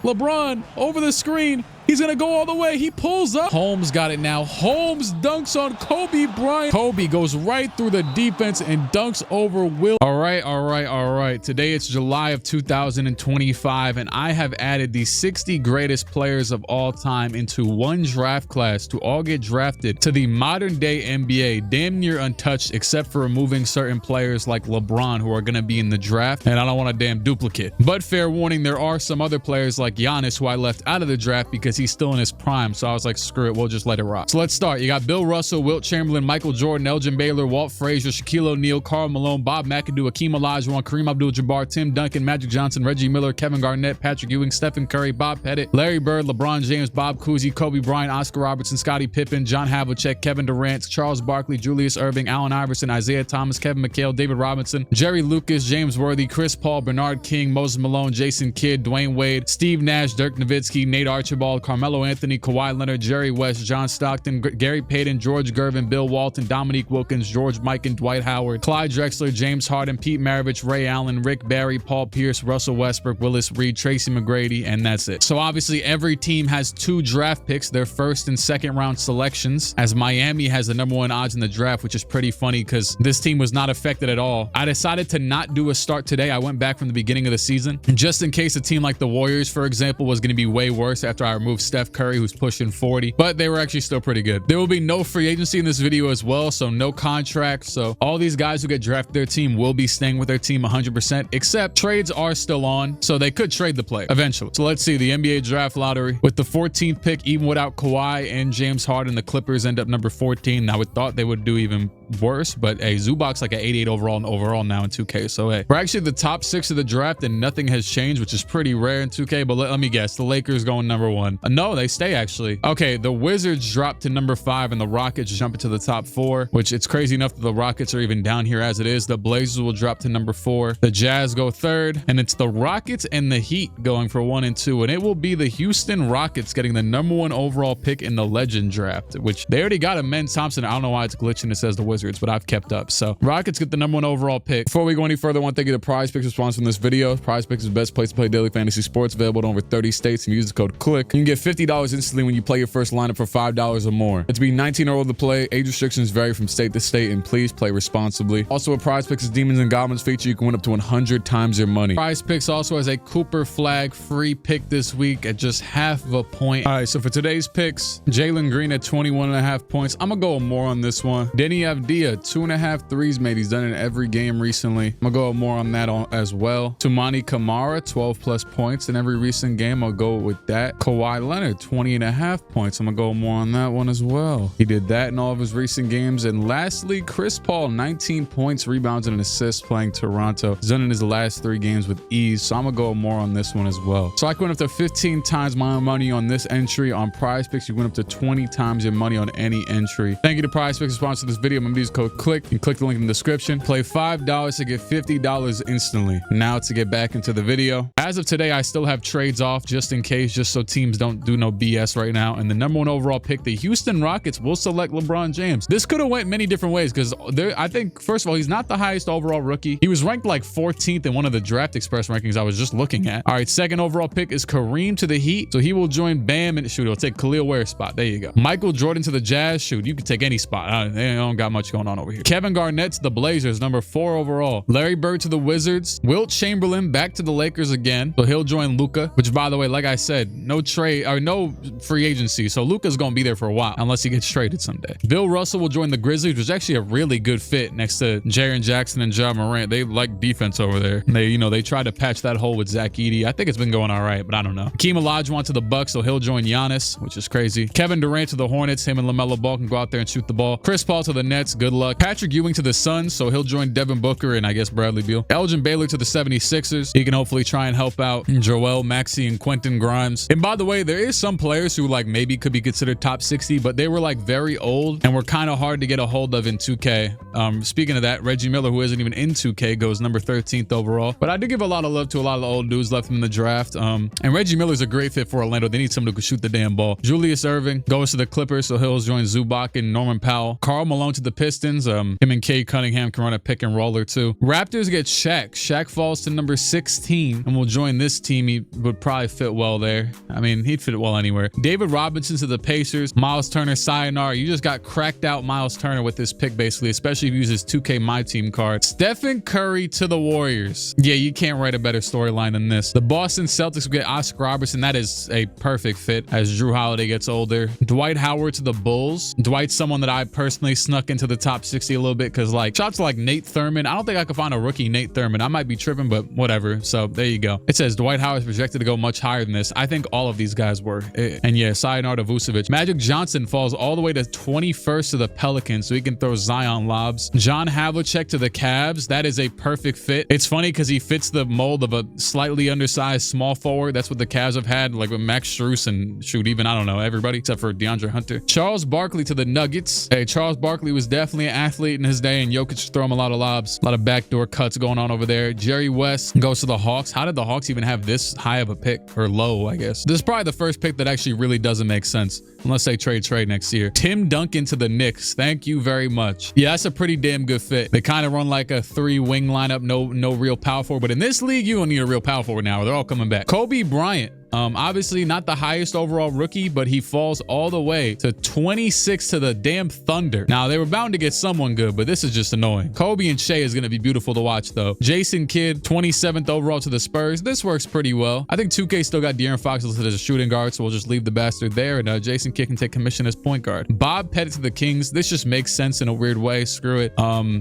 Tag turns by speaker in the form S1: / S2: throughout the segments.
S1: LeBron over the screen. He's going to go all the way. He pulls up. Holmes got it now. Holmes dunks on Kobe Bryant. Kobe goes right through the defense and dunks over Will. All right. Today it's July of 2025, and I have added the 60 greatest players of all time into one draft class to all get drafted to the modern day NBA, damn near untouched except for removing certain players like LeBron who are going to be in the draft, and I don't want a damn duplicate. But fair warning, there are some other players like Giannis who I left out of the draft because he's still in his prime, so I was like, screw it, we'll just let it rock. So let's start. You got Bill Russell, Wilt Chamberlain, Michael Jordan, Elgin Baylor, Walt Frazier, Shaquille O'Neal, Karl Malone, Bob McAdoo, Akeem Olajuwon, Kareem Abdul-Jabbar, Tim Duncan, Magic Johnson, Reggie Miller, Kevin Garnett, Patrick Ewing, Stephen Curry, Bob Pettit, Larry Bird, LeBron James, Bob Cousy, Kobe Bryant, Oscar Robertson, Scottie Pippen, John Havlicek, Kevin Durant, Charles Barkley, Julius Erving, Allen Iverson, Isaiah Thomas, Kevin McHale, David Robinson, Jerry Lucas, James Worthy, Chris Paul, Bernard King, Moses Malone, Jason Kidd, Dwayne Wade, Steve Nash, Dirk Nowitzki, Nate Archibald, Carmelo Anthony, Kawhi Leonard, Jerry West, John Stockton, Gary Payton, George Gervin, Bill Walton, Dominique Wilkins, George Mikan, Dwight Howard, Clyde Drexler, James Harden, Pete Maravich, Ray Allen, Rick Barry, Paul Pierce, Russell Westbrook, Willis Reed, Tracy McGrady, and that's it. So obviously every team has 2 draft picks, their first and second round selections, as Miami has the #1 odds in the draft, which is pretty funny because this team was not affected at all. I decided to not do a start today. I went back from the beginning of the season just in case a team like the Warriors, for example, was going to be way worse after I removed Steph Curry, who's pushing 40, but they were actually still pretty good. There will be no free agency in this video as well, so no contracts. So all these guys who get drafted their team will be staying with their team 100%, except trades are still on, so they could trade the player eventually. So let's see the NBA draft lottery. With the 14th pick, even without Kawhi and James Harden, the Clippers end up number 14. Now, we thought they would do even worse, but hey, Zubac's like an 88 overall now in 2K. So hey, we're actually the top 6 of the draft and nothing has changed, which is pretty rare in 2K. But let me guess, the Lakers going #1. No, they stay actually. Okay, the Wizards drop to number 5 and the Rockets jump into the top 4, which it's crazy enough that the Rockets are even down here as it is. The Blazers will drop to number 4. The Jazz go 3rd, and it's the Rockets and the Heat going for 1 and 2, and it will be the Houston Rockets getting the #1 overall pick in the Legend draft, which they already got Amen Thompson. I don't know why it's glitching. It says the Wizards, but I've kept up. So Rockets get the #1 overall pick. Before we go any further, I want to thank you to Prize Picks for sponsoring this video. Prize Picks is the best place to play daily fantasy sports, available in over 30 states, and use the code CLIQUE. You can get $50 instantly when you play your first lineup for $5 or more. It's be 19 or older to play. Age restrictions vary from state to state, and please play responsibly. Also, with Prize Picks' Demons and Goblins feature, you can win up to 100 times your money. Prize Picks also has a Cooper Flag free pick this week at just half of a point. All right, so for today's picks, Jalen Green at 21.5 points. I'm gonna go more on this one. Denny Avdia, 2.5 threes made. He's done it in every game recently. I'm gonna go more on that as well. Tumani Kamara, 12+ points in every recent game. I'll go with that. Kawhi Leonard, 20.5 points. I'm gonna go more on that one as well. He did that in all of his recent games. And lastly, Chris Paul, 19 points, rebounds, and an assist playing Toronto. He's done in his last 3 games with ease. So I'm gonna go more on this one as well. So I can win up to 15 times my money on this entry. On Prize Picks, you win up to 20 times your money on any entry. Thank you to Prize Picks for sponsoring this video. Remember to use code CLIQUE and click the link in the description. Play $5 to get $50 instantly. Now to get back into the video. As of today, I still have trades off just in case, just so teams don't do no BS right now. And the #1 overall pick, the Houston Rockets, will select LeBron James. This could have went many different ways because I think, first of all, he's not the highest overall rookie. He was ranked like 14th in one of the Draft Express rankings I was just looking at. All right, second overall pick is Kareem to the Heat. So he will join Bam and shoot. He'll take Khalil Ware's spot. There you go. Michael Jordan to the Jazz. Shoot, you can take any spot. They don't got much going on over here. Kevin Garnett to the Blazers, #4 overall. Larry Bird to the Wizards. Wilt Chamberlain back to the Lakers again. So he'll join Luka, which, by the way, like I said, no trade or no free agency. So Luka's going to be there for a while unless he gets traded someday. Bill Russell will join the Grizzlies, which is actually a really good fit next to Jaren Jackson and Ja Morant. They like defense over there. They tried to patch that hole with Zach Edey. I think it's been going all right, but I don't know. Akeem Olajuwon to the Bucks, so he'll join Giannis, which is crazy. Kevin Durant to the Hornets. Him and LaMelo Ball can go out there and shoot the ball. Chris Paul to the Nets. Good luck. Patrick Ewing to the Suns, so he'll join Devin Booker and I guess Bradley Beal. Elgin Baylor to the 76ers. He can hopefully try and help out Joel, Maxey, and Quentin Grimes. And by the way, there is some players who like maybe could be considered top 60, but they were like very old and were kind of hard to get a hold of in 2K. Speaking of that, Reggie Miller, who isn't even in 2K, goes number 13th overall. But I do give a lot of love to a lot of the old dudes left in the draft. And Reggie Miller's a great fit for Orlando. They need someone who can shoot the damn ball. Julius Erving goes to the Clippers, so he'll join Zubac and Norman Powell. Karl Malone to the Pistons. Him and Cade Cunningham can run a pick and roller too. Raptors get Shaq. Shaq falls to number 16 and will join this team. He would probably fit well there. I mean, he'd fit well anywhere. David Robinson to the Pacers. Miles Turner, sayonara. You just got cracked out Miles Turner with this pick, basically, especially if you use his 2K My Team card. Stephen Curry to the Warriors. Yeah, you can't write a better storyline than this. The Boston Celtics will get Oscar Robertson. That is a perfect fit as Drew Holiday gets older. Dwight Howard to the Bulls. Dwight's someone that I personally snuck into the top 60 a little bit because, like, shots like Nate Thurman. I don't think I could find a rookie Nate Thurman. I might be tripping, but whatever. So there you go. It says Dwight Howard is projected to go much higher than this. I think all of these guys were. And yeah, sayonara to Vucevic. Magic Johnson falls all the way to 21st to the Pelicans, so he can throw Zion lobs. John Havlicek to the Cavs. That is a perfect fit. It's funny because he fits the mold of a slightly undersized small forward. That's what the Cavs have had, like with Max Strus and shoot, even, I don't know, everybody except for DeAndre Hunter. Charles Barkley to the Nuggets. Hey, Charles Barkley was definitely an athlete in his day, and Jokic throw him a lot of lobs. A lot of backdoor cuts going on over there. Jerry West goes to the Hawks. How did the Hawks even have this high of a pick? Or low, I guess. This is probably the first pick that actually really doesn't make sense unless they trade next year. Tim Duncan to the Knicks. Thank you very much. Yeah, that's a pretty damn good fit. They kind of run like a 3-wing lineup, no real power forward. But in this league, you don't need a real power forward now. They're all coming back. Kobe Bryant. Obviously not the highest overall rookie, but he falls all the way to 26 to the damn Thunder. Now, they were bound to get someone good, but this is just annoying. Kobe and Shea is going to be beautiful to watch, though. Jason Kidd, 27th overall to the Spurs. This works pretty well. I think 2K still got De'Aaron Fox listed as a shooting guard, so we'll just leave the bastard there, and Jason Kidd can take commission as point guard. Bob Pettit to the Kings. This just makes sense in a weird way. Screw it.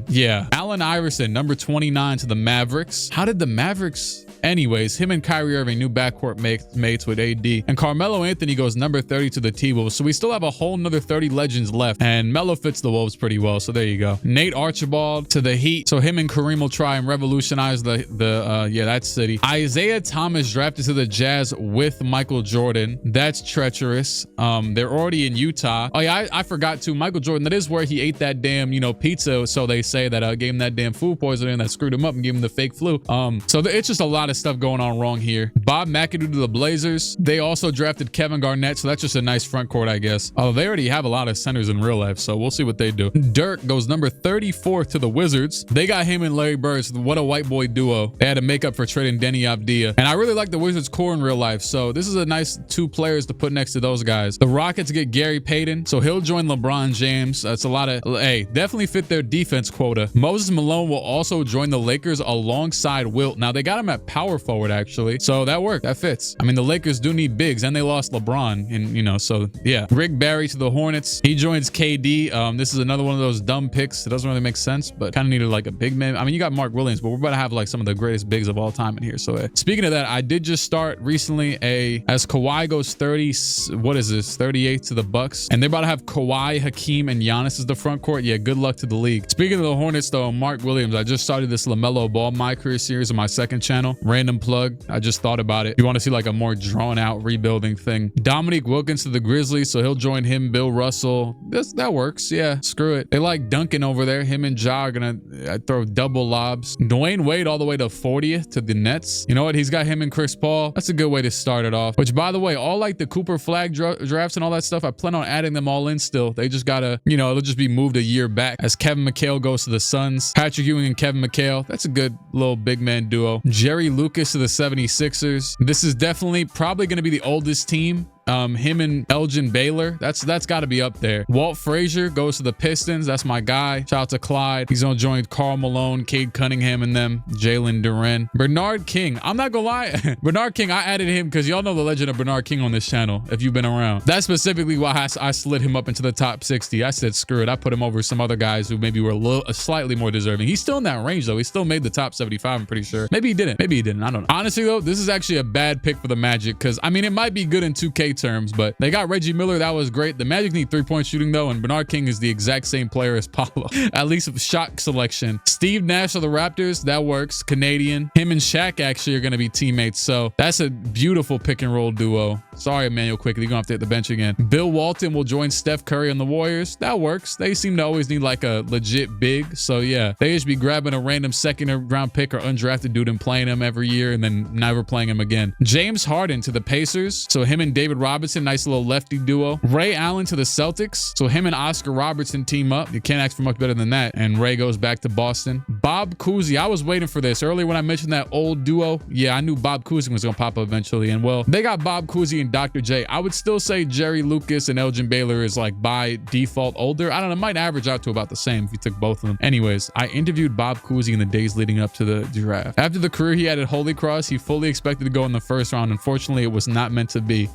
S1: Yeah. Allen Iverson, number 29 to the Mavericks. How did the Mavericks... Anyways, him and Kyrie Irving, new backcourt mates with AD. And Carmelo Anthony goes number 30 to the T-Wolves. So we still have a whole nother 30 legends left. And Melo fits the Wolves pretty well. So there you go. Nate Archibald to the Heat. So him and Kareem will try and revolutionize that city. Isaiah Thomas drafted to the Jazz with Michael Jordan. That's treacherous. They're already in Utah. Oh yeah, I forgot to. Michael Jordan, that is where he ate that damn, pizza. So they say that gave him that damn food poisoning that screwed him up and gave him the fake flu. So it's just a lot of stuff going on wrong here. Bob McAdoo to the Blazers. They also drafted Kevin Garnett, so that's just a nice front court, I guess. Oh, they already have a lot of centers in real life, so we'll see what they do. Dirk goes number 34th to the Wizards. They got him and Larry Bird. So what a white boy duo. They had to make up for trading Denny Avdia. And I really like the Wizards core in real life, so this is a nice 2 players to put next to those guys. The Rockets get Gary Payton, so he'll join LeBron James. That's a lot of, hey, definitely fit their defense quota. Moses Malone will also join the Lakers alongside Wilt. Now, they got him at power forward, actually, so that worked. That fits. I mean, the Lakers do need bigs, and they lost LeBron, and so yeah. Rick Barry to the Hornets. He joins KD. This is another one of those dumb picks. It doesn't really make sense, but kind of needed like a big man. I mean, you got Mark Williams, but we're about to have like some of the greatest bigs of all time in here. So speaking of that, I did just start recently as Kawhi goes 38 to the Bucks, and they're about to have Kawhi, Hakeem, and Giannis as the front court. Yeah, good luck to the league. Speaking of the Hornets, though, Mark Williams, I just started this LaMelo Ball My Career series on my second channel. Random plug. I just thought about it. You want to see like a more drawn out rebuilding thing. Dominique Wilkins to the Grizzlies, so he'll join him, Bill Russell. That works. Yeah, screw it. They like Duncan over there. Him and Ja are gonna throw double lobs. Dwayne Wade all the way to 40th to the Nets. You know what? He's got him and Chris Paul. That's a good way to start it off. Which, by the way, all like the Cooper Flag drafts and all that stuff, I plan on adding them all in still. They just gotta, it'll just be moved a year back as Kevin McHale goes to the Suns. Patrick Ewing and Kevin McHale. That's a good little big man duo. Jerry Lucas to the 76ers. This is definitely probably going to be the oldest team. Him and Elgin Baylor, that's got to be up there. Walt Frazier goes to the Pistons. That's my guy. Shout out to Clyde. He's gonna join Karl Malone, Cade Cunningham, and them. Jalen Duren. Bernard King. I'm not gonna lie. Bernard King, I added him because y'all know the legend of Bernard King on this channel if you've been around. That's specifically why I slid him up into the top 60. I said screw it. I put him over some other guys who maybe were slightly more deserving. He's still in that range though. He still made the top 75. I'm pretty sure. Maybe he didn't. I don't know. Honestly though, this is actually a bad pick for the Magic because I mean it might be good in 2K terms, but they got Reggie Miller. That was great. The Magic need 3-point shooting though, and Bernard King is the exact same player as Paulo, at least with shot selection. Steve Nash of the Raptors, that works. Canadian. Him and Shaq actually are going to be teammates, so that's a beautiful pick and roll duo. Sorry, Emmanuel Quickly, you're going to have to hit the bench again. Bill Walton will join Steph Curry on the Warriors. That works. They seem to always need like a legit big, so yeah. They just be grabbing a random second round pick or undrafted dude and playing him every year and then never playing him again. James Harden to the Pacers, so him and David Robinson, nice little lefty duo. Ray Allen to the Celtics. So him and Oscar Robertson team up. You can't ask for much better than that. And Ray goes back to Boston. Bob Cousy, I was waiting for this. Earlier when I mentioned that old duo, yeah, I knew Bob Cousy was going to pop up eventually. And well, they got Bob Cousy and Dr. J. I would still say Jerry Lucas and Elgin Baylor is like by default older. I don't know, it might average out to about the same if you took both of them. Anyways, I interviewed Bob Cousy in the days leading up to the draft. After the career he had at Holy Cross, he fully expected to go in the first round. Unfortunately, it was not meant to be.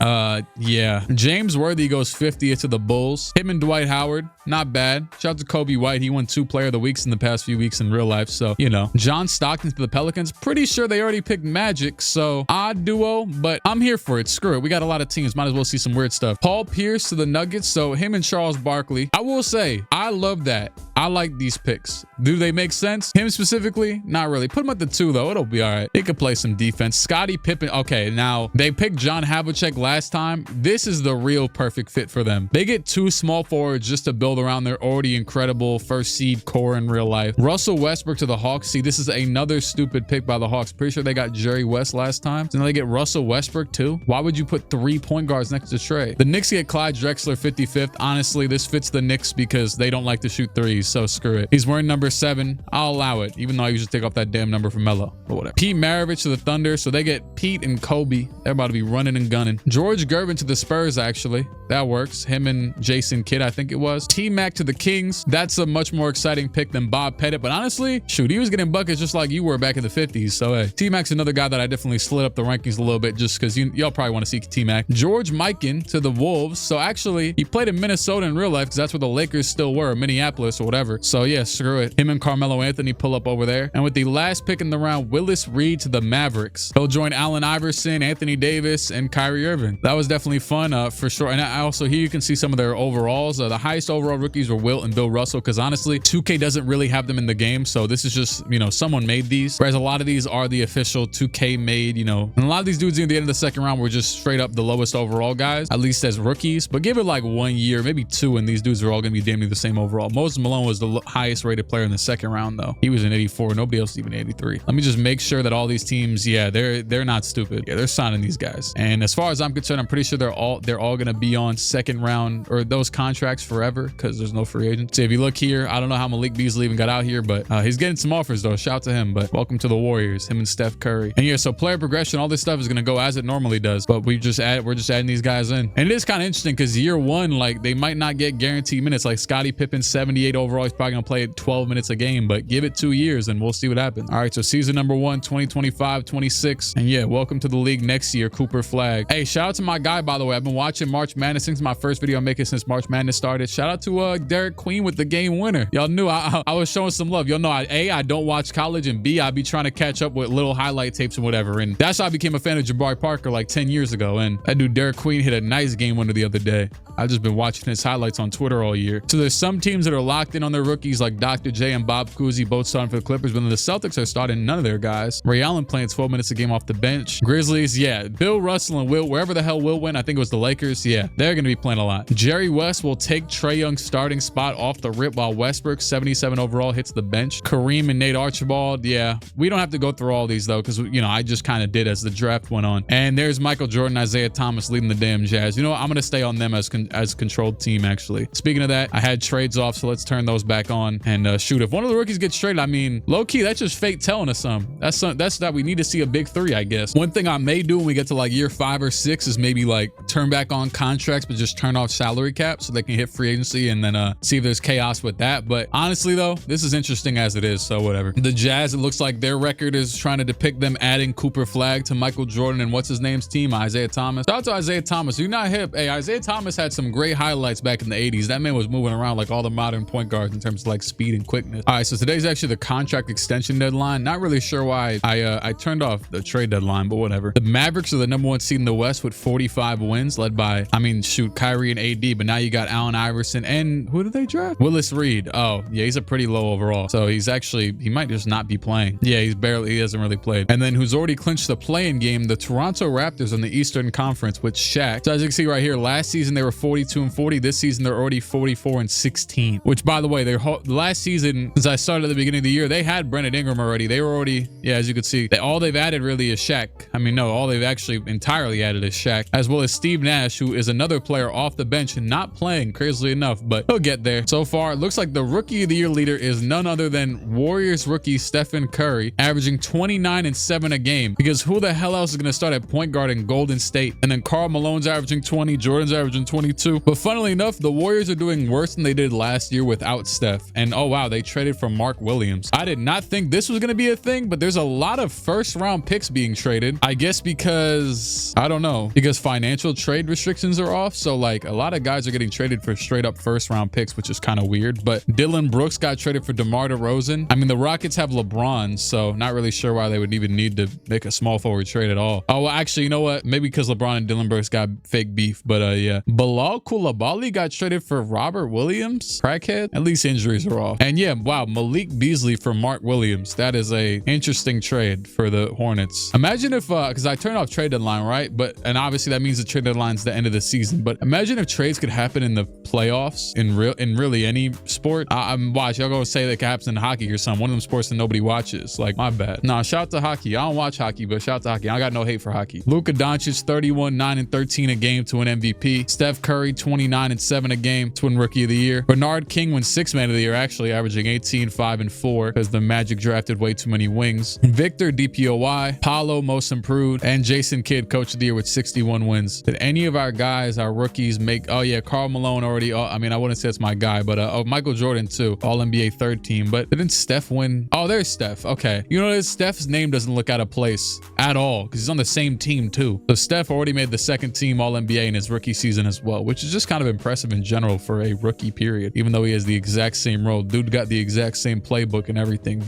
S1: Yeah. James Worthy goes 50th to the Bulls. Him and Dwight Howard, not bad. Shout out to Kobe White. He won 2 Player of the Weeks in the past few weeks in real life. So, you know, John Stockton to the Pelicans. Pretty sure they already picked Magic. So odd duo, but I'm here for it. Screw it. We got a lot of teams. Might as well see some weird stuff. Paul Pierce to the Nuggets. So him and Charles Barkley. I will say, I love that. I like these picks. Do they make sense? Him specifically? Not really. Put him at the 2 though. It'll be all right. He could play some defense. Scottie Pippen. Okay, now they picked John Havlicek last time. This is the real perfect fit for them. They get 2 small forwards just to build around their already incredible first seed core in real life. Russell Westbrook to the Hawks. See, this is another stupid pick by the Hawks. Pretty sure they got Jerry West last time. So now they get Russell Westbrook too. Why would you put 3 point guards next to Trey? The Knicks get Clyde Drexler 55th. Honestly, this fits the Knicks because they don't like to shoot threes. So screw it. He's wearing number 7. I'll allow it, even though I usually take off that damn number from Melo or whatever. Pete Maravich to the Thunder. So they get Pete and Kobe. They're about to be running and gunning. George Gervin to the Spurs, actually. That works. Him and Jason Kidd, I think it was. T-Mac to the Kings. That's a much more exciting pick than Bob Pettit. But honestly, shoot, he was getting buckets just like you were back in the 50s. So hey, T-Mac's another guy that I definitely slid up the rankings a little bit just because y'all probably want to see T-Mac. George Mikan to the Wolves. So actually, he played in Minnesota in real life because that's where the Lakers still were, Minneapolis or whatever. So yeah, screw it. Him and Carmelo Anthony pull up over there. And with the last pick in the round, Willis Reed to the Mavericks. He'll join Allen Iverson, Anthony Davis, and Kyrie Irving. That was definitely fun for sure. And I also here you can see some of their overalls. The highest overall rookies were Wilt and Bill Russell because honestly, 2K doesn't really have them in the game. So this is just, you know, someone made these. Whereas a lot of these are the official 2K made, you know. And a lot of these dudes near the end of the second round were just straight up the lowest overall guys, at least as rookies. But give it like 1 year, maybe 2, and these dudes are all going to be damn near the same overall. Moses Malone was the highest rated player in the second round though. He was an 84. Nobody else even 83. Let me just make sure that all these teams, yeah, they're not stupid. Yeah, they're signing these guys. And as far as I'm concerned, I'm pretty sure they're all going to be on second round or those contracts forever because there's no free agents. So if you look here, I don't know how Malik Beasley even got out here, but he's getting some offers though. Shout out to him. But welcome to the Warriors, him and Steph Curry. And yeah, so player progression, all this stuff is going to go as it normally does. But we're just adding these guys in. And it is kind of interesting because year 1, like they might not get guaranteed minutes. Like Scottie Pippen, 78 overall. He's probably going to play 12 minutes a game, but give it 2 years and we'll see what happens. All right, so season number 1, 2025-26. And yeah, welcome to the league next year, Cooper Flag. Hey, shout out to my guy, by the way. I've been watching March Madness since my first video I'm making since March Madness started. Shout out to Derek Queen with the game winner. Y'all knew I was showing some love. Y'all know I don't watch college, and B, I be trying to catch up with little highlight tapes and whatever. And that's how I became a fan of Jabari Parker like 10 years ago. And that dude Derek Queen hit a nice game winner the other day. I've just been watching his highlights on Twitter all year. So there's some teams that are locked in on their rookies like Dr. J and Bob Cousy, both starting for the Clippers, but then the Celtics are starting none of their guys. Ray Allen playing 12 minutes a game off the bench. Grizzlies, yeah, Bill Russell and Will, wherever the hell Will went, I think it was the Lakers. Yeah, they're going to be playing a lot. Jerry West will take Trae Young's starting spot off the rip while Westbrook, 77 overall, hits the bench. Kareem and Nate Archibald, yeah, we don't have to go through all these though because, you know, I just kind of did as the draft went on. And there's Michael Jordan, Isaiah Thomas leading the damn Jazz. You know what? I'm going to stay on them as controlled team, actually. Speaking of that, I had trades off, so let's turn those back on. And shoot, if one of the rookies gets traded, I mean, low-key, that's just fate telling us something. That's that we need to see a big 3, I guess. One thing I may do when we get to like year 5 or 6 is maybe like turn back on contracts, but just turn off salary cap so they can hit free agency and then see if there's chaos with that. But honestly, though, this is interesting as it is, so whatever. The Jazz, it looks like their record is trying to depict them adding Cooper Flag to Michael Jordan and what's his name's team, Isaiah Thomas. Shout out to Isaiah Thomas. You're not hip. Hey, Isaiah Thomas had some great highlights back in the 80s. That man was moving around like all the modern point guards in terms of like speed and quickness. All right, so today's actually the contract extension deadline. Not really sure why I turned off the trade deadline, but whatever. The Mavericks are the #1 seed in the West with 45 wins, led by, I mean, shoot, Kyrie and AD, but now you got Allen Iverson and who did they draft? Willis Reed. Oh, yeah, he's a pretty low overall. So he's actually, he might just not be playing. Yeah, he hasn't really played. And then who's already clinched the play-in game, the Toronto Raptors in the Eastern Conference with Shaq. So as you can see right here, last season they were 42-40. This season they're already 44-16, which by the way, their last season, since I started at the beginning of the year, they had Brandon Ingram already. They were already, yeah, as you can see, all they've added really is Shaq. I mean, no, all they've actually entirely added is Shaq. as well as Steve Nash, who is another player off the bench and not playing, crazily enough, but he'll get there. So far, it looks like the Rookie of the Year leader is none other than Warriors rookie Stephen Curry, averaging 29 and 7 a game, because who the hell else is going to start at point guard in Golden State? And then Karl Malone's averaging 20, Jordan's averaging 22. But funnily enough, the Warriors are doing worse than they did last year without Steph. And oh wow, they traded for Mark Williams. I did not think this was going to be a thing, but there's a lot of first round picks being traded. I guess because, I don't know, because financial trade restrictions are off. So like a lot of guys are getting traded for straight up first round picks, which is kind of weird. But Dylan Brooks got traded for DeMar DeRozan. I mean, the Rockets have LeBron, so not really sure why they would even need to make a small forward trade at all. Oh, well, actually, you know what? Maybe because LeBron and Dylan Brooks got fake beef. But yeah, Bilal Coulibaly got traded for Robert Williams. Crackhead. At least injuries are off. And yeah, wow, Malik Beasley for Mark Williams. That is a interesting trade for the Hornets. Imagine if, because I turned off trade deadline, right? And obviously that means the trade deadline's the end of the season. But imagine if trades could happen in the playoffs in really any sport. I'm watch. Y'all gonna say that could happen in hockey or something. One of them sports that nobody watches. Like, my bad. Nah, shout out to hockey. I don't watch hockey, but shout out to hockey. I got no hate for hockey. Luka Doncic 31, 9 and 13 a game to win MVP. Steph Curry 29 and 7 a game to win Rookie of the Year. Bernard King wins 6th Man of the Year, actually averaging 18, 5 and 4 because the Magic drafted way too many wings. Victor DPOY, Paulo Most Improved, and Jason Kidd Coach of the Year with 61 wins. Did any of our guys, our rookies, make? Oh yeah, Karl Malone already. I mean, I wouldn't say it's my guy, but oh, Michael Jordan too, All NBA 3rd team. But didn't Steph win? Oh, there's Steph. Okay, you know what? Steph's name doesn't look out of place at all because he's on the same team too. So Steph already made the 2nd team All NBA in his rookie season as well, which is just kind of impressive in general for a rookie period. Even though he has the exact same role, dude got the exact same playbook and everything.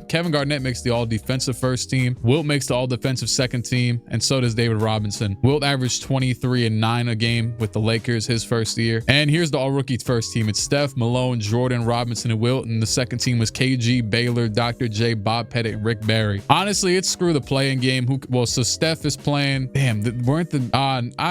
S1: Kevin Garnett makes the All Defensive 1st team. Wilt makes the All Defensive 2nd team, and so does David Robinson. Wilt averaged 23 and 9 a game with the Lakers his first year. And here's the All Rookie 1st team. It's Steph, Malone, Jordan, Robinson, and Wilt. And the 2nd team was KG, Baylor, Dr. J, Bob Pettit, and Rick Barry. Honestly, it's screw the playing game. Well, so Steph is playing. Damn, weren't the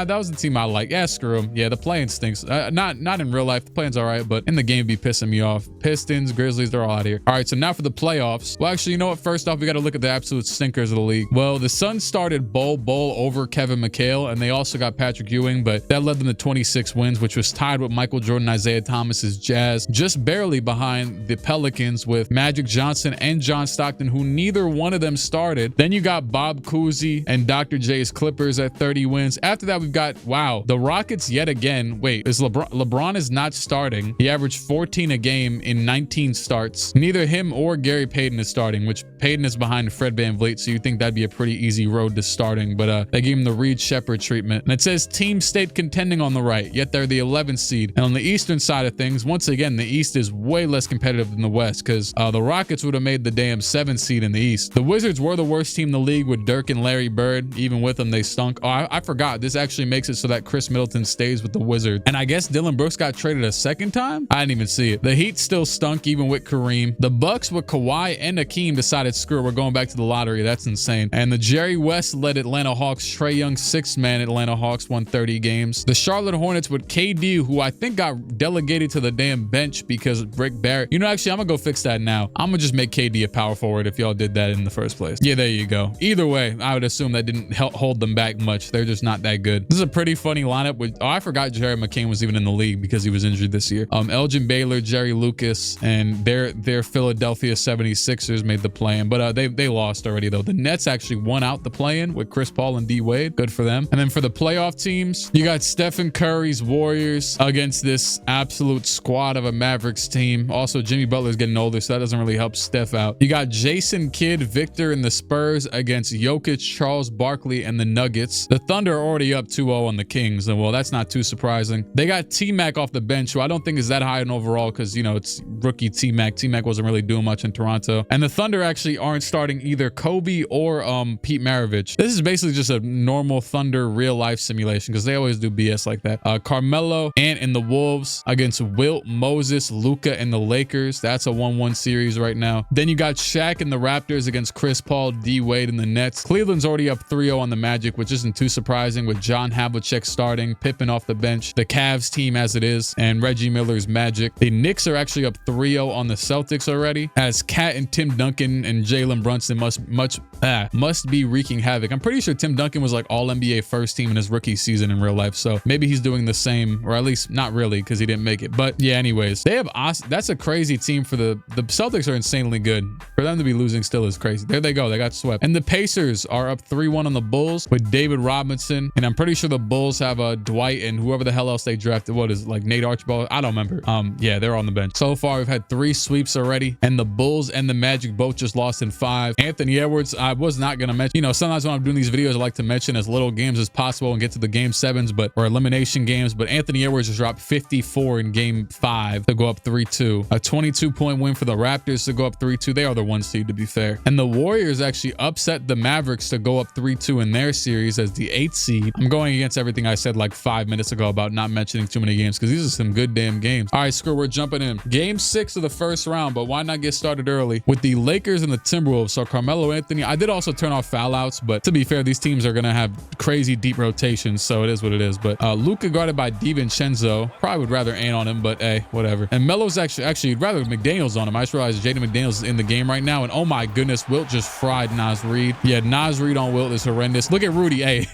S1: that was the team I like. Yeah, screw them. Yeah, the playing stinks. Not in real life. The playing's all right, but in the game be pissing me off. Pistons, Grizzlies, they're all out of here. All right, so now for the playoffs. Well, actually, you know what? First off, we got to look at the absolute stinkers of the league. Well, the Suns started Bol over Kevin McHale, and they also got Patrick Ewing, but that led them to 26 wins, which was tied with Michael Jordan, Isaiah Thomas's Jazz, just barely behind the Pelicans with Magic Johnson and John Stockton, who neither one of them started. Then you got Bob Cousy and Dr. J's Clippers at 30 wins. After that, we've got, wow, the Rockets yet again. Wait, is LeBron is not starting. He averaged 14 a game in 19 starts. Neither him or Gary Payton is starting, which Payton is behind Fred VanVleet, so you think that'd be a pretty easy road to starting, but they gave him the Reed Shepherd treatment. And it says team state contending on the right, yet they're the 11th seed. And on the Eastern side of things, once again, the East is way less competitive than the West because the Rockets would have made the damn 7th seed in the East. The Wizards were the worst team in the league with Dirk and Larry Bird. Even with them, they stunk. Oh, I forgot. This actually makes it so that Chris Middleton stays with the Wizards. And I guess Dylan Brooks got traded a 2nd time? I didn't even see it. The Heat still stunk even with Kareem. The Bucks with Kawhi and Hakeem decided, screw it, we're going back to the lottery. That's insane. And the Jerry West led Atlanta Hawks. Trae Young, 6th man Atlanta Hawks, won 30 games. The Charlotte Hornets with KD, who I think got delegated to the damn bench because Rick Barrett. You know, actually, I'm gonna go fix that now. I'm gonna just make KD a power forward if y'all did that in the first place. Yeah, there you go. Either way, I would assume that didn't hold them back much. They're just not that good. This is a pretty funny lineup with, oh, I forgot Jerry McCain was even in the league because he was injured this year. Elgin Baylor, Jerry Lucas, and their Philadelphia 76ers made the play-in, but they lost already though. The Nets actually won out the play-in with Chris Paul and D Wade. Good for them. And then for the playoff teams, you got Stephen Curry's Warriors against this absolute squad of a Mavericks team. Also, Jimmy Butler's getting older, so that doesn't really help Steph out. You got Jason Kidd, Victor, and the Spurs against Jokic, Charles Barkley, and the Nuggets. The Thunder are already up 2-0 on the Kings, and well, that's not too surprising. They got T-Mac off the bench, who I don't think is that high in overall because, you know, it's rookie T-Mac. T-Mac wasn't really doing much in Toronto. And the Thunder actually aren't starting either Kobe or Pete Maravich. This is basically just a normal Thunder real-life simulation because they always do BS like that. Carmelo, Ant, and the Wolves against Wilt, Moses, Luka, and the Lakers. That's a 1-1 series right now. Then you got Shaq and the Raptors against Chris Paul, D Wade, and the Nets. Cleveland's already up 3-0 on the Magic, which isn't too surprising with John Havlicek starting, Pippen off the bench, the Cavs team as it is, and Reggie Miller's Magic. The Knicks are actually up 3-0 on the Celtics already, as Kat and Tim Duncan and Jalen Brunson must be wreaking havoc. I'm pretty sure Tim Duncan was like All NBA 1st first team in his rookie season in real life. So maybe he's doing the same, or at least not really, because he didn't make it. But yeah, anyways, they have that's a crazy team for the Celtics are insanely good. For them to be losing still is crazy. There they go. They got swept. And the Pacers are up 3-1 on the Bulls with David Robinson. And I'm pretty sure the Bulls have Dwight and whoever the hell else they drafted. What is it, like Nate Archibald? I don't remember. Yeah, they're on the bench. So far, we've had 3 sweeps already. And the Bulls and the Magic both just lost in 5. Anthony Edwards, I was not going to mention. You know, sometimes when I'm doing these videos, I like to mention as little games as possible and get to the game 7s, or elimination games. But Anthony Edwards just dropped 54 in game 5 to go up 3-2. A 22-point win for the Raptors to go up 3-2. They are the 1 seed, to be fair. And the Warriors actually upset the Mavericks to go up 3-2 in their series as the 8th seed. I'm going against everything I said like 5 minutes ago about not mentioning too many games because these are some good damn games. All right, screw, we're jumping in. Game 6 of the first round, but why not get started early with the Lakers and the Timberwolves? So Carmelo Anthony, I did also turn off foul outs, but to be fair, these teams are going to have crazy deep rotations, so it is what it is. But Luka guarded by DiVincenzo. Probably would rather Ant on him, but hey, whatever. And Melo's actually rather McDaniels on him. I just realized Jaden McDaniels is in the game right now, and oh my goodness, Wilt just fried Naz Reid. Yeah, Naz Reid on Wilt is horrendous. Look at Rudy. Hey,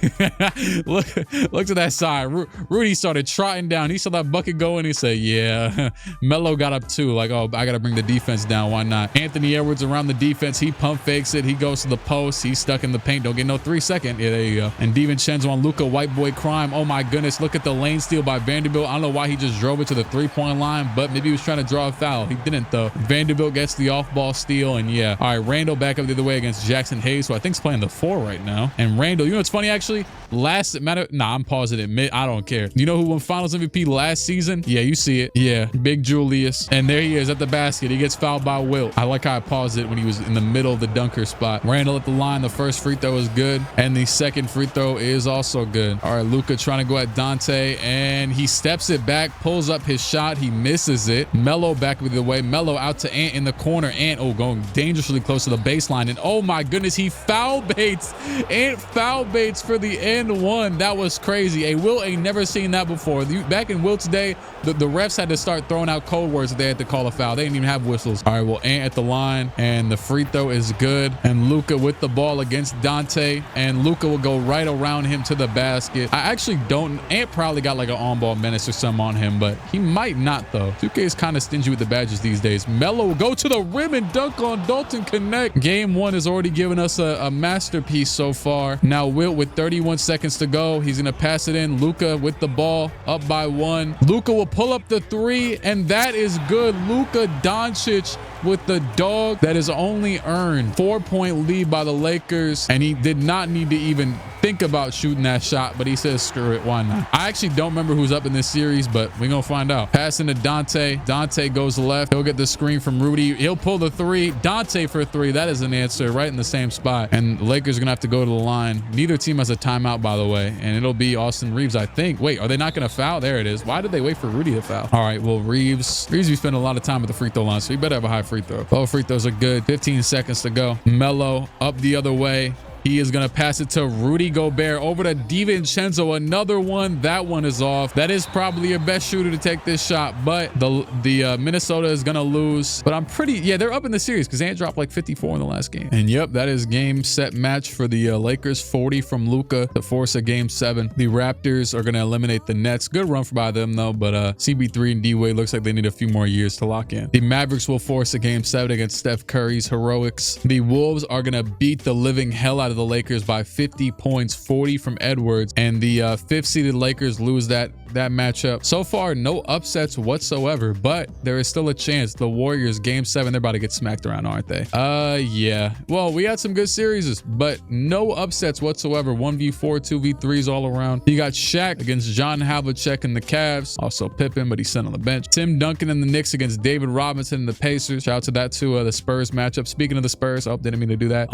S1: look to that side. Rudy started trotting down. He saw that bucket go and he said, yeah. Melo got up too. Like, oh, I got to bring the defense down. Why not? Anthony Edwards around the defense. He pump fakes it. He goes to the post. He's stuck in the paint. Don't get no 3-second. Yeah, there you go. And DiVincenzo on Luka, white boy crime. Oh my goodness. Look at the lane steal by Vanderbilt. I don't know why he just drove it to the 3-point line, but maybe he was trying to draw a foul. He didn't though. Vanderbilt gets the off-ball steal, and yeah. All right, Randall back up the other way against Jackson Hayes, who I think is playing the 4 right now. And Randall, you know what's funny actually? I'm pausing it. I don't care. You know who won Finals MVP last season? Yeah, you see it. Yeah, Big Julius. And there he is at the basket. He gets fouled by Wilt. I like how I paused it when he was in the middle of the dunker spot. Randall at the line. The first free throw is good, and the second free throw is also good. All right, Luka trying to go at Dante, and he steps it back, pulls up his shot. He misses it. Melo back with the way. Melo out to Ant in the corner. Ant, going dangerously close to the baseline, and oh my goodness, he foul baits. Ant foul baits for the end one. That was crazy. Hey, Wilt ain't never seen that before. Back in Wilt's day, the refs had to start throwing out code words if they had to call a foul. They didn't even have whistles. All right, well, Ant at the line, and the free throw is good. And Luka with the ball against Dante, and Luka will go right around him to the basket. I actually don't. Ant probably got like an on-ball menace or something on him, but he might not though. 2K is kind of stingy with the badges these days. Melo will go to the rim and dunk on Dalton Connect. Game 1 has already given us a masterpiece so far. Now Wilt with 31 seconds to go. He's going to pass it in. Luka with the ball up by 1. Luka will pull up the 3, and that is good. Luka Doncic with the dog that is only earned 4-point lead by the Lakers, and he did not need to even think about shooting that shot, but he says screw it, why not? I actually don't remember who's up in this series, but we're gonna find out. Passing to Dante. Dante goes left. He'll get the screen from Rudy. He'll pull the 3. Dante for 3. That is an answer right in the same spot, and the Lakers are gonna have to go to the line. Neither team has a timeout, by the way, and it'll be Austin Reeves, I think. Wait, are they not gonna foul? There it is. Why did they wait for Rudy to foul? All right, well, Reeves we spend a lot of time at the free throw line, so he better have a high free throw. Both free throws are good. 15 seconds to go. Melo up the other way. He is going to pass it to Rudy Gobert over to DiVincenzo. Another one. That one is off. That is probably your best shooter to take this shot, but the Minnesota is going to lose. But I'm they're up in the series because Ant dropped like 54 in the last game. And yep, that is game, set, match for the Lakers. 40 from Luka to force a game 7. The Raptors are going to eliminate the Nets. Good run by them though, but CB3 and D-Wade looks like they need a few more years to lock in. The Mavericks will force a game 7 against Steph Curry's heroics. The Wolves are going to beat the living hell out of the Lakers by 50 points, 40 from Edwards, and the 5th seeded Lakers lose that matchup. So far, no upsets whatsoever, but there is still a chance. The Warriors, game 7, they're about to get smacked around, aren't they? Yeah. Well, we had some good series, but no upsets whatsoever. 1v4, 2v3s all around. You got Shaq against John Havlicek and the Cavs. Also Pippen, but he's sent on the bench. Tim Duncan and the Knicks against David Robinson and the Pacers. Shout out to that too. The Spurs matchup. Speaking of the Spurs, didn't mean to do that.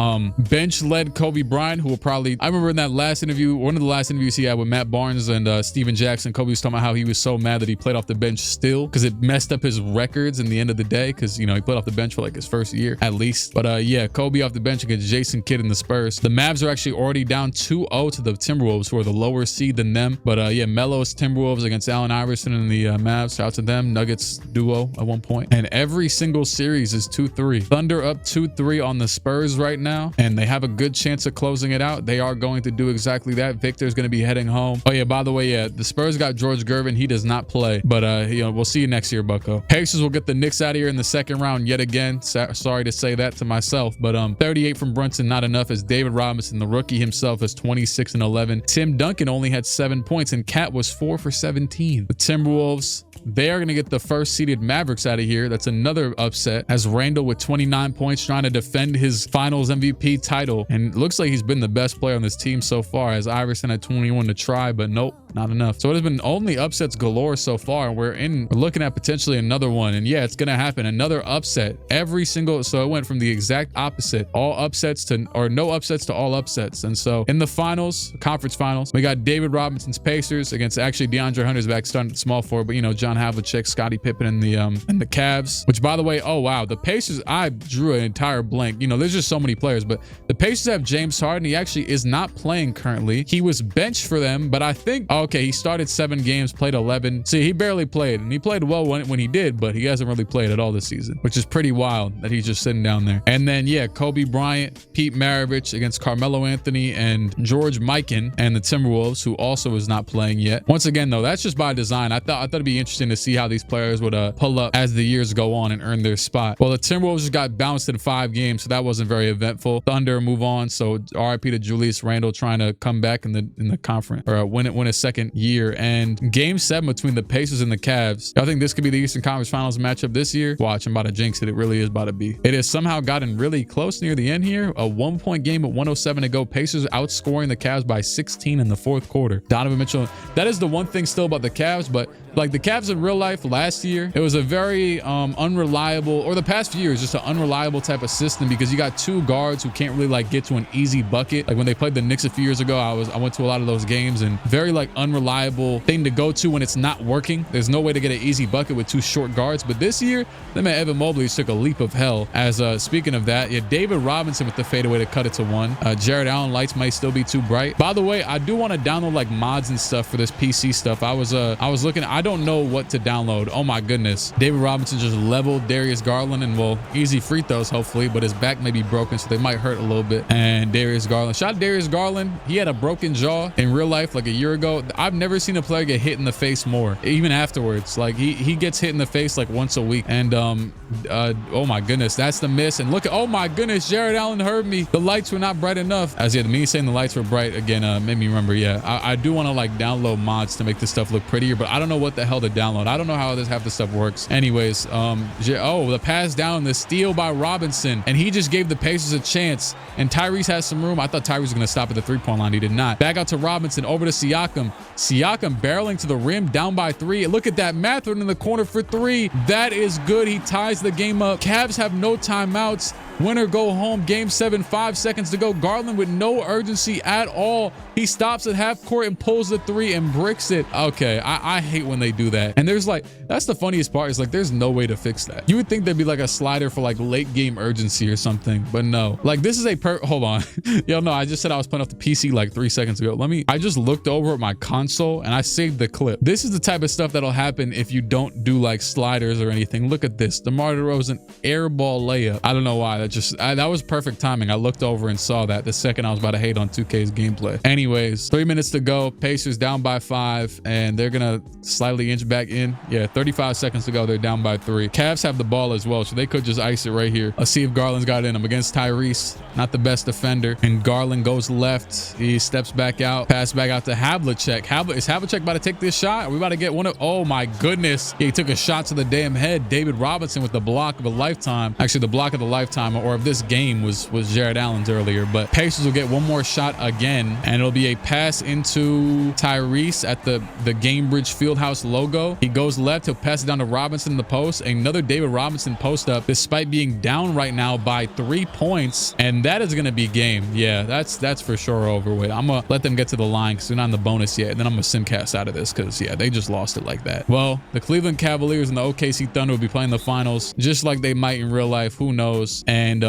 S1: Bench-led Kobe Bryant, who will probably, I remember in that last interview, one of the last interviews he had with Matt Barnes and Steven Jackson, Kobe Kobe was talking about how he was so mad that he played off the bench still because it messed up his records in the end of the day because, you know, he played off the bench for like his first year at least. But yeah, Kobe off the bench against Jason Kidd and the Spurs. The Mavs are actually already down 2-0 to the Timberwolves, who are the lower seed than them. But yeah, Melo's Timberwolves against Allen Iverson and the Mavs. Shout out to them. Nuggets duo at one point. And every single series is 2-3. Thunder up 2-3 on the Spurs right now, and they have a good chance of closing it out. They are going to do exactly that. Victor's going to be heading home. Oh yeah, by the way, yeah, the Spurs got George Gervin. He does not play, but you know, we'll see you next year, Bucko. Pacers will get the Knicks out of here in the second round yet again. Sorry to say that to myself, but 38 from Brunson, not enough, as David Robinson, the rookie himself, is 26 and 11. Tim Duncan only had 7 points, and Cat was 4 for 17. The Timberwolves, they are going to get the first seeded Mavericks out of here. That's another upset, as Randall with 29 points trying to defend his finals MVP title. And it looks like he's been the best player on this team so far, as Iverson had 21 to try, but nope, not enough. So it has been only upsets galore so far. We're looking at potentially another one. And yeah, it's going to happen. Another upset every single. So it went from the exact opposite, all upsets to, or no upsets to all upsets. And so in the finals, conference finals, we got David Robinson's Pacers against, actually DeAndre Hunter's back starting at small forward, but you know, John Havlicek, Scottie Pippen, and the Cavs, which by the way, oh wow, the Pacers, I drew an entire blank. You know, there's just so many players, but the Pacers have James Harden. He actually is not playing currently. He was benched for them, but I think, okay, he started 7 games, played 11. See, he barely played, and he played well when he did, but he hasn't really played at all this season, which is pretty wild that he's just sitting down there. And then yeah, Kobe Bryant, Pete Maravich against Carmelo Anthony and George Mikan and the Timberwolves, who also is not playing yet. Once again though, that's just by design. I thought it'd be interesting to see how these players would pull up as the years go on and earn their spot. Well, the Timberwolves just got bounced in 5 games, so that wasn't very eventful. Thunder move on, so RIP to Julius Randle trying to come back in the conference, or win a second year. And game 7 between the Pacers and the Cavs, I think this could be the Eastern Conference Finals matchup this year. Watch, I'm about to jinx it. It really is about to be. It has somehow gotten really close near the end here. A 1-point game with 107 to go. Pacers outscoring the Cavs by 16 in the 4th quarter. Donovan Mitchell, that is the one thing still about the Cavs, but like the Cavs in real life last year, it was a very unreliable, or the past few years, just an unreliable type of system, because you got 2 guards who can't really like get to an easy bucket. Like when they played the Knicks a few years ago, I went to a lot of those games, and very like unreliable thing to go to when it's not working. There's no way to get an easy bucket with 2 short guards. But this year, them and Evan Mobley took a leap of hell. As speaking of that, yeah, David Robinson with the fadeaway to cut it to 1. Jared Allen lights might still be too bright. By the way, I do want to download like mods and stuff for this PC stuff. I was looking, I don't know what to download. Oh my goodness. David Robinson just leveled Darius Garland, and well, easy free throws hopefully, but his back may be broken, so they might hurt a little bit. And Darius Garland, shout out Darius Garland. He had a broken jaw in real life like a year ago. I've never seen a player get hit in the face more, even afterwards. Like he gets hit in the face like once a week. And oh my goodness, that's the miss. And look at, oh my goodness, Jared Allen heard me. The lights were not bright enough. As yeah, me saying the lights were bright again made me remember, yeah, I do want to like download mods to make this stuff look prettier, but I don't know what the hell to download. I don't know how half this stuff works. Anyways, oh, the pass down, the steal by Robinson, and he just gave the Pacers a chance. And Tyrese has some room. I thought Tyrese was going to stop at the 3-point line. He did not. Back out to Robinson, over to Siakam. Siakam barreling to the rim, down by 3. Look at that. Mathurin in the corner for 3. That is good. He ties the game up. Cavs have no timeouts. Winner go home. Game 7, 5 seconds to go. Garland with no urgency at all. He stops at half court and pulls the 3 and bricks it. Okay, I hate when they do that. And there's like, that's the funniest part, is like there's no way to fix that. You would think there'd be like a slider for like late game urgency or something, but no. Like this is a hold on. Yo, no, I just said I was playing off the PC like 3 seconds ago. I just looked over at my console and I saved the clip. This is the type of stuff that'll happen if you don't do like sliders or anything. Look at this. DeMar DeRozan airball layup. I don't know why. That was perfect timing. I looked over and saw that the second I was about to hate on 2K's gameplay. Anyways, 3 minutes to go. Pacers down by 5, and they're gonna slightly inch back in. Yeah, 35 seconds to go. They're down by 3. Cavs have the ball as well, so they could just ice it right here. Let's see if Garland's got it in him against Tyrese. Not the best defender. And Garland goes left. He steps back out. Pass back out to Havlicek. Is Havlicek about to take this shot? Are we about to get one of? Oh my goodness. He took a shot to the damn head. David Robinson with the block of a lifetime. Actually, the block of the lifetime or if this game was Jared Allen's earlier. But Pacers will get one more shot again, and it'll be a pass into Tyrese at the Gamebridge Fieldhouse logo. He goes left. He'll pass it down to Robinson in the post. Another David Robinson post up, despite being down right now by 3 points, and that is going to be game. Yeah, that's for sure over with. I'm gonna let them get to the line because they're not in the bonus yet, and then I'm gonna simcast out of this because yeah, they just lost it like that. Well, the Cleveland Cavaliers and the OKC Thunder will be playing the finals just like they might in real life. Who knows? And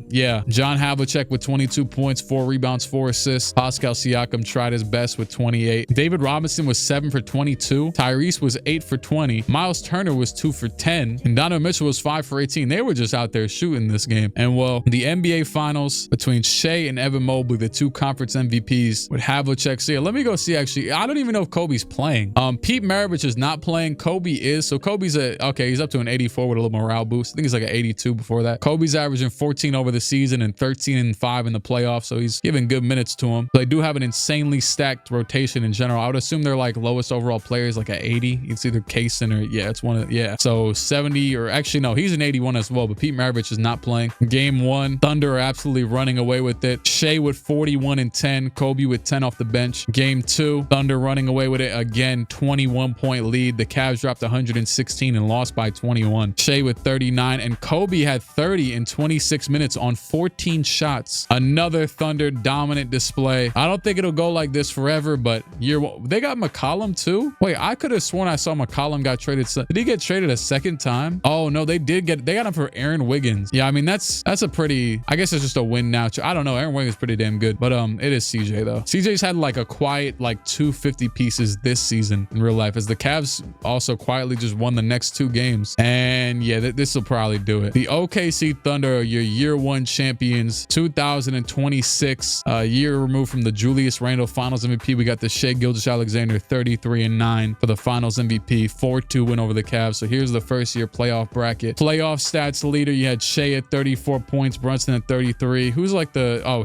S1: yeah, John Havlicek with 22 points, 4 rebounds, 4 assists. Pascal Siakam tried his best with 28. David Robinson was 7 for 22. Tyrese was 8 for 20. Miles Turner was 2 for 10. And Donovan Mitchell was 5 for 18. They were just out there shooting this game. And well, the NBA Finals between Shea and Evan Mobley, the 2 conference MVPs, with Havlicek. So yeah, let me go see actually. I don't even know if Kobe's playing. Pete Maravich is not playing. Kobe is. So Kobe's okay, he's up to an 84 with a little morale boost. I think he's like an 82 before that. Kobe's averaging 14 over the season and 13 and 5 in the playoffs. So he's giving good minutes to him. They do have an insanely stacked rotation in general. I would assume they're like lowest overall players, like at 80. It's either Kaysen or yeah, it's one of yeah. So 70 or actually no, he's an 81 as well. But Pete Maravich is not playing. Game 1, Thunder are absolutely running away with it. Shea with 41 and 10. Kobe with 10 off the bench. Game 2, Thunder running away with it again. 21-point lead. The Cavs dropped 116 and lost by 21. Shea with 39 and Kobe had 30 in 26 minutes on 14 shots. Another Thunder dominant display. I don't think it'll go like this forever, but they got McCollum too. Wait, I could have sworn I saw McCollum got traded. Did he get traded a second time? Oh no, they got him for Aaron Wiggins. Yeah, I mean that's a pretty, I guess it's just a win now. I don't know. Aaron Wiggins is pretty damn good, but it is CJ though. CJ's had like a quiet like 250 pieces this season in real life, as the Cavs also quietly just won the next 2 games. And yeah, this will probably do it. The OKC Thunder are your year 1 champions, 2026, year removed from the Julius Randle Finals MVP. We got the Shea Gilgeous-Alexander 33 and 9 for the Finals MVP, 4-2 win over the Cavs. So here's the first year playoff bracket. Playoff stats leader, you had Shea at 34 points, Brunson at 33. Who's like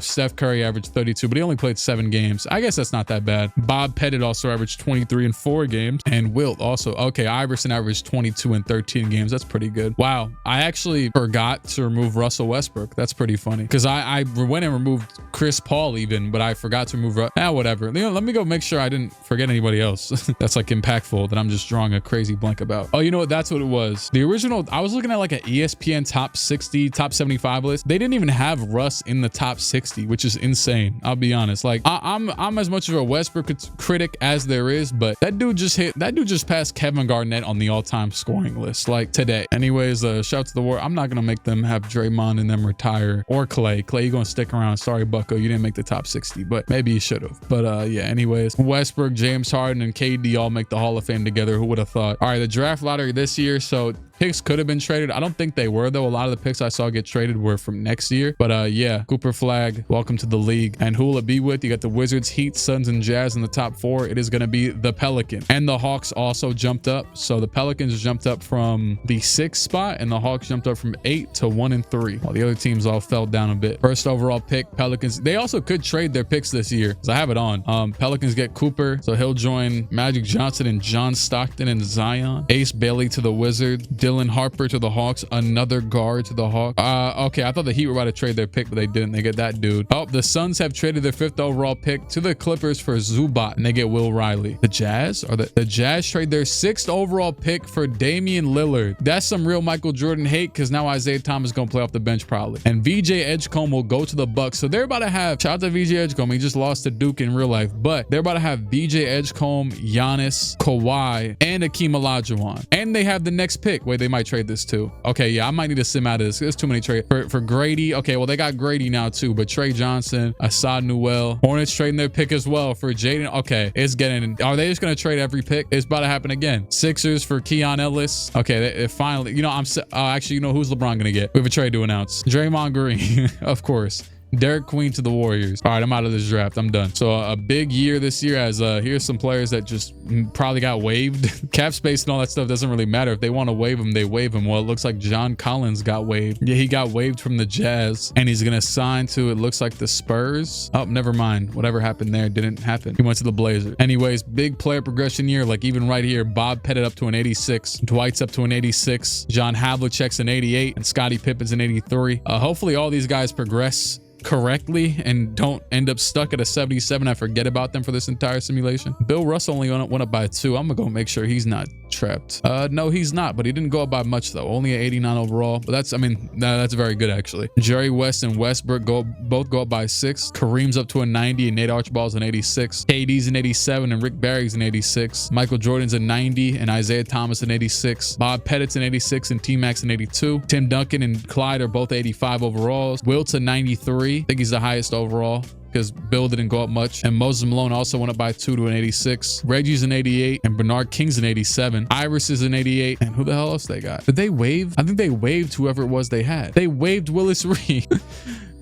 S1: Steph Curry averaged 32, but he only played 7 games. I guess that's not that bad. Bob Pettit also averaged 23 in 4 games, and Wilt also. Okay, Iverson averaged 22 in 13 games. That's pretty good. Wow, I actually forgot to remove Russell Westbrook. That's pretty funny because I went and removed Chris Paul even, but I forgot to remove whatever. You know, let me go make sure I didn't forget anybody else that's like impactful that I'm just drawing a crazy blank about. Oh, you know what? That's what it was. The original, I was looking at like an ESPN top 60, top 75 list. They didn't even have Russ in the top 60, which is insane. I'll be honest. Like I'm as much of a Westbrook critic as there is, but that dude just passed Kevin Garnett on the all-time scoring list like today. Anyways, shout out to the War. I'm not gonna make them have Draymond and them retire, or Clay. Clay, you gonna stick around. Sorry, Bucko, you didn't make the top 60, but maybe you should have. But yeah, anyways, Westbrook, James Harden, and KD all make the Hall of Fame together. Who would have thought? All right, the draft lottery this year. So picks could have been traded. I don't think they were though. A lot of the picks I saw get traded were from next year. But yeah, Cooper Flag, welcome to the league. And who will it be with? You got the Wizards, Heat, Suns, and Jazz in the top 4. It is going to be the Pelicans. And the Hawks also jumped up. So the Pelicans jumped up from the 6th spot, and the Hawks jumped up from 8 to 1 and 3. While the other teams all fell down a bit. First overall pick, Pelicans. They also could trade their picks this year, because I have it on. Pelicans get Cooper, so he'll join Magic Johnson and John Stockton and Zion. Ace Bailey to the Wizards. Dylan Harper to the Hawks, another guard to the Hawks. Okay, I thought the Heat were about to trade their pick, but they didn't. They get that dude. Oh, the Suns have traded their 5th overall pick to the Clippers for Zubac, and they get Will Riley. The Jazz, or the Jazz trade their 6th overall pick for Damian Lillard. That's some real Michael Jordan hate, because now Isaiah Thomas is gonna play off the bench probably. And VJ Edgecombe will go to the Bucks. So they're about to have, shout out to VJ Edgecombe, he just lost to Duke in real life, but they're about to have VJ Edgecombe, Giannis, Kawhi, and Akeem Olajuwon. And they have the next pick. Wait, they might trade this too. Okay, yeah, I might need to sim out of this. There's too many trades. For Grady, okay, well, they got Grady now too, but Trey Johnson, Assad Newell, Hornets trading their pick as well for Jaden. Okay, it's getting, are they just going to trade every pick? It's about to happen again. Sixers for Keon Ellis. Okay, it finally, you know, actually, you know, who's LeBron going to get? We have a trade to announce. Draymond Green, of course. Derek Queen to the Warriors. All right, I'm out of this draft. I'm done. So a big year this year as here's some players that just probably got waived. Cap space and all that stuff doesn't really matter. If they want to waive him, they waive him. Well, it looks like John Collins got waived. Yeah, he got waived from the Jazz and he's going to sign to, it looks like the Spurs. Oh, never mind. Whatever happened there didn't happen. He went to the Blazers. Anyways, big player progression year. Like even right here, Bob Pettit up to an 86. Dwight's up to an 86. John Havlicek's an 88 and Scottie Pippen's an 83. Hopefully all these guys progress correctly and don't end up stuck at a 77. I forget about them for this entire simulation. Bill Russell only went up by 2. I'm gonna go make sure he's not trapped. No, he's not, but he didn't go up by much though. Only an 89 overall, but that's, I mean, that's very good actually. Jerry West and Westbrook both go up by 6. Kareem's up to a 90 and Nate Archibald's an 86. KD's an 87 and Rick Barry's an 86. Michael Jordan's a 90 and Isaiah Thomas an 86. Bob Pettit's an 86 and T-Mac's an 82. Tim Duncan and Clyde are both 85 overalls. Wilt's a 93. I think he's the highest overall because Bill didn't go up much. And Moses Malone also went up by 2 to an 86. Reggie's an 88 and Bernard King's an 87. Iris is an 88. And who the hell else they got? Did they waive? I think they waived whoever it was they had. They waived Willis Reed.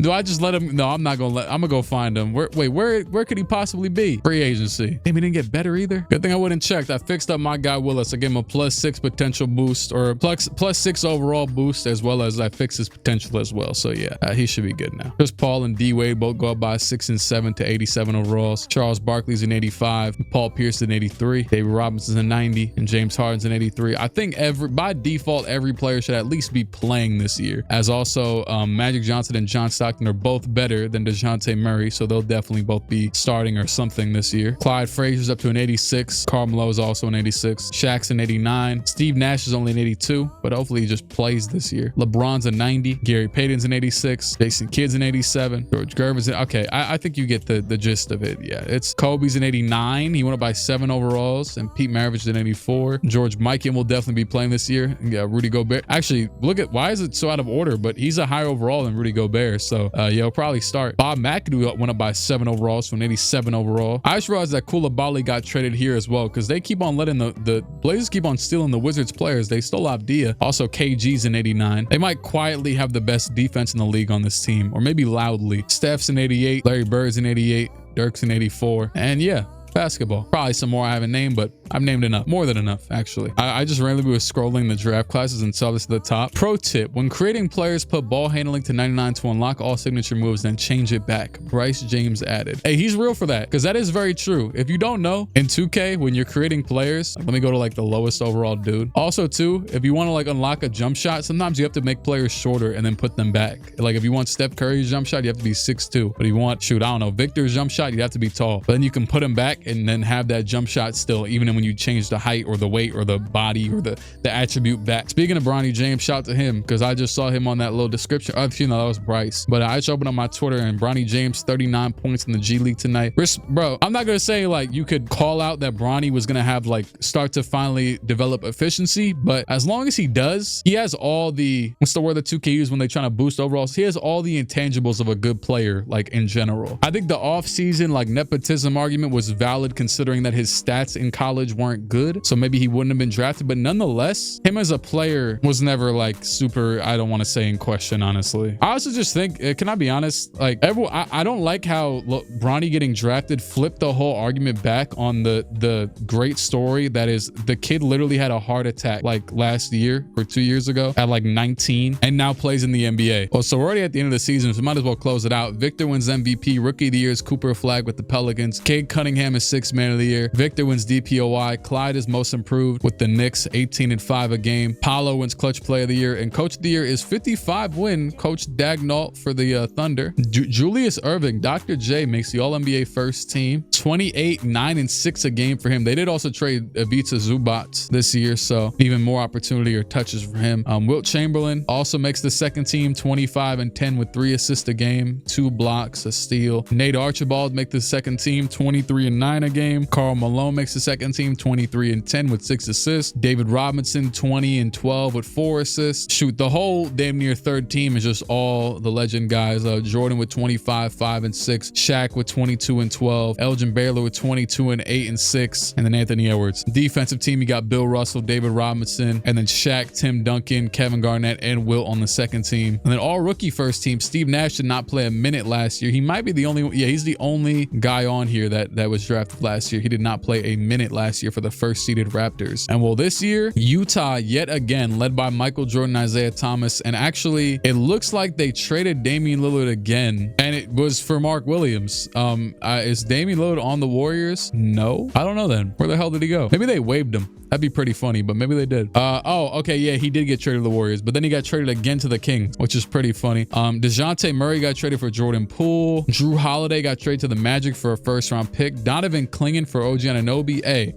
S1: Do I just let him? No, I'm not gonna let. I'm gonna go find him. Where could he possibly be? Free agency. Damn, he didn't get better either. Good thing I went and checked. I fixed up my guy Willis. I gave him a +6 potential boost or +6 overall boost, as well as I fixed his potential as well. So yeah, he should be good now. Chris Paul and D Wade both go up by 6 and 7 to 87 overalls. Charles Barkley's an 85. Paul Pierce an 83. David Robinson's a 90 and James Harden's an 83. I think by default every player should at least be playing this year. As also Magic Johnson and John Stockton are both better than DeJounte Murray, so they'll definitely both be starting or something this year. Clyde Frazier's up to an 86. Carmelo is also an 86. Shaq's an 89. Steve Nash is only an 82, but hopefully he just plays this year. LeBron's a 90. Gary Payton's an 86. Jason Kidd's an 87. George Gervin's okay. I think you get the gist of it. Yeah, it's Kobe's an 89. He went up by 7 overalls, and Pete Maravich's an 84. George Mikan will definitely be playing this year. Yeah, Rudy Gobert. Actually, look at why is it so out of order? But he's a higher overall than Rudy Gobert, so yeah, he'll probably start. Bob McAdoo went up by 7 overalls to an 87 overall. I just realized that Koulibaly got traded here as well because they keep on letting the Blazers keep on stealing the Wizards players. They stole Abdia. Also, KG's an 89. They might quietly have the best defense in the league on this team, or maybe loudly. Steph's an 88. Larry Bird's an 88. Dirk's an 84. And yeah, basketball. Probably some more I haven't named, but I've named enough. More than enough, actually. I just randomly was scrolling the draft classes and saw this at the top. Pro tip: when creating players, put ball handling to 99 to unlock all signature moves, then change it back. Bryce James added. Hey, he's real for that, because that is very true. If you don't know, in 2K, when you're creating players, let me go to like the lowest overall dude. Also too, if you want to like unlock a jump shot, sometimes you have to make players shorter and then put them back. Like if you want Steph Curry's jump shot, you have to be 6'2". But if you want, shoot, I don't know, Victor's jump shot, you have to be tall. But then you can put him back and then have that jump shot still, even when you change the height or the weight or the body or the attribute back. Speaking of Bronny James, shout to him because I just saw him on that little description. Actually, no, that was Bryce. But I just opened up my Twitter and Bronny James 39 points in the G League tonight. Bro, I'm not gonna say like you could call out that Bronny was gonna have like start to finally develop efficiency, but as long as he does, he has all the, what's the word that 2K use when they trying to boost overalls? He has all the intangibles of a good player, like in general. I think the off-season like nepotism argument was valid considering that his stats in college weren't good, so maybe he wouldn't have been drafted, but nonetheless, him as a player was never like super, I don't want to say in question, honestly. I also just think, can I be honest, like everyone, I don't like how Bronny getting drafted flipped the whole argument back on the great story that is the kid literally had a heart attack like last year or 2 years ago at like 19 and now plays in the NBA. Well, so we're already at the end of the season, so might as well close it out. Victor wins MVP. Rookie of the year is Cooper Flag with the Pelicans. Cade Cunningham is 6th man of the year. Victor wins DPOY. Clyde is most improved with the Knicks, 18-5 a game. Paolo wins clutch player of the year, and coach of the year is 55 win Coach Dagnall for the Thunder. Julius Erving, Dr. J, makes the All-NBA first team. 28, 9 and 6 a game for him. They did also trade Ivica Zubac this year, so even more opportunity or touches for him. Wilt Chamberlain also makes the second team, 25 and 10 with 3 assists a game, 2 blocks, a steal. Nate Archibald make the second team, 23 and 9 a game. Karl Malone makes the second team, 23 and 10 with 6 assists. David Robinson, 20 and 12 with 4 assists. Shoot, the whole damn near third team is just all the legend guys. Jordan with 25, 5 and 6. Shaq with 22 and 12. Elgin Baylor with 22 and 8 and 6. And then Anthony Edwards. Defensive team, you got Bill Russell, David Robinson, and then Shaq, Tim Duncan, Kevin Garnett, and Wilt on the second team. And then all rookie first team. Steve Nash did not play a minute last year. He might be the only, yeah, he's the only guy on here that was drafted last year. He did not play a minute last year for the first seeded Raptors. And well, this year, Utah yet again, led by Michael Jordan, Isaiah Thomas, and actually it looks like they traded Damian Lillard again, and it was for Mark Williams. Is Damian Lillard on the Warriors? No, I don't know then. Where the hell did he go? Maybe they waived him. That'd be pretty funny, but maybe they did. Oh, okay, yeah, he did get traded to the Warriors, but then he got traded again to the Kings, which is pretty funny. DeJounte Murray got traded for Jordan Poole. Drew Holiday got traded to the Magic for a first-round pick. Donovan Clingan for OG Anunoby. Hey,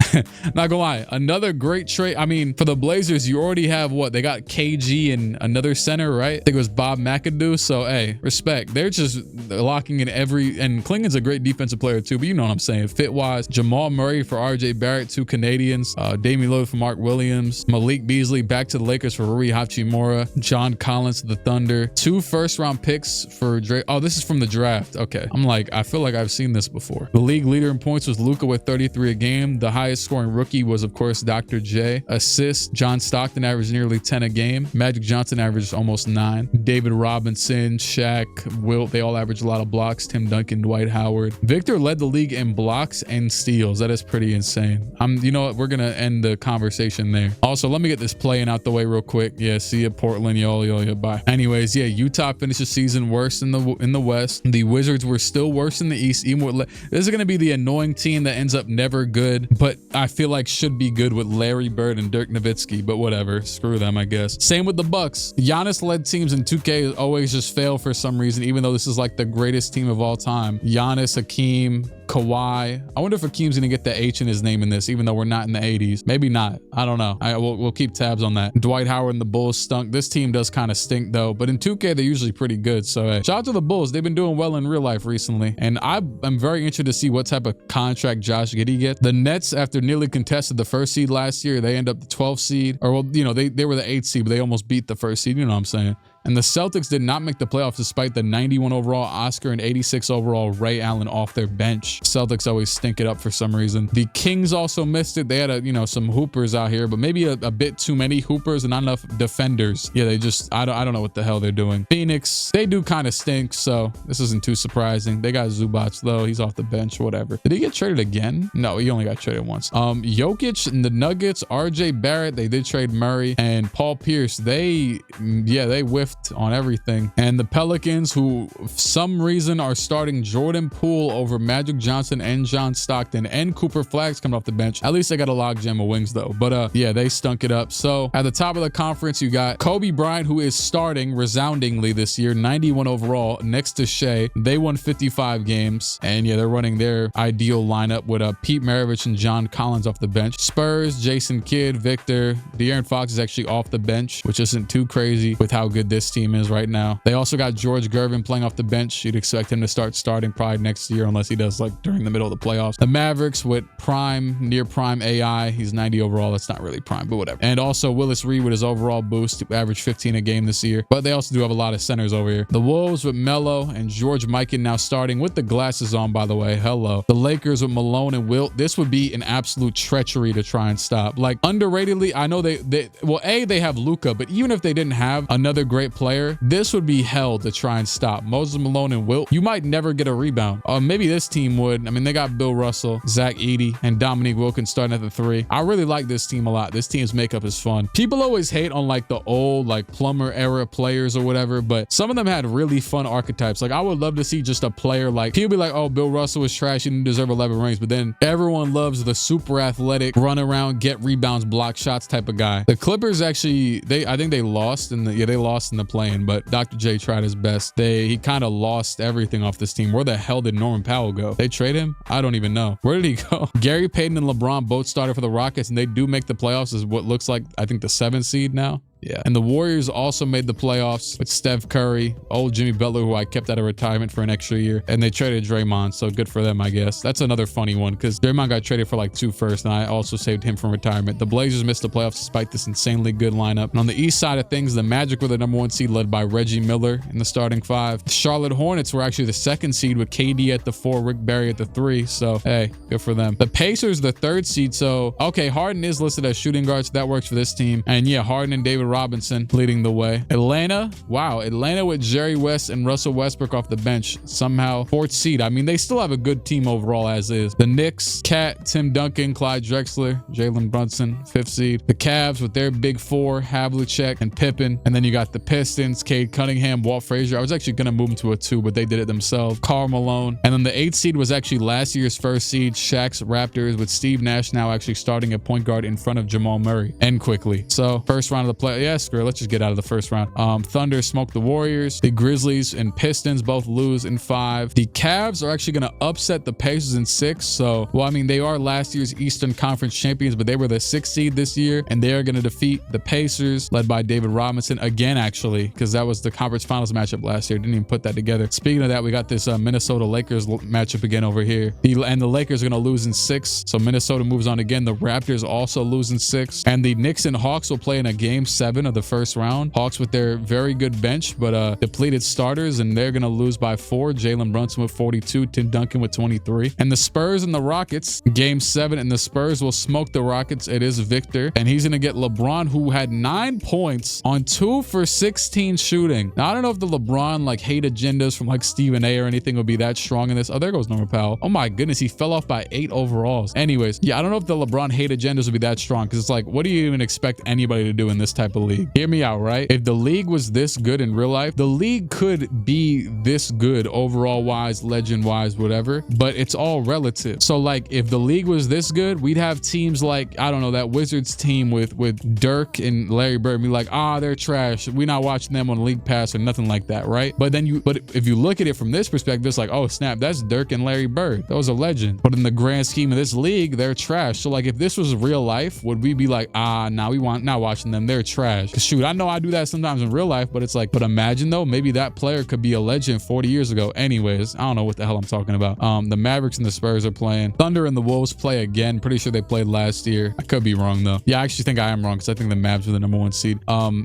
S1: not gonna lie, another great trade. I mean, for the Blazers, you already have what? They got KG and another center, right? I think it was Bob McAdoo. So, hey, respect. They're just locking in every, and Clingan's a great defensive player too, but you know what I'm saying, fit-wise. Jamal Murray for RJ Barrett, 2 Canadians. Damian Lillard for Mark Williams. Malik Beasley back to the Lakers for Rui Hachimura. John Collins to the Thunder. 2 first-round picks for Drake. Oh, this is from the draft. Okay. I'm like, I feel like I've seen this before. The league leader in points was Luka with 33 a game. The highest scoring rookie was, of course, Dr. J. Assists, John Stockton averaged nearly 10 a game. Magic Johnson averaged almost 9. David Robinson, Shaq, Wilt, they all averaged a lot of blocks. Tim Duncan, Dwight Howard. Victor led the league in blocks and steals. That is pretty insane. You know what? We're going to end the conversation there. Also, let me get this playing out the way real quick. Yeah, see ya, Portland. Yo, bye. Anyways, yeah, Utah finished the season worse in the West. The Wizards were still worse in the East. Even with, this is going to be the annoying team that ends up never good, but I feel like should be good with Larry Bird and Dirk Nowitzki, but whatever. Screw them, I guess. Same with the Bucks. Giannis-led teams in 2K always just fail for some reason, even though this is like the greatest team of all time. Giannis, Hakeem, Kawhi. I wonder if Hakeem's gonna get the H in his name in this, even though we're not in the 80s. Maybe not. I don't know. We'll keep tabs on that. Dwight Howard and the Bulls stunk. This team does kind of stink though, but in 2K they're usually pretty good. So hey, shout out to the Bulls. They've been doing well in real life recently, and I'm very interested to see what type of contract Josh Giddey gets. The Nets, after nearly contested the first seed last year, they end up the 12th seed, or well, you know, they were the 8th seed, but they almost beat the first seed. You know what I'm saying? And the Celtics did not make the playoffs despite the 91 overall Oscar and 86 overall Ray Allen off their bench. Celtics always stink it up for some reason. The Kings also missed it. They had some hoopers out here, but maybe a bit too many hoopers and not enough defenders. Yeah, they just, I don't know what the hell they're doing. Phoenix, they do kind of stink, so this isn't too surprising. They got Zubac though. He's off the bench or whatever. Did he get traded again? No, he only got traded once. Jokic and the Nuggets, RJ Barrett, they did trade Murray, and Paul Pierce, they whiffed on everything. And the Pelicans, who for some reason are starting Jordan Poole over Magic Johnson and John Stockton, and Cooper Flagg's coming off the bench. At least they got a logjam of wings though. But yeah, they stunk it up. So at the top of the conference, you got Kobe Bryant, who is starting resoundingly this year, 91 overall, next to Shea. They won 55 games, and yeah, they're running their ideal lineup with Pete Maravich and John Collins off the bench. Spurs, Jason Kidd, Victor. De'Aaron Fox is actually off the bench, which isn't too crazy with how good this team is right now. They also got George Gervin playing off the bench. You'd expect him to start starting probably next year, unless he does like during the middle of the playoffs. The Mavericks with near prime AI. He's 90 overall. That's not really prime, but whatever. And also Willis Reed with his overall boost, averaged 15 a game this year. But they also do have a lot of centers over here. The Wolves with Melo and George Mikan now starting with the glasses on, by the way. Hello. The Lakers with Malone and Wilt. This would be an absolute treachery to try and stop. Like, underratedly, I know they have Luka, but even if they didn't have another great player, this would be hell to try and stop. Moses Malone and Wilt, you might never get a rebound. Maybe this team would. I mean, they got Bill Russell, Zach Edey, and Dominique Wilkins starting at the 3. I really like this team a lot. This team's makeup is fun. People always hate on like the old like Plummer era players or whatever, but some of them had really fun archetypes. Like, I would love to see just a player like, people be like, oh, Bill Russell was trash, he didn't deserve 11 rings, but then everyone loves the super athletic, run around, get rebounds, block shots type of guy. The Clippers actually, I think they lost in the play-in, but Dr. J tried his best. He kind of lost everything off this team. Where the hell did Norman Powell go? They trade him? I don't even know. Where did he go? Gary Payton and LeBron both started for the Rockets, and they do make the playoffs as what looks like, I think, the 7th seed now. Yeah. And the Warriors also made the playoffs with Steph Curry, old Jimmy Butler, who I kept out of retirement for an extra year. And they traded Draymond. So good for them, I guess. That's another funny one because Draymond got traded for like 2 firsts, and I also saved him from retirement. The Blazers missed the playoffs despite this insanely good lineup. And on the East side of things, the Magic were the #1 seed led by Reggie Miller in the starting 5. The Charlotte Hornets were actually the 2nd seed with KD at the 4, Rick Barry at the 3. So, hey, good for them. The Pacers, the 3rd seed. So, okay, Harden is listed as shooting guard, so that works for this team. And yeah, Harden and David Robinson leading the way. Atlanta, wow, Atlanta with Jerry West and Russell Westbrook off the bench, somehow 4th seed. I mean, they still have a good team overall as is. The Knicks, Cat, Tim Duncan, Clyde Drexler, Jalen Brunson, 5th seed. The Cavs with their big 4, Havlicek and Pippen. And then you got the Pistons, Cade Cunningham, Walt Frazier. I was actually going to move them to a 2, but they did it themselves. Karl Malone. And then the 8th seed was actually last year's 1st seed, Shaq's Raptors, with Steve Nash now actually starting at point guard in front of Jamal Murray. And quickly. So, first round of the play. Yeah, screw it. Let's just get out of the first round. Thunder smoked the Warriors. The Grizzlies and Pistons both lose in 5. The Cavs are actually going to upset the Pacers in 6. So, well, I mean, they are last year's Eastern Conference champions, but they were the 6th seed this year, and they are going to defeat the Pacers, led by David Robinson again, actually, because that was the conference finals matchup last year. Didn't even put that together. Speaking of that, we got this Minnesota Lakers matchup again over here. And the Lakers are going to lose in 6. So Minnesota moves on again. The Raptors also lose in 6. And the Knicks and Hawks will play in a game 7 of the first round. Hawks with their very good bench, but depleted starters, and they're going to lose by 4. Jalen Brunson with 42, Tim Duncan with 23. And the Spurs and the Rockets, game 7, and the Spurs will smoke the Rockets. It is Victor, and he's going to get LeBron, who had 9 points on 2 for 16 shooting. Now, I don't know if the LeBron like hate agendas from like Stephen A or anything would be that strong in this. Oh, there goes Norman Powell. Oh my goodness, he fell off by 8 overalls. Anyways, yeah, I don't know if the LeBron hate agendas would be that strong, because it's like, what do you even expect anybody to do in this type of league? Hear me out, right? If the league was this good in real life, the league could be this good overall wise, legend wise, whatever, but it's all relative. So like, if the league was this good, we'd have teams like, I don't know, that Wizards team with Dirk and Larry Bird be like, they're trash, we're not watching them on League Pass or nothing like that, right? But if you look at it from this perspective, it's like, oh snap, that's Dirk and Larry Bird, that was a legend. But in the grand scheme of this league, they're trash. So like, if this was real life, would we be like, nah, we want not watching them, they're trash? Because shoot, I know I do that sometimes in real life, but it's like, but imagine though, maybe that player could be a legend 40 years ago. Anyways, I don't know what the hell I'm talking about. The Mavericks and the Spurs are playing. Thunder and the Wolves play again. Pretty sure they played last year. I could be wrong though. Yeah, I actually think I am wrong, because I think the Mavs were the #1 seed.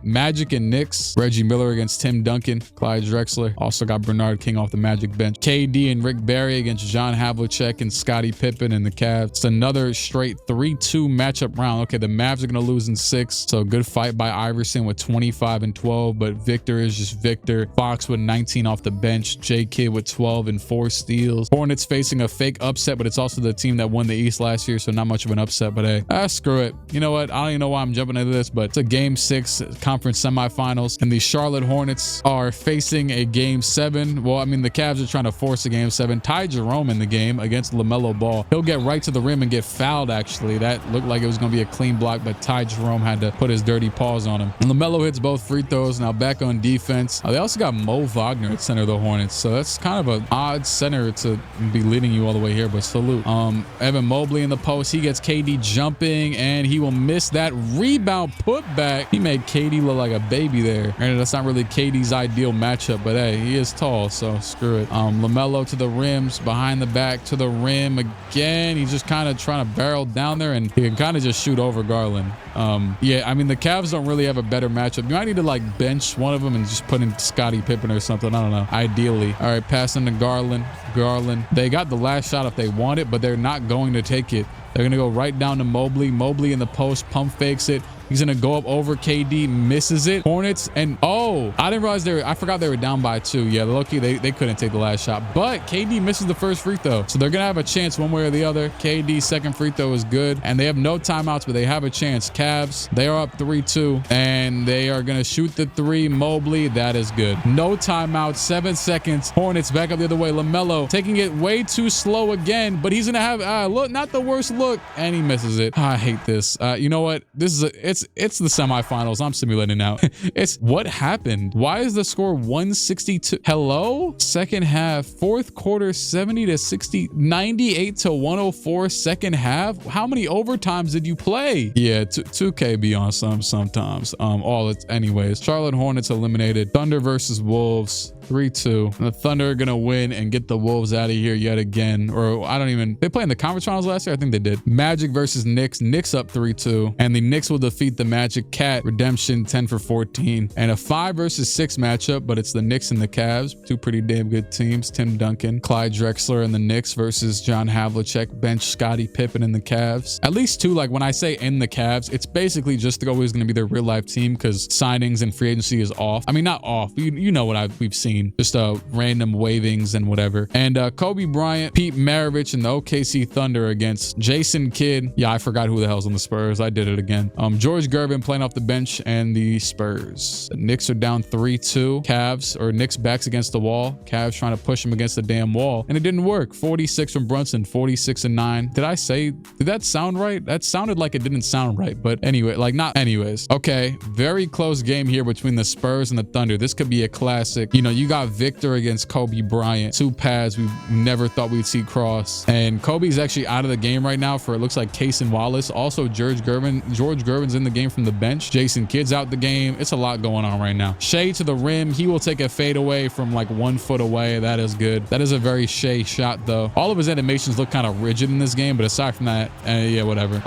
S1: Magic and Knicks, Reggie Miller against Tim Duncan, Clyde Drexler. Also got Bernard King off the Magic bench. KD and Rick Barry against John Havlicek and Scottie Pippen and the Cavs. It's another straight 3-2 matchup round. Okay, the Mavs are going to lose in 6. So good fight by Iverson with 25 and 12, but Victor is just Victor. Fox with 19 off the bench. J Kidd with 12 and 4 steals. Hornets facing a fake upset, but it's also the team that won the East last year, so not much of an upset, but hey, screw it. You know what? I don't even know why I'm jumping into this, but it's a game 6 conference semifinals, and the Charlotte Hornets are facing a game 7. Well, I mean, the Cavs are trying to force a game 7. Ty Jerome in the game against LaMelo Ball. He'll get right to the rim and get fouled, actually. That looked like it was going to be a clean block, but Ty Jerome had to put his dirty paws on him. And LaMelo hits both free throws. Now back on defense. They also got Mo Wagner at center of the Hornets, so that's kind of an odd center to be leading you all the way here, but salute. Evan Mobley in the post. He gets KD jumping, and he will miss that rebound putback. He made KD look like a baby there. And that's not really KD's ideal matchup, but hey, he is tall, so screw it. LaMelo to the rims, behind the back to the rim again. He's just kind of trying to barrel down there, and he can kind of just shoot over Garland. Yeah, I mean, the Cavs don't really have a better matchup. You might need to like bench one of them and just put in Scottie Pippen or something. I don't know. Ideally. All right, passing to Garland. They got the last shot if they want it, but they're not going to take it. They're going to go right down to Mobley. Mobley in the post, pump fakes it. He's going to go up over KD, misses it. Hornets, and oh, I didn't realize I forgot they were down by 2. Yeah, lucky they couldn't take the last shot, but KD misses the first free throw. So they're going to have a chance one way or the other. KD's second free throw is good, and they have no timeouts, but they have a chance. Cavs, they are up 3-2, and they are going to shoot the 3. Mobley, that is good. No timeout, 7 seconds. Hornets back up the other way. LaMelo taking it way too slow again, but he's going to have, look, not the worst look, and he misses it. I hate this. You know what? It's it's the semifinals. I'm simulating now. It's what happened? Why is the score 162? Hello? Second half, fourth quarter, 70 to 60, 98 to 104 second half. How many overtimes did you play? Yeah, 2K be on sometimes. Anyways, Charlotte Hornets eliminated. Thunder versus Wolves. 3-2. The Thunder are gonna win and get the Wolves out of here yet again. Or they played in the conference finals last year. I think they did. Magic versus Knicks. Knicks up 3-2, and the Knicks will defeat the Magic. Cat redemption 10 for 14, and a 5 versus 6 matchup, but it's the Knicks and the Cavs, two pretty damn good teams. Tim Duncan, Clyde Drexler and the Knicks versus John Havlicek, bench Scottie Pippen and the Cavs. At least two. Like when I say in the Cavs, it's basically just always going to be their real life team because signings and free agency is off. I mean, not off. You know what we've seen. Just random wavings and whatever. And Kobe Bryant, Pete Maravich, and the OKC Thunder against Jason Kidd. Yeah, I forgot who the hell's on the Spurs. I did it again. George Gervin playing off the bench and the Spurs. The Knicks are down 3-2. Cavs, or Knicks backs against the wall. Cavs trying to push them against the damn wall. And it didn't work. 46 from Brunson, 46-9. Did that sound right? That sounded like it didn't sound right. But anyway, anyways. Okay, very close game here between the Spurs and the Thunder. This could be a classic. You know, you got Victor against Kobe Bryant. Two paths we never thought we'd see cross. And Kobe's actually out of the game right now for, it looks like, Case and Wallace. Also, George Gervin's in the game from the bench. Jason Kidd's out the game. It's a lot going on right now. Shea to the rim. He will take a fade away from like 1 foot away. That is good. That is a very Shea shot though. All of his animations look kind of rigid in this game, but aside from that, yeah, whatever.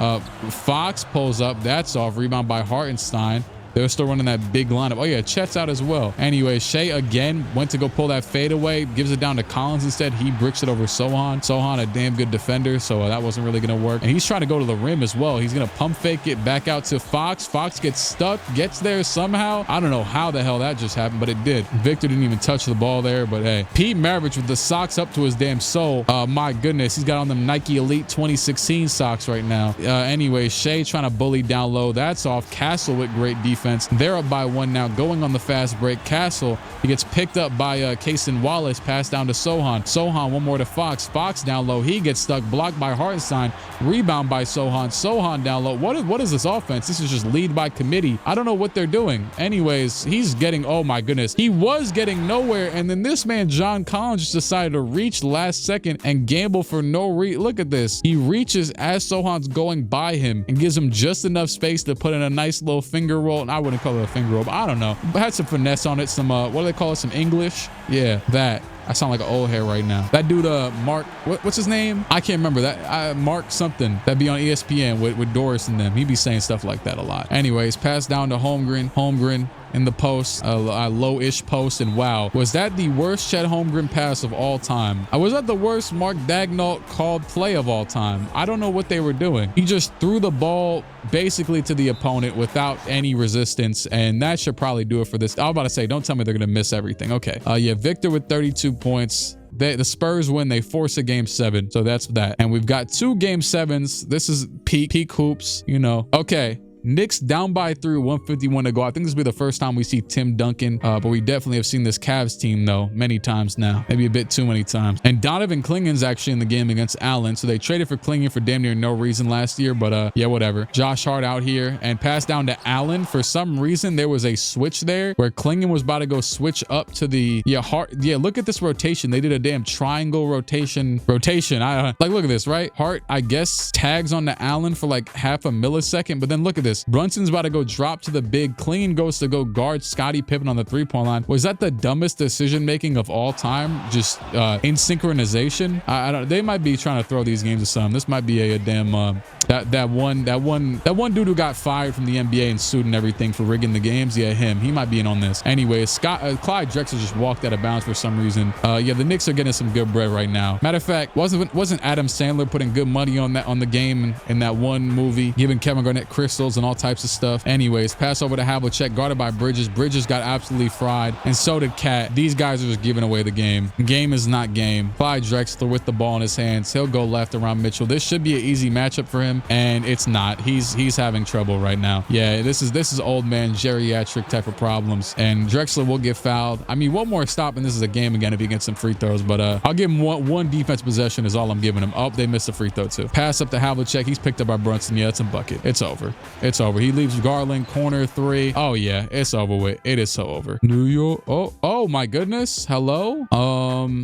S1: Fox pulls up. That's off. Rebound by Hartenstein. They're still running that big lineup. Oh yeah, Chet's out as well. Anyway, Shea again went to go pull that fade away, gives it down to Collins instead. He bricks it over Sohan. Sohan, a damn good defender, so that wasn't really gonna work. And he's trying to go to the rim as well. He's gonna pump fake it back out to Fox. Fox gets stuck, gets there somehow. I don't know how the hell that just happened, but it did. Victor didn't even touch the ball there, but hey. Pete Maravich with the socks up to his damn soul. My goodness, he's got on them Nike Elite 2016 socks right now. Anyway, Shea trying to bully down low. That's off. Castle with great defense. They're up by 1 now, going on the fast break. Castle, he gets picked up by Kaysen Wallace, passed down to Sohan. Sohan, one more to Fox. Fox down low. He gets stuck, blocked by Hartenstein. Rebound by Sohan. Sohan down low. What is this offense? This is just lead by committee. I don't know what they're doing. Anyways, he's getting, oh my goodness. He was getting nowhere, and then this man, John Collins, just decided to reach last second and gamble for no look at this. He reaches as Sohan's going by him and gives him just enough space to put in a nice little finger roll. And I wouldn't call it a finger roll, but I don't know. But had some finesse on it. Some, what do they call it? Some English? Yeah, that. I sound like an old hair right now. That dude, Mark, what's his name? I can't remember that. Mark something. That'd be on ESPN with Doris and them. He'd be saying stuff like that a lot. Anyways, pass down to Holmgren. Holmgren in the post, a low-ish post, and wow, was that the worst Chet Holmgren pass of all time? Was that the worst Mark Daigneault called play of all time? I don't know what they were doing. He just threw the ball basically to the opponent without any resistance, and that should probably do it for this. I was about to say, don't tell me they're gonna miss everything. Okay, yeah, Victor with 32 points. The Spurs win. They force a game 7, so that's that. And we've got 2 game 7s. This is peak hoops, you know. Okay. Knicks down by 3, 151 to go. I think this will be the first time we see Tim Duncan, but we definitely have seen this Cavs team, though, many times now. Maybe a bit too many times. And Donovan Clingan's actually in the game against Allen, so they traded for Clingan for damn near no reason last year, but yeah, whatever. Josh Hart out here and passed down to Allen. For some reason, there was a switch there where Clingan was about to go switch up to the, Hart. Yeah, look at this rotation. They did a damn triangle rotation. Look at this, right? Hart, I guess, tags on to Allen for like half a millisecond, but then look at this. Brunson's about to go drop to the big. Clean goes to go guard Scottie Pippen on the 3-point line. Was that the dumbest decision making of all time? Just in synchronization? I don't. They might be trying to throw these games to some. This might be a damn that one dude who got fired from the NBA and sued and everything for rigging the games. Yeah, him. He might be in on this. Anyway, Clyde Drexler just walked out of bounds for some reason. Yeah, the Knicks are getting some good bread right now. Matter of fact, wasn't Adam Sandler putting good money on the game in that one movie, giving Kevin Garnett crystals and all types of stuff? Anyways, pass over to Havlicek, guarded by Bridges. Bridges got absolutely fried, and so did Cat. These guys are just giving away the game. Game is not game. Clyde Drexler with the ball in his hands. He'll go left around Mitchell. This should be an easy matchup for him, and it's not. He's having trouble right now. Yeah, this is old man geriatric type of problems, and Drexler will get fouled. I mean, one more stop, and this is a game again if he gets some free throws, but I'll give him one defense possession is all I'm giving him. Oh, they missed a free throw too. Pass up to Havlicek. He's picked up by Brunson. Yeah, it's a bucket. It's over. It's over. He leaves Garland, corner 3. Oh yeah, it's over with. It is so over. New York. Oh my goodness. Hello.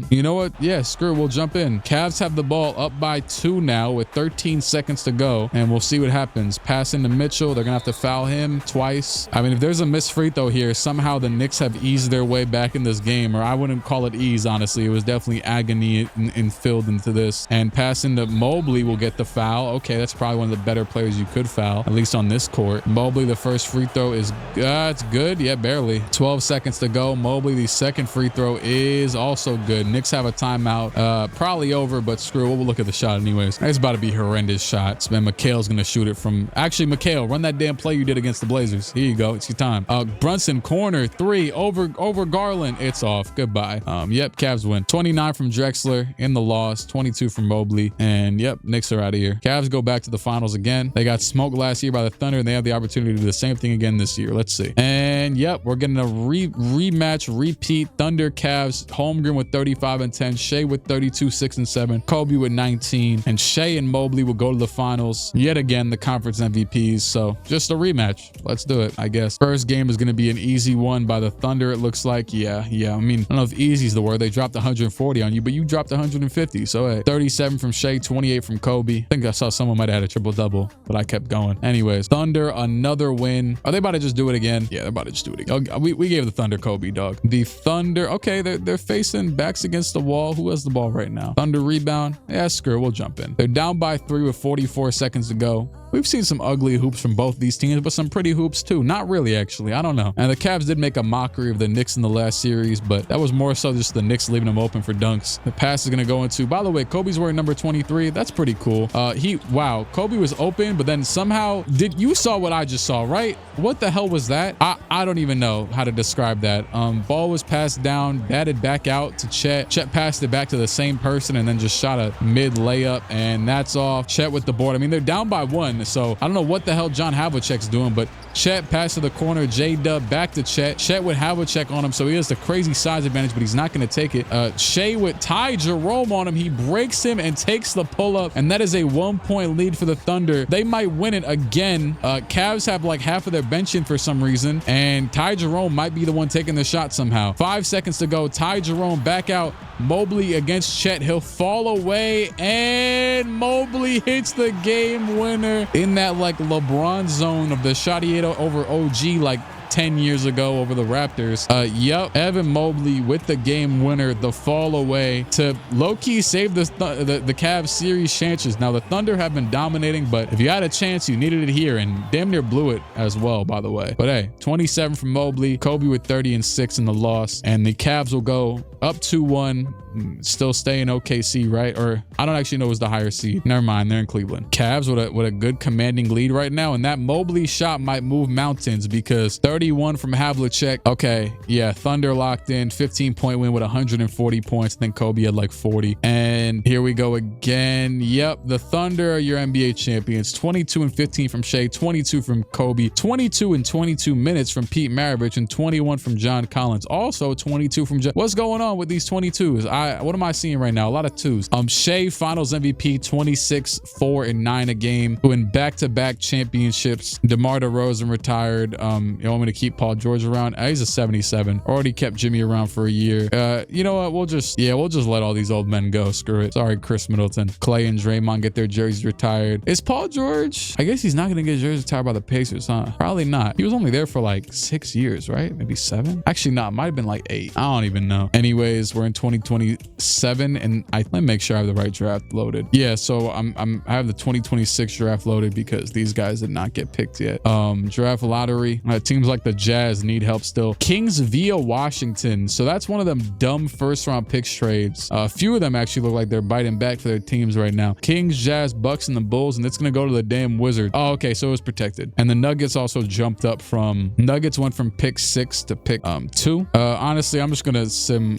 S1: You know what? Yeah, screw it. We'll jump in. Cavs have the ball up by 2 now with 13 seconds to go, and we'll see what happens. Pass into Mitchell. They're gonna have to foul him twice. I mean, if there's a missed free throw here, somehow the Knicks have eased their way back in this game, or I wouldn't call it ease, honestly. It was definitely agony and filled into this. And pass into Mobley will get the foul. Okay, that's probably one of the better players you could foul, at least on this court. Mobley, the first free throw is it's good. Yeah, barely. 12 seconds to go. Mobley, the second free throw is also good. Knicks have a timeout. Probably over, but screw it. We'll look at the shot anyways. It's about to be horrendous shots. Man, Mikhail's gonna shoot it from... Actually, Mikhail, run that damn play you did against the Blazers. Here you go. It's your time. Brunson, corner 3 over Garland. It's off. Goodbye. Yep, Cavs win. 29 from Drexler in the loss. 22 from Mobley. And yep, Knicks are out of here. Cavs go back to the finals again. They got smoked last year by the Thunder, and they have the opportunity to do the same thing again this year. Let's see. And yep, we're getting a rematch, repeat. Thunder, Cavs, Holmgren with 35 and 10, Shea with 32, 6 and 7, Kobe with 19, and Shea and Mobley will go to the finals yet again, the conference MVPs. So just a rematch. Let's do it, I guess. First game is going to be an easy one by the Thunder, it looks like. Yeah. I mean, I don't know if easy is the word. They dropped 140 on you, but you dropped 150. So hey, 37 from Shea, 28 from Kobe. I think I saw someone might have had a triple-double, but I kept going. Anyways, Thunder, another win. Are they about to just do it again? Yeah, they're about to just do it again. We gave the Thunder Kobe, dog. The Thunder, okay, they're facing backs against the wall. Who has the ball right now? Thunder rebound. Yeah, screw it. We'll jump in. They're down by 3 with 44 seconds to go. We've seen some ugly hoops from both these teams, but some pretty hoops too. Not really, actually. I don't know. And the Cavs did make a mockery of the Knicks in the last series, but that was more so just the Knicks leaving them open for dunks. The pass is going to go into, by the way, Kobe's wearing number 23. That's pretty cool. Wow, Kobe was open, but then somehow you saw what I just saw, right? What the hell was that? I don't even know how to describe that. Ball was passed down, batted back out to Chet. Chet passed it back to the same person and then just shot a mid layup, and that's off. Chet with the board. I mean, they're down by 1. So I don't know what the hell John Havlicek's doing, but Chet passed to the corner, J-Dub back to Chet. Chet with Havlicek on him, so he has the crazy size advantage, but he's not going to take it. Shea with Ty Jerome on him. He breaks him and takes the pull-up, and that is a 1-point lead for the Thunder. They might win it again. Cavs have like half of their bench in for some reason, and Ty Jerome might be the one taking the shot somehow. 5 seconds to go. Ty Jerome back out. Mobley against Chet. He'll fall away, and Mobley hits the game winner in that like LeBron zone of the shot he hit over OG like 10 years ago over the Raptors. Yep, Evan Mobley with the game winner, the fall away to low-key save the Cavs series chances. Now the Thunder have been dominating, but if you had a chance, you needed it here, and damn near blew it as well, by the way. But hey, 27 from Mobley, Kobe with 30 and 6 in the loss, and the Cavs will go up 2-1. Still stay in OKC, right? Or I don't actually know who's the higher seed. Never mind, they're in Cleveland. Cavs with a good commanding lead right now, and that Mobley shot might move mountains because 31 from Havlicek. Okay, yeah, Thunder locked in, 15-point win with 140 points. I think Kobe had like 40. And here we go again. Yep, the Thunder are your NBA champions. 22 and 15 from Shea, 22 from Kobe, 22 and 22 minutes from Pete Maravich, and 21 from John Collins. Also 22 from What's going on with these 22s? What am I seeing right now? A lot of 2s. Shea, finals MVP, 26, 4 and 9 a game, who in back-to-back championships. DeMar DeRozan retired. You want me to keep Paul George around? He's a 77. Already kept Jimmy around for a year. You know what? We'll just let all these old men go. Screw it. Sorry, Chris Middleton. Clay and Draymond get their jerseys retired. Is Paul George? I guess he's not gonna get his jersey retired by the Pacers, huh? Probably not. He was only there for like 6 years, right? Maybe 7. Actually, not. Might have been like 8. I don't even know. Anyways, we're in 2027, and let me make sure I have the right draft loaded. Yeah, so I have the 2026 draft loaded because these guys did not get picked yet. Draft lottery. Teams like the Jazz need help still. Kings via Washington. So that's one of them dumb first-round picks trades. A few of them actually look like they're biting back for their teams right now. Kings, Jazz, Bucks, and the Bulls, and it's gonna go to the damn Wizards. Oh, okay, so it was protected. And the Nuggets also jumped up from Nuggets went from pick 6 to pick 2. Honestly, I'm just gonna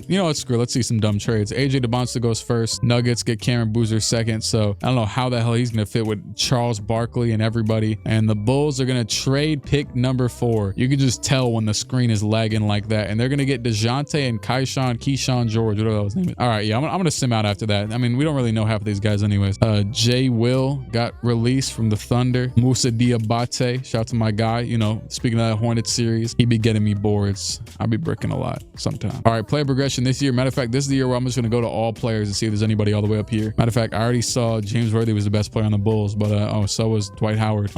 S1: you know what, screw it. Let's see some dumb trades. AJ DeBonsta goes first. Nuggets get Cameron Boozer second. So I don't know how the hell he's going to fit with Charles Barkley and everybody. And the Bulls are going to trade pick number 4. You can just tell when the screen is lagging like that. And they're going to get DeJounte and Keyshawn George, whatever his name is. All right, yeah, I'm going to sim out after that. I mean, we don't really know half of these guys anyways. Jay Will got released from the Thunder. Musa Diabate, shout out to my guy. You know, speaking of that Hornets series, he be getting me boards. I'll be bricking a lot sometime. All right, player progression this year. Matter of fact, this is the year where I'm just going to go to all players and see if there's anybody all the way up here. Matter of fact, I already saw James Worthy was the best player on the Bulls, but oh, so was Dwight Howard.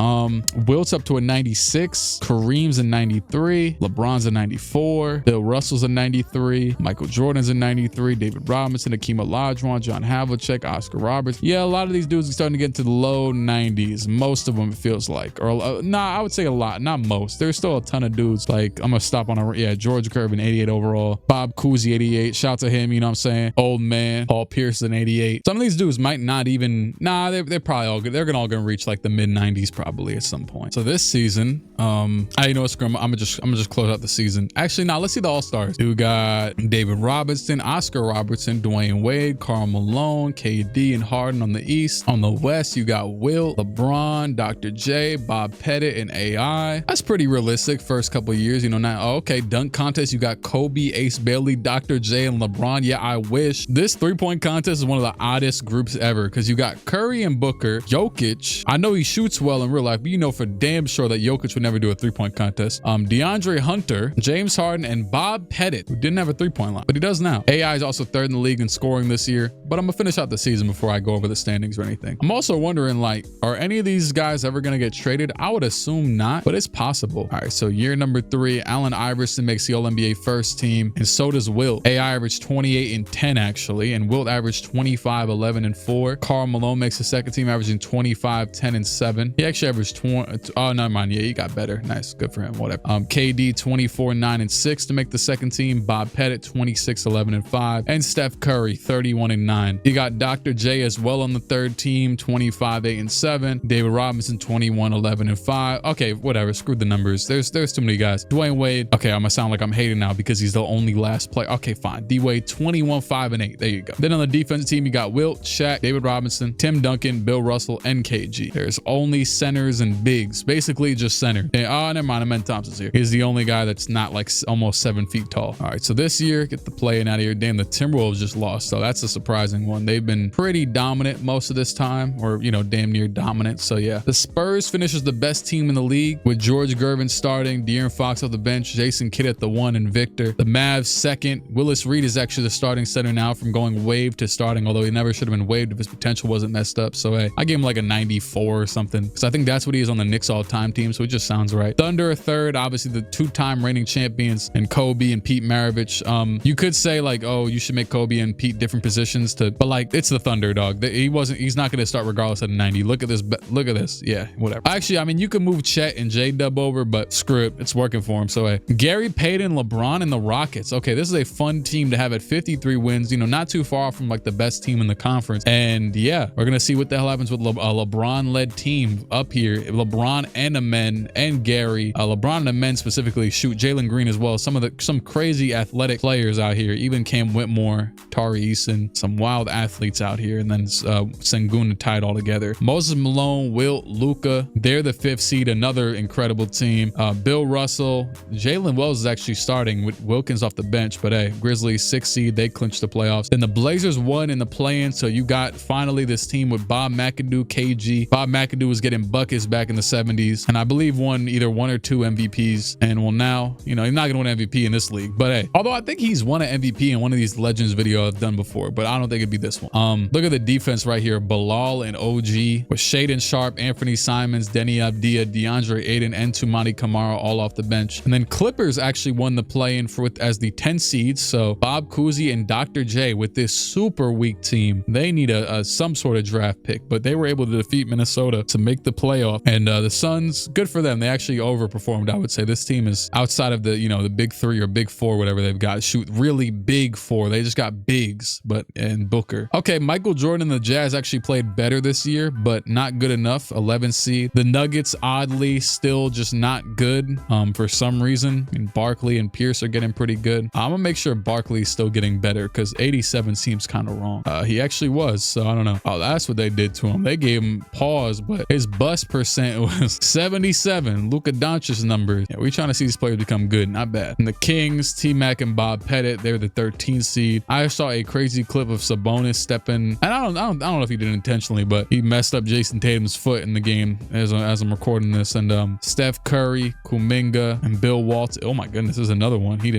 S1: Wilt's up to a 96. Kareem's a 93. LeBron's a 94. Bill Russell's a 93. Michael Jordan's a 93. David Robinson, Akeem Olajuwon, John Havlicek, Oscar Roberts. Yeah, a lot of these dudes are starting to get into the low 90s. Most of them, it feels like. Or nah, I would say a lot. Not most. There's still a ton of dudes. Like, I'm gonna stop on George Gervin, 88 overall. Bob Cousy, 88. Shout out to him, you know what I'm saying? Old man. Paul Pierce, 88. Some of these dudes might not even, they're probably all good. They're all gonna reach like the mid 90s probably at some point. So this season, you know what, scrum, I'm gonna just close out the season. Actually, now let's see the all-stars. We got David Robinson, Oscar Robertson, Dwayne Wade, Karl Malone, KD, and Harden on the East. On the West, you got Wilt, LeBron, Dr. J, Bob Pettit, and AI. That's pretty realistic first couple of years, you know. Now, okay, dunk contest, you got Kobe, Ace Bailey, Dr. J, and LeBron. Yeah, I wish. This three-point contest is one of the oddest groups ever because you got Curry and Booker, Jokic. I know he shoots well in real life, but you know for damn sure that Jokic would never do a three-point contest. DeAndre Hunter, James Harden, and Bob Pettit, who didn't have a three-point line, but he does now. AI is also third in the league in scoring this year, but I'm gonna finish out the season before I go over the standings or anything. I'm also wondering, like, are any of these guys ever gonna get traded? I would assume not, but it's possible. All right, so year number 3, Allen Iverson makes the All-NBA first team, and so does Wilt. AI averaged 28 and 10 actually, and Wilt averaged 25, 11, and 4. Karl Malone makes the second team, averaging 25, 10, and 7. He actually averaged 20. Oh, never mind. Yeah, he got better. Nice, good for him. Whatever. KD 24, 9, and 6 to make the second team. Bob Pettit 26, 11, and 5, and Steph Curry 31 and 9. You got Dr. J as well on the third team, 25, 8, and 7. David Robinson 21, 11, and 5. Okay, whatever. Screw the numbers. There's too many guys. Dwayne Wade. Okay, I'm gonna sound like I'm hating now because he's the only last player. Okay, fine. D Wade 21, 5, and 8. There you go. Then on the defensive team, you got Wilt, Shaq, David Robinson, Tim Duncan, Bill Russell, and KG. There's only centers and bigs. Basically just center. And, oh, never mind. I meant Thompson's here. He's the only guy that's not like almost 7 feet tall. All right, so this year, get the play-in out of here. Damn, the Timberwolves just lost. So that's a surprising one. They've been pretty dominant most of this time, or, you know, damn near dominant. So yeah, the Spurs finishes the best team in the league with George Gervin starting, De'Aaron Fox off the bench, Jason Kidd at the 1, and Victor. The Mavs second. Willis Reed is actually the starting center now from going waived to starting, although he never should have been waived if his potential wasn't messed up. So hey, I gave him like a 94 or something because I think that's what he is on the Knicks all-time team. So it just sounds right. Thunder a third, obviously the 2-time reigning champions, and Kobe and Pete Maravich. You could say like, oh, you should make Kobe and Pete different positions but like, it's the Thunder, dog. He's not going to start regardless of 90. Look at this. Yeah, whatever. Actually, I mean, you can move Chet and J-Dub over, but screw it. It's working for him. So hey, Gary Payton, LeBron, and the Rockets. Okay, this is a fun team to have at 53 wins, you know, not too far from like the best team in the conference. And yeah, we're going to see what the hell happens with a LeBron-led team up here. LeBron and the men and Gary. LeBron and the men specifically shoot. Jalen Green as well. Some crazy athletic players out here. Even Cam Whitmore, Tari Eason, some wild athletes out here. And then Sengun to tie it all together. Moses Malone, Wilt, Luka. They're the 5th seed. Another incredible team. Bill Russell. Jalen Wells is actually starting with Wilkins off the bench. But hey, Grizzlies 6th seed. They clinched the playoffs. Then the Blazers won in the play-in. So you got finally this team with Bob McAdoo, KG. Bob McAdoo was getting buckets back in the 70s. And I believe won either 1 or 2 MVPs. And well, now, you know, he's not going to win MVP in this league. But hey, although I think he's won an MVP in one of these Legends videos I've done before, but I don't think it'd be this one. Look at the defense right here. Bilal and OG with Shaden Sharp, Anthony Simons, Denny Abdia, DeAndre Ayton, and Tumani Kamara all off the bench. And then Clippers actually won the play-in as the 10 seeds. So Bob Cousy and Dr. J with this super weak team. They need some sort of draft pick, but they were able to defeat Minnesota to make the playoff. And the Suns, good for them. They actually overperformed, I would say. This team is outside of the, you know, the big 3 or big 4, whatever they've got. Shoot really big 4. They just got bigs, and Booker. Okay, Michael Jordan and the Jazz actually played better this year, but not good enough. 11 seed. The Nuggets, oddly, still just not good for some reason. I mean, Barkley and Pierce are getting pretty good. I'm gonna make sure Barkley's still getting better better because 87 seems kind of wrong. He actually was, so I don't know. Oh, that's what they did to him. They gave him pause, but his bust percent was 77. Luka Doncic's numbers. Yeah, we're trying to see these players become good, not bad. And the Kings, T-Mac and Bob Pettit, they're the 13th seed. I saw a crazy clip of Sabonis stepping, and I don't know if he did it intentionally, but he messed up Jason Tatum's foot in the game as I'm recording this. And Steph Curry, Kuminga, and Bill Walton. Oh my goodness, this is another one. He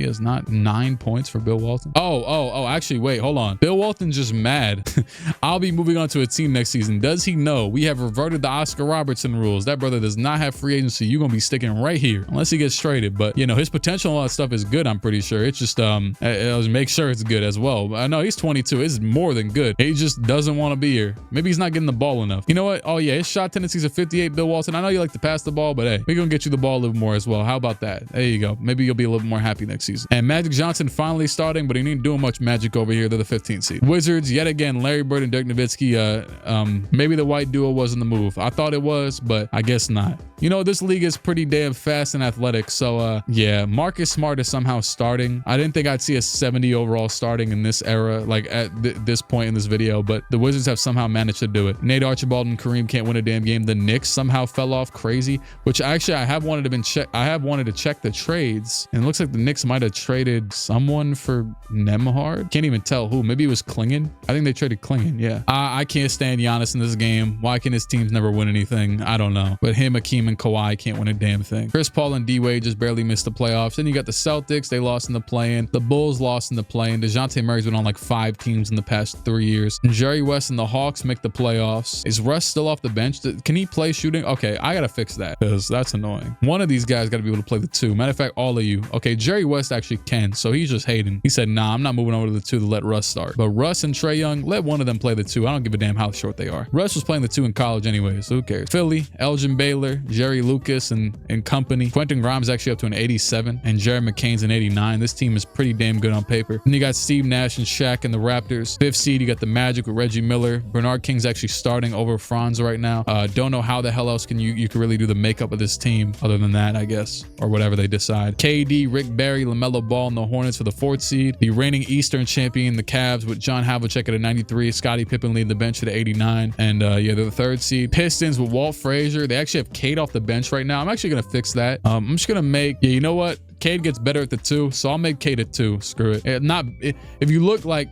S1: has not 9 points for Bill Walton. Oh, actually, wait, hold on. Bill Walton's just mad. I'll be moving on to a team next season. Does he know we have reverted the Oscar Robertson rules? That brother does not have free agency. You're gonna be sticking right here unless he gets traded. But you know, his potential and all that stuff is good, I'm pretty sure. It's just make sure it's good as well. I know he's 22. It's more than good. He just doesn't want to be here. Maybe he's not getting the ball enough. You know what? Oh yeah, his shot tendencies are 58. Bill Walton, I know you like to pass the ball, but hey, we're gonna get you the ball a little more as well. How about that? There you go. Maybe you'll be a little more happy next season. And Magic Johnson finally starting, but he ain't doing much magic over here. They're the 15th seed. Wizards, yet again, Larry Bird and Dirk Nowitzki. Maybe the white duo wasn't the move. I thought it was, but I guess not. You know, this league is pretty damn fast and athletic. So yeah, Marcus Smart is somehow starting. I didn't think I'd see a 70 overall starting in this era, like at this point in this video, but the Wizards have somehow managed to do it. Nate Archibald and Kareem can't win a damn game. The Knicks somehow fell off crazy, which actually I have wanted to check the trades, and it looks like the Knicks might have traded someone for Nembhard. Can't even tell who. Maybe it was Klingon. I think they traded Klingon. Yeah. I can't stand Giannis in this game. Why can his teams never win anything? I don't know. But him, Hakeem, and Kawhi can't win a damn thing. Chris Paul and D-Wade just barely missed the playoffs. Then you got the Celtics. They lost in the play-in. The Bulls lost in the play-in. DeJounte Murray's been on like 5 teams in the past 3 years. And Jerry West and the Hawks make the playoffs. Is Russ still off the bench? Can he play shooting? Okay, I gotta fix that because that's annoying. One of these guys got to be able to play the 2. Matter of fact, all of you. Okay, Jerry West actually can, so he's just hating. He said, nah, I'm not moving over to the 2 to let Russ start. But Russ and Trae Young, let one of them play the 2. I don't give a damn how short they are. Russ was playing the 2 in college anyway, so who cares? Philly, Elgin Baylor, Jerry Lucas and company. Quentin Grimes actually up to an 87, and Jared McCain's an 89. This team is pretty damn good on paper. Then you got Steve Nash and Shaq and the Raptors. 5th seed, you got the Magic with Reggie Miller. Bernard King's actually starting over Franz right now. Don't know how the hell else you can really do the makeup of this team other than that, I guess, or whatever they decide. KD, Rick Barry, LaMelo Ball, and the Hornets for the 4th seed. The reigning Eastern champion, the Cavs, with John Havlicek at a 93, Scottie Pippen leading the bench at 89, and yeah, they're the 3rd seed. Pistons with Walt Frazier. They actually have Cade off the bench right now. I'm actually gonna fix that. I'm just gonna make, yeah, you know what? Cade gets better at the 2, so I'll make Cade a 2. Screw it. If you look like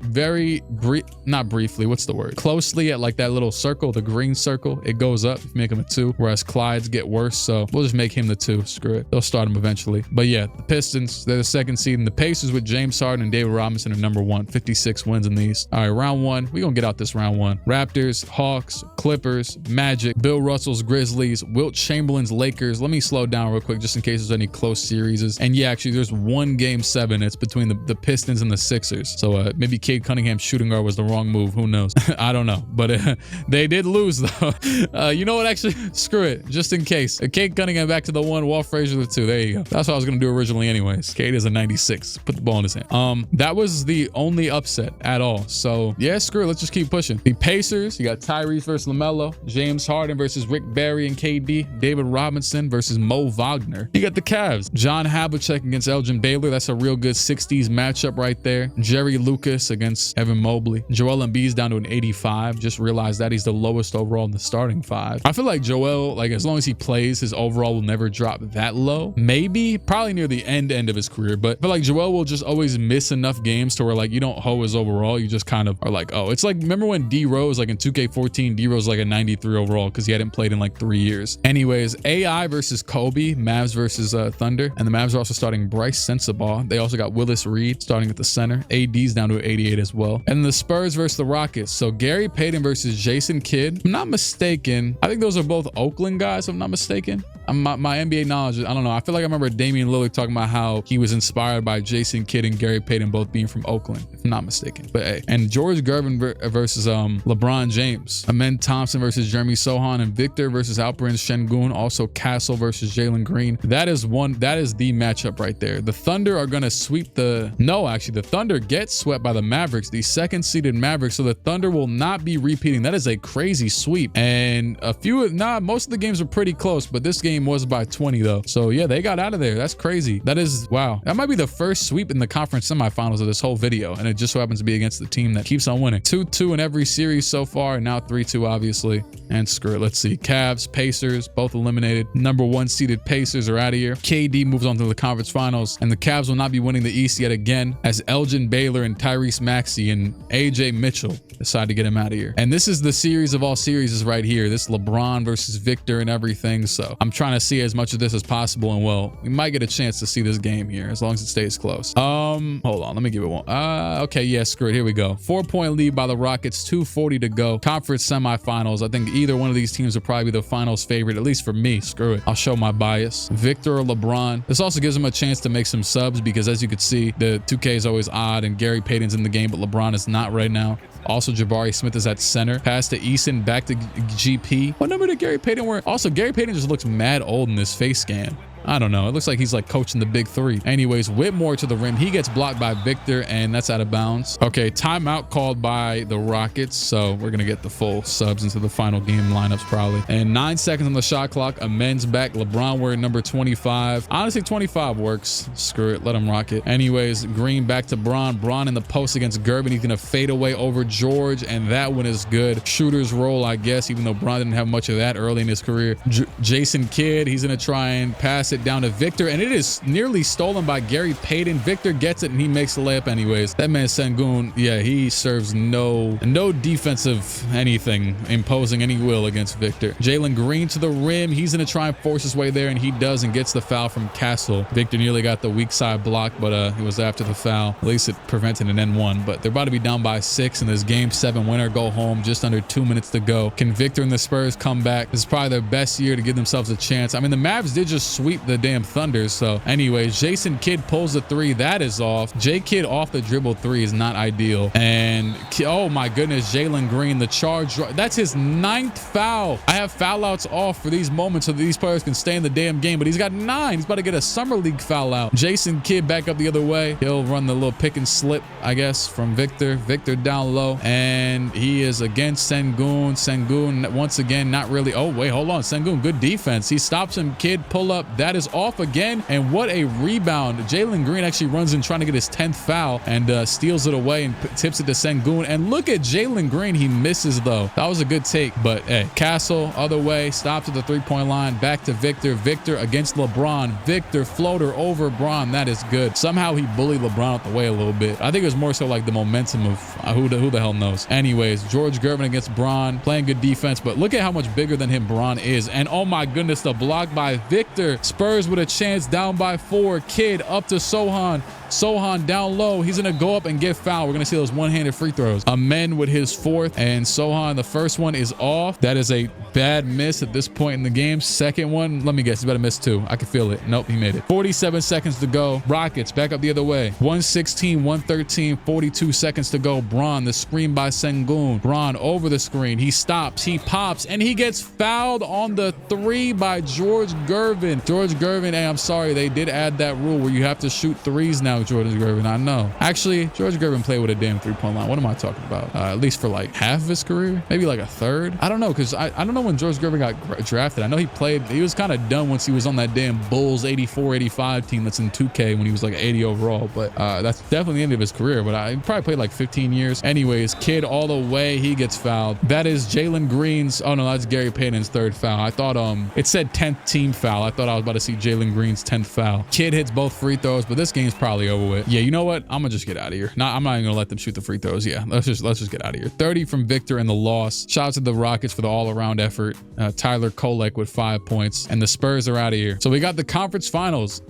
S1: not briefly, what's the word? Closely at like that little circle, the green circle, it goes up if you make him a 2, whereas Clyde's get worse. So we'll just make him the 2. Screw it. They'll start him eventually. But yeah, the Pistons, they're the 2nd seed, and the Pacers with James Harden and David Robinson are number 1. 56 wins in these. All right, round 1. We're gonna get out this round 1. Raptors, Hawks, Clippers, Magic, Bill Russell's Grizzlies, Wilt Chamberlain's Lakers. Let me slow down real quick just in case there's any close series. And yeah, actually, there's one game 7. It's between the Pistons and the Sixers. So maybe Cade Cunningham's shooting guard was the wrong move. Who knows? I don't know. But they did lose, though. You know what? Actually, screw it. Just in case. Cade Cunningham back to the 1, Walt Frazier the 2. There you go. That's what I was going to do originally anyways. Cade is a 96. Put the ball in his hand. That was the only upset at all. So yeah, screw it. Let's just keep pushing. The Pacers, you got Tyrese versus LaMelo, James Harden versus Rick Barry and KD, David Robinson versus Mo Wagner. You got the Cavs, John Havlicek against Elgin Baylor. That's a real good 60s matchup right there. Jerry Lucas against Evan Mobley. Joel Embiid's down to an 85. Just realized that he's the lowest overall in the starting 5. I feel like Joel, like as long as he plays, his overall will never drop that low. Maybe, probably near the end of his career, but I feel like Joel will just always miss enough games to where like you don't hoe his overall. You just kind of are like, oh, it's like, remember when D Rose, like in 2K14, D Rose like a 93 overall because he hadn't played in like 3 years. Anyways, AI versus Kobe, Mavs versus Thunder, and the Mavs are also starting Bryce Sensabaugh. They also got Willis Reed starting at the center. AD's down to 88 as well. And the Spurs versus the Rockets. So Gary Payton versus Jason Kidd. If I'm not mistaken, I think those are both Oakland guys, if I'm not mistaken. My NBA knowledge, I don't know. I feel like I remember Damian Lillard talking about how he was inspired by Jason Kidd and Gary Payton both being from Oakland, if I'm not mistaken. But hey, and George Gervin versus LeBron James. Amen Thompson versus Jeremy Sohan, and Victor versus Alperen Şengün. Also Castle versus Jalen Green. That is the matchup matchup right there. The Thunder are going to sweep the... No, actually, the Thunder get swept by the Mavericks, the second-seeded Mavericks. So the Thunder will not be repeating. That is a crazy sweep. And most of the games were pretty close, but this game was by 20, though. So, yeah, they got out of there. That's crazy. That is... Wow. That might be the first sweep in the conference semifinals of this whole video. And it just so happens to be against the team that keeps on winning. 2-2 in every series so far, and now 3-2, obviously. And screw it. Let's see. Cavs, Pacers, both eliminated. Number 1 seeded Pacers are out of here. KD moves on to the conference finals, and the Cavs will not be winning the East yet again as Elgin Baylor and Tyrese Maxey and AJ Mitchell decide to get him out of here. And this is the series of all series right here. This LeBron versus Victor and everything. So I'm trying to see as much of this as possible. And well, we might get a chance to see this game here as long as it stays close. Hold on. Let me give it one. Okay. Yeah, screw it. Here we go. 4-point lead by the Rockets. 2:40 to go. Conference semifinals. I think either one of these teams will probably be the finals favorite, at least for me. Screw it. I'll show my bias. Victor or LeBron. This also gives them a chance to make some subs because as you can see, the 2K is always odd and Gary Payton's in the game, but LeBron is not right now. Also, Jabari Smith is at center. Pass to Eason, back to GP. What number did Gary Payton wear? Also, Gary Payton just looks mad old in this face scan. I don't know. It looks like he's like coaching the big three. Anyways, Whitmore to the rim. He gets blocked by Victor, and that's out of bounds. Okay, timeout called by the Rockets. So we're going to get the full subs into the final game lineups probably. And 9 seconds on the shot clock. A men's back. LeBron wearing number 25. Honestly, 25 works. Screw it. Let him rock it. Anyways, Green back to Bron. Bron in the post against Gervin. He's going to fade away over George, and that one is good. Shooter's roll, I guess, even though Bron didn't have much of that early in his career. Jason Kidd, he's going to try and pass it down to Victor, and it is nearly stolen by Gary Payton. Victor gets it, and he makes the layup anyways. That man Sengun, yeah, he serves no defensive anything, imposing any will against Victor. Jalen Green to the rim. He's going to try and force his way there, and he does and gets the foul from Castle. Victor nearly got the weak side block, but it was after the foul. At least it prevented an N1, but they're about to be down by 6 in this game 7 winner go home. Just under 2 minutes to go. Can Victor and the Spurs come back? This is probably their best year to give themselves a chance. I mean, the Mavs did just sweep the damn Thunder. So anyways, Jason Kidd pulls the 3. That is off. J Kidd off the dribble 3 is not ideal. And oh my goodness, Jalen Green, the charge. That's his 9th foul. I have foul outs off for these moments so that these players can stay in the damn game, but he's got 9. He's about to get a summer league foul out. Jason Kidd back up the other way. He'll run the little pick and slip, I guess, from Victor. Victor down low, and he is against Sengun. Sengun once again, not really. Oh wait, hold on. Sengun, good defense. He stops him. Kidd pull up. That is off again, and what a rebound. Jalen Green actually runs in trying to get his 10th foul and steals it away and tips it to Sengun. And look at Jalen Green. He misses though. That was a good take, but hey, Castle other way, stops at the 3-point line, back to Victor. Victor against LeBron. Victor floater over Bron. That is good. Somehow he bullied LeBron out the way a little bit. I think it was more so like the momentum of who the hell knows. Anyways, George Gervin against Bron, playing good defense, but look at how much bigger than him Bron is. And oh my goodness, the block by Victor. Spurs with a chance, down by 4. Kidd up to Sohan. Sohan down low. He's going to go up and get fouled. We're going to see those one-handed free throws. Amen with his 4th, and Sohan, the first one is off. That is a bad miss at this point in the game. Second one, let me guess, he's about to miss 2. I can feel it. Nope, he made it. 47 seconds to go. Rockets back up the other way. 116, 113, 42 seconds to go. Bron, the screen by Sengun. Bron over the screen. He stops, he pops, and he gets fouled on the 3 by George Gervin. George Gervin, hey, I'm sorry, they did add that rule where you have to shoot 3s now. George Gervin, I know. Actually, George Gervin played with a damn 3-point line. What am I talking about? At least for like half of his career, maybe like a third. I don't know, because I don't know when George Gervin got drafted. I know he was kind of done once he was on that damn Bulls 84-85 team that's in 2K when he was like 80 overall. But that's definitely the end of his career. But he probably played like 15 years. Anyways, Kidd all the way, he gets fouled. That is Jalen Green's. Oh no, that's Gary Payton's 3rd foul. I thought it said 10th team foul. I thought I was about to see Jalen Green's 10th foul. Kidd hits both free throws, but this game's probably over with. Yeah, you know what? I'm gonna just get out of here. I'm not even gonna let them shoot the free throws. Yeah, let's just get out of here. 30 from Victor and the loss. Shout out to the Rockets for the all-around effort. Tyler Kolek with 5 points, and the Spurs are out of here. So we got the conference finals.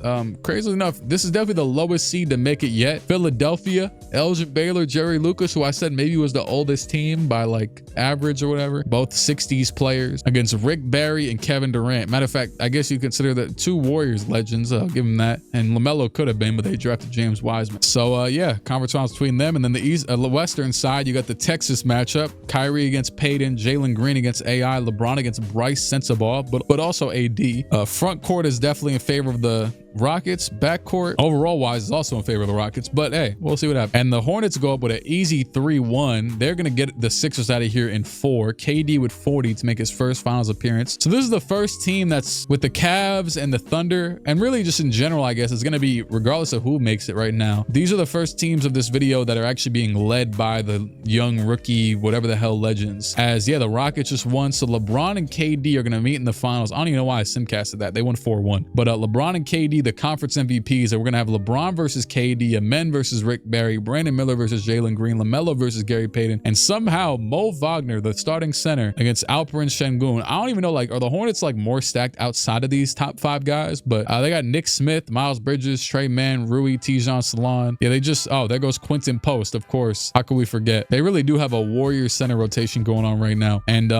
S1: Crazily enough, this is definitely the lowest seed to make it yet. Philadelphia, Elgin Baylor, Jerry Lucas, who I said maybe was the oldest team by like average or whatever. Both 60s players against Rick Barry and Kevin Durant. Matter of fact, I guess you consider that 2 Warriors legends. I'll give them that. And LaMelo could have been, but they drafted James Wiseman. So yeah, conference finals between them. And then the western side, you got the Texas matchup. Kyrie against Payton, Jalen Green against AI, LeBron against Bryce Sensabaugh, but also AD. Front court is definitely in favor of the Rockets backcourt overall wise is also in favor of the Rockets, but hey, we'll see what happens. And the Hornets go up with an easy 3-1. They're going to get the Sixers out of here in 4. KD with 40 to make his first finals appearance. So this is the first team that's with the Cavs and the Thunder, and really just in general, I guess it's going to be regardless of who makes it right now. These are the first teams of this video that are actually being led by the young rookie, whatever the hell legends. As yeah, the Rockets just won. So LeBron and KD are going to meet in the finals. I don't even know why I simcasted that. They won 4-1. But LeBron and KD, the conference MVPs, and we're going to have LeBron versus KD, Amen versus Rick Barry, Brandon Miller versus Jalen Green, LaMelo versus Gary Payton, and somehow Mo Wagner, the starting center, against Alperen Sengun. I don't even know, like, are the Hornets like more stacked outside of these top 5 guys? But they got Nick Smith, Miles Bridges, Trey Mann, Rui, Tijon Salon. Yeah, they just, oh, there goes Quentin Post, of course. How could we forget? They really do have a Warriors center rotation going on right now. And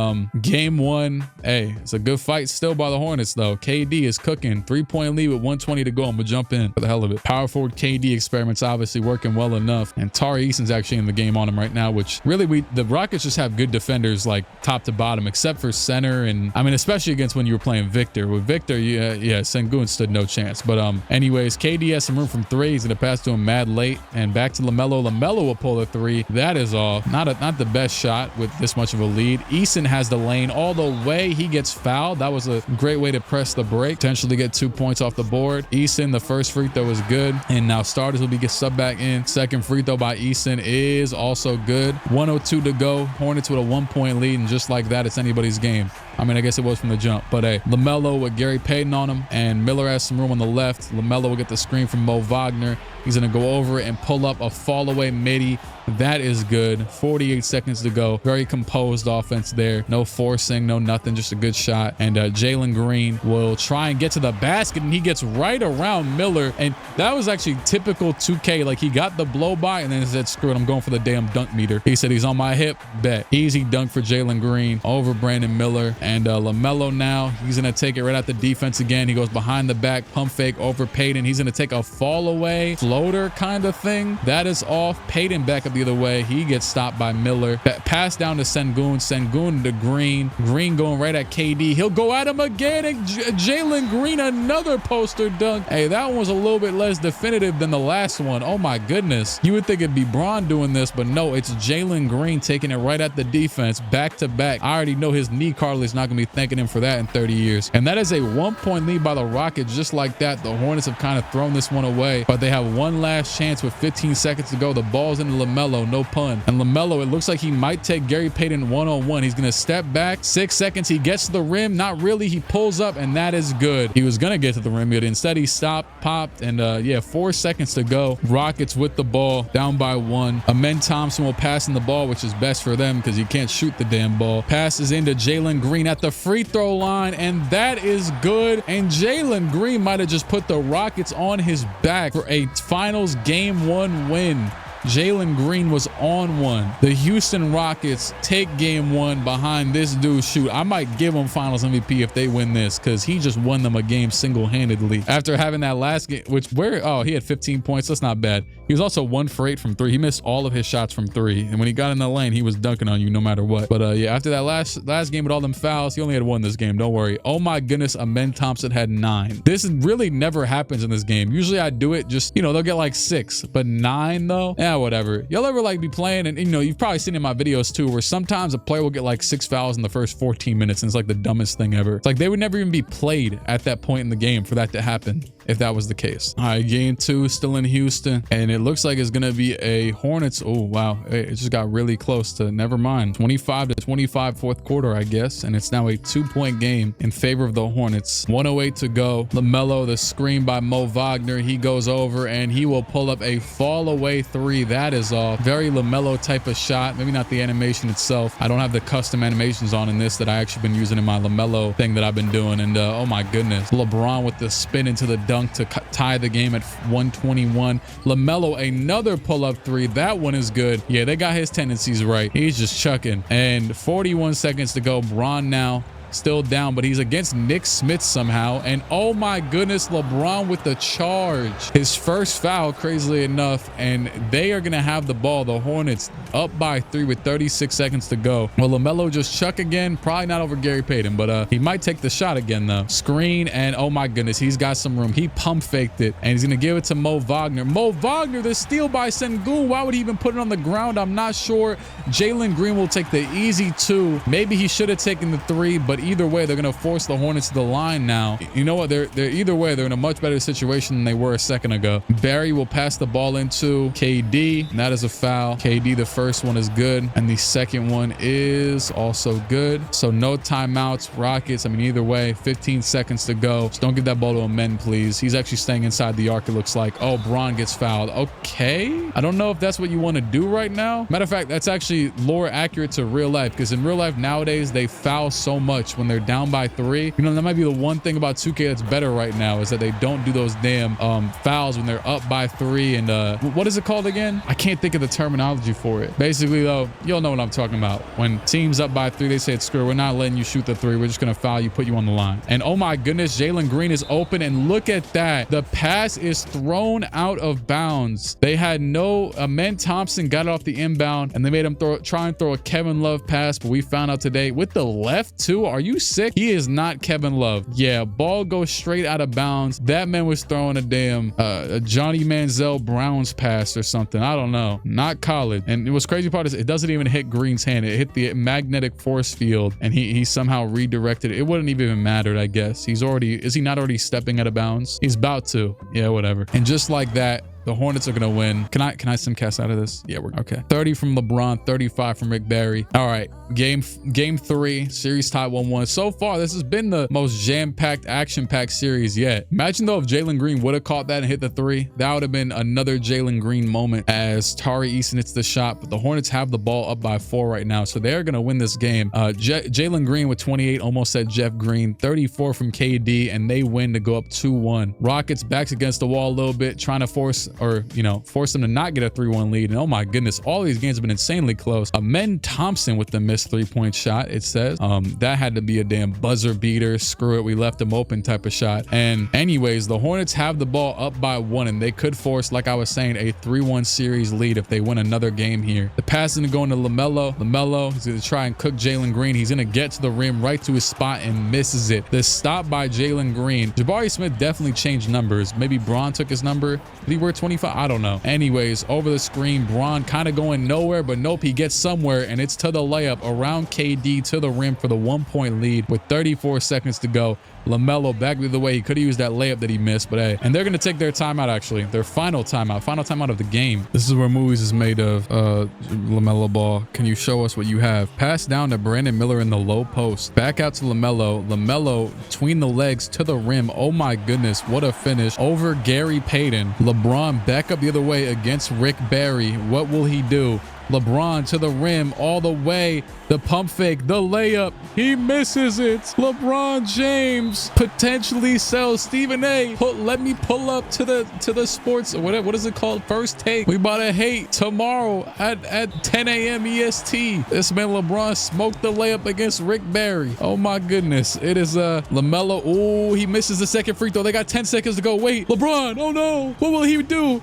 S1: game 1, hey, it's a good fight still by the Hornets though. KD is cooking. 3-point lead with 1:20 to go. I'm gonna jump in for the hell of it. Power forward KD experiments obviously working well enough. And Tari Eason's actually in the game on him right now, which really the Rockets just have good defenders like top to bottom, except for center. And I mean, especially against when you were playing Victor. With Victor, yeah, Sengun stood no chance. But anyways, KD has some room from 3. He's gonna pass to him mad late. And back to LaMelo. LaMelo will pull a 3. That is all. Not the best shot with this much of a lead. Eason has the lane all the way. He gets fouled. That was a great way to press the break, potentially get 2 points off the board. Eason, the first free throw is good. And now starters will be get subbed back in. Second free throw by Eason is also good. 1:02 to go. Hornets with a 1-point lead. And just like that, it's anybody's game. I mean, I guess it was from the jump. But hey, LaMelo with Gary Payton on him. And Miller has some room on the left. LaMelo will get the screen from Mo Wagner. He's going to go over it and pull up a fall away midi. That is good. 48 seconds to go. Very composed offense there. No forcing, no nothing. Just a good shot. And Jalen Green will try and get to the basket, and he gets right around Miller. And that was actually typical 2K. Like, he got the blow by and then said, screw it, I'm going for the damn dunk meter. He said he's on my hip. Bet. Easy dunk for Jalen Green over Brandon Miller. And LaMelo now, he's going to take it right at the defense again. He goes behind the back, pump fake over Payton. He's going to take a fall away floater kind of thing. That is off. Payton back up the other way. He gets stopped by Miller. Pass down to Sengun. Sengun to Green. Green going right at KD. He'll go at him again. And Jalen Green, another poster dunk. Hey, that one was a little bit less definitive than the last one. Oh my goodness. You would think it'd be Braun doing this, but no, it's Jalen Green taking it right at the defense, back to back. I already know his knee cartilage not going to be thanking him for that in 30 years. And that is a 1-point lead by the Rockets. Just like that, the Hornets have kind of thrown this one away, but they have one last chance with 15 seconds to go. The ball's in LaMelo, no pun. And LaMelo, it looks like he might take Gary Payton one-on-one. He's going to step back. 6 seconds. He gets to the rim. Not really. He pulls up, and that is good. He was going to get to the rim, but instead he stopped, popped, and yeah, 4 seconds to go. Rockets with the ball, down by 1. Amen Thompson will pass in the ball, which is best for them because he can't shoot the damn ball. Passes into Jalen Green at the free throw line, and that is good. And Jalen Green might have just put the Rockets on his back for a finals game 1 win. Jalen Green was on one. The Houston Rockets take game 1 behind this dude. Shoot, I might give him finals MVP if they win this because he just won them a game single-handedly. After having that last game, he had 15 points. That's not bad. He was also 1 for 8 from 3. He missed all of his shots from 3. And when he got in the lane, he was dunking on you no matter what. But yeah, after that last game with all them fouls, he only had 1 this game. Don't worry. Oh my goodness, Amen Thompson had 9. This really never happens in this game. Usually I do it just, they'll get like 6, but 9 though? Yeah, whatever. Y'all ever like be playing and you've probably seen in my videos too, where sometimes a player will get like 6 fouls in the first 14 minutes and it's like the dumbest thing ever. It's like they would never even be played at that point in the game for that to happen if that was the case. All right, game 2 still in Houston, and it looks like it's gonna be a Hornets. Oh wow, it just got really close to, never mind, 25-25 fourth quarter, I guess, and it's now a 2-point game in favor of the Hornets. 1:08 to go. LaMelo, the screen by Mo Wagner. He goes over and he will pull up a fall away 3. That is off. Very LaMelo type of shot. Maybe not the animation itself. I don't have the custom animations on in this that I actually been using in my LaMelo thing that I've been doing. And oh my goodness, LeBron with the spin into the dunk to tie the game at 121. LaMelo, another pull-up 3. That one is good. Yeah, they got his tendencies right. He's just chucking. And 41 seconds to go. Braun now still down, but he's against Nick Smith somehow. And oh my goodness, LeBron with the charge. His first foul, crazily enough, and they are going to have the ball. The Hornets up by 3 with 36 seconds to go. Well, LaMelo just chuck again. Probably not over Gary Payton, but he might take the shot again, though. Screen, and oh my goodness, he's got some room. He pump faked it, and he's going to give it to Mo Wagner. Mo Wagner, the steal by Sengun. Why would he even put it on the ground? I'm not sure. Jalen Green will take the easy 2. Maybe he should have taken the 3, but either way, they're going to force the Hornets to the line now. You know what? They're either way, they're in a much better situation than they were a second ago. Barry will pass the ball into KD, and that is a foul. KD, the first one is good, and the second one is also good. So no timeouts. Rockets, I mean, either way, 15 seconds to go. Just don't give that ball to Amen, please. He's actually staying inside the arc, it looks like. Oh, Braun gets fouled. Okay. I don't know if that's what you want to do right now. Matter of fact, that's actually more accurate to real life, because in real life nowadays, they foul so much when they're down by 3. You know, that might be the one thing about 2K that's better right now, is that they don't do those damn fouls when they're up by 3. And what is it called again? I can't think of the terminology for it. Basically, though, you'll know what I'm talking about. When teams up by 3, they say, screw it, we're not letting you shoot the 3. We're just going to foul you, put you on the line. And oh my goodness, Jalen Green is open, and look at that. The pass is thrown out of bounds. They had no, Amen Thompson got it off the inbound, and they made him try and throw a Kevin Love pass, but we found out today with the left too. Are you sick? He is not Kevin Love. Yeah, ball goes straight out of bounds. That man was throwing a damn a Johnny Manziel Browns pass or something. I don't know. Not college. And what's crazy part is it doesn't even hit Green's hand. It hit the magnetic force field, and he somehow redirected it. It wouldn't even mattered, I guess. Is he not already stepping out of bounds? He's about to. Yeah, whatever. And just like that, the Hornets are going to win. Can I simcast out of this? Yeah, we're okay. 30 from LeBron, 35 from Rick Barry. All right. Game 3, series tied 1-1. So far, this has been the most jam-packed, action-packed series yet. Imagine though if Jalen Green would have caught that and hit the 3. That would have been another Jalen Green moment as Tari Eason hits the shot. But the Hornets have the ball up by 4 right now, so they're going to win this game. Jalen Green with 28, almost said Jeff Green. 34 from KD, and they win to go up 2-1. Rockets backs against the wall a little bit, trying to force them to not get a 3-1 lead. And oh my goodness, all these games have been insanely close. Amen Thompson with the missed 3-point shot, it says. That had to be a damn buzzer beater. Screw it, we left them open type of shot. And anyways, the Hornets have the ball up by 1, and they could force, like I was saying, a 3-1 series lead if they win another game here. The pass is going to LaMelo. LaMelo, he's going to try and cook Jalen Green. He's going to get to the rim, right to his spot, and misses it. The stop by Jalen Green. Jabari Smith definitely changed numbers. Maybe Braun took his number. Did he wear 25? I don't know. Anyways, over the screen, Braun kind of going nowhere, but nope, he gets somewhere, and it's to the layup around KD to the rim for the 1-point lead with 34 seconds to go. LaMelo back the other way. He could have used that layup that he missed, but hey. And they're going to take their timeout, actually. Their final timeout of the game. This is where movies is made of. LaMelo Ball, can you show us what you have? Pass down to Brandon Miller in the low post. Back out to LaMelo. LaMelo between the legs to the rim. Oh my goodness, what a finish. Over Gary Payton. LeBron back up the other way against Rick Barry. What will he do? LeBron to the rim all the way. The pump fake, the layup, he misses it. LeBron James potentially sells Stephen A. Let me pull up to the sports, what is it called? First Take. We about to hate tomorrow at 10 a.m. EST. This man LeBron smoked the layup against Rick Barry. Oh my goodness. It is LaMelo. Oh, he misses the second free throw. They got 10 seconds to go. Wait, LeBron. Oh no. What will he do?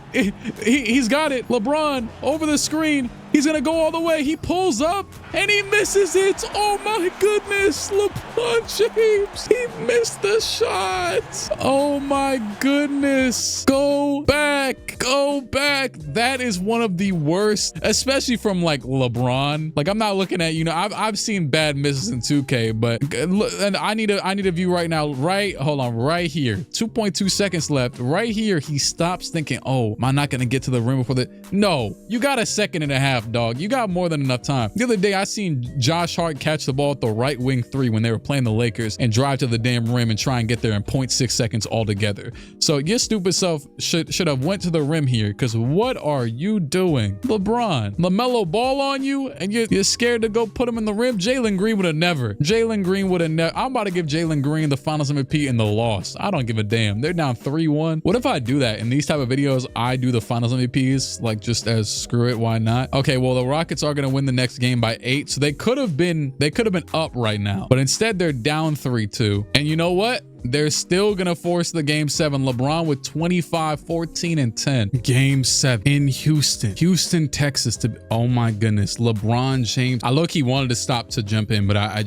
S1: He's got it. LeBron over the screen. He's going to go all the way. He pulls up and he misses it. Oh my goodness. LeBron James. He missed the shot. Oh my goodness. Go back. Go back. That is one of the worst, especially from like LeBron. Like I'm not looking at, I've seen bad misses in 2K, but and I need a view right now. Hold on, right here. 2.2 seconds left. Right here, he stops thinking, oh, am I not going to get to the rim before No, you got a second and a half, dog. You got more than enough time. The other day, I seen Josh Hart catch the ball at the right wing 3 when they were playing the Lakers and drive to the damn rim and try and get there in 0.6 seconds altogether. So your stupid self should have went to the rim here, because what are you doing? LeBron, LaMelo Ball on you and you're scared to go put him in the rim? Jalen Green would have never. Jalen Green would have never. I'm about to give Jalen Green the Finals MVP in the loss. I don't give a damn. They're down 3-1. What if I do that in these type of videos? I do the Finals MVPs, like just as screw it, why not? Okay, Okay, well, the Rockets are going to win the next game by 8. So they could have been up right now, but instead they're down 3-2. And you know what? They're still going to force the game 7. LeBron with 25, 14, and 10. Game 7 in Houston, Texas. Oh my goodness. LeBron James. I look, he wanted to stop to jump in, but I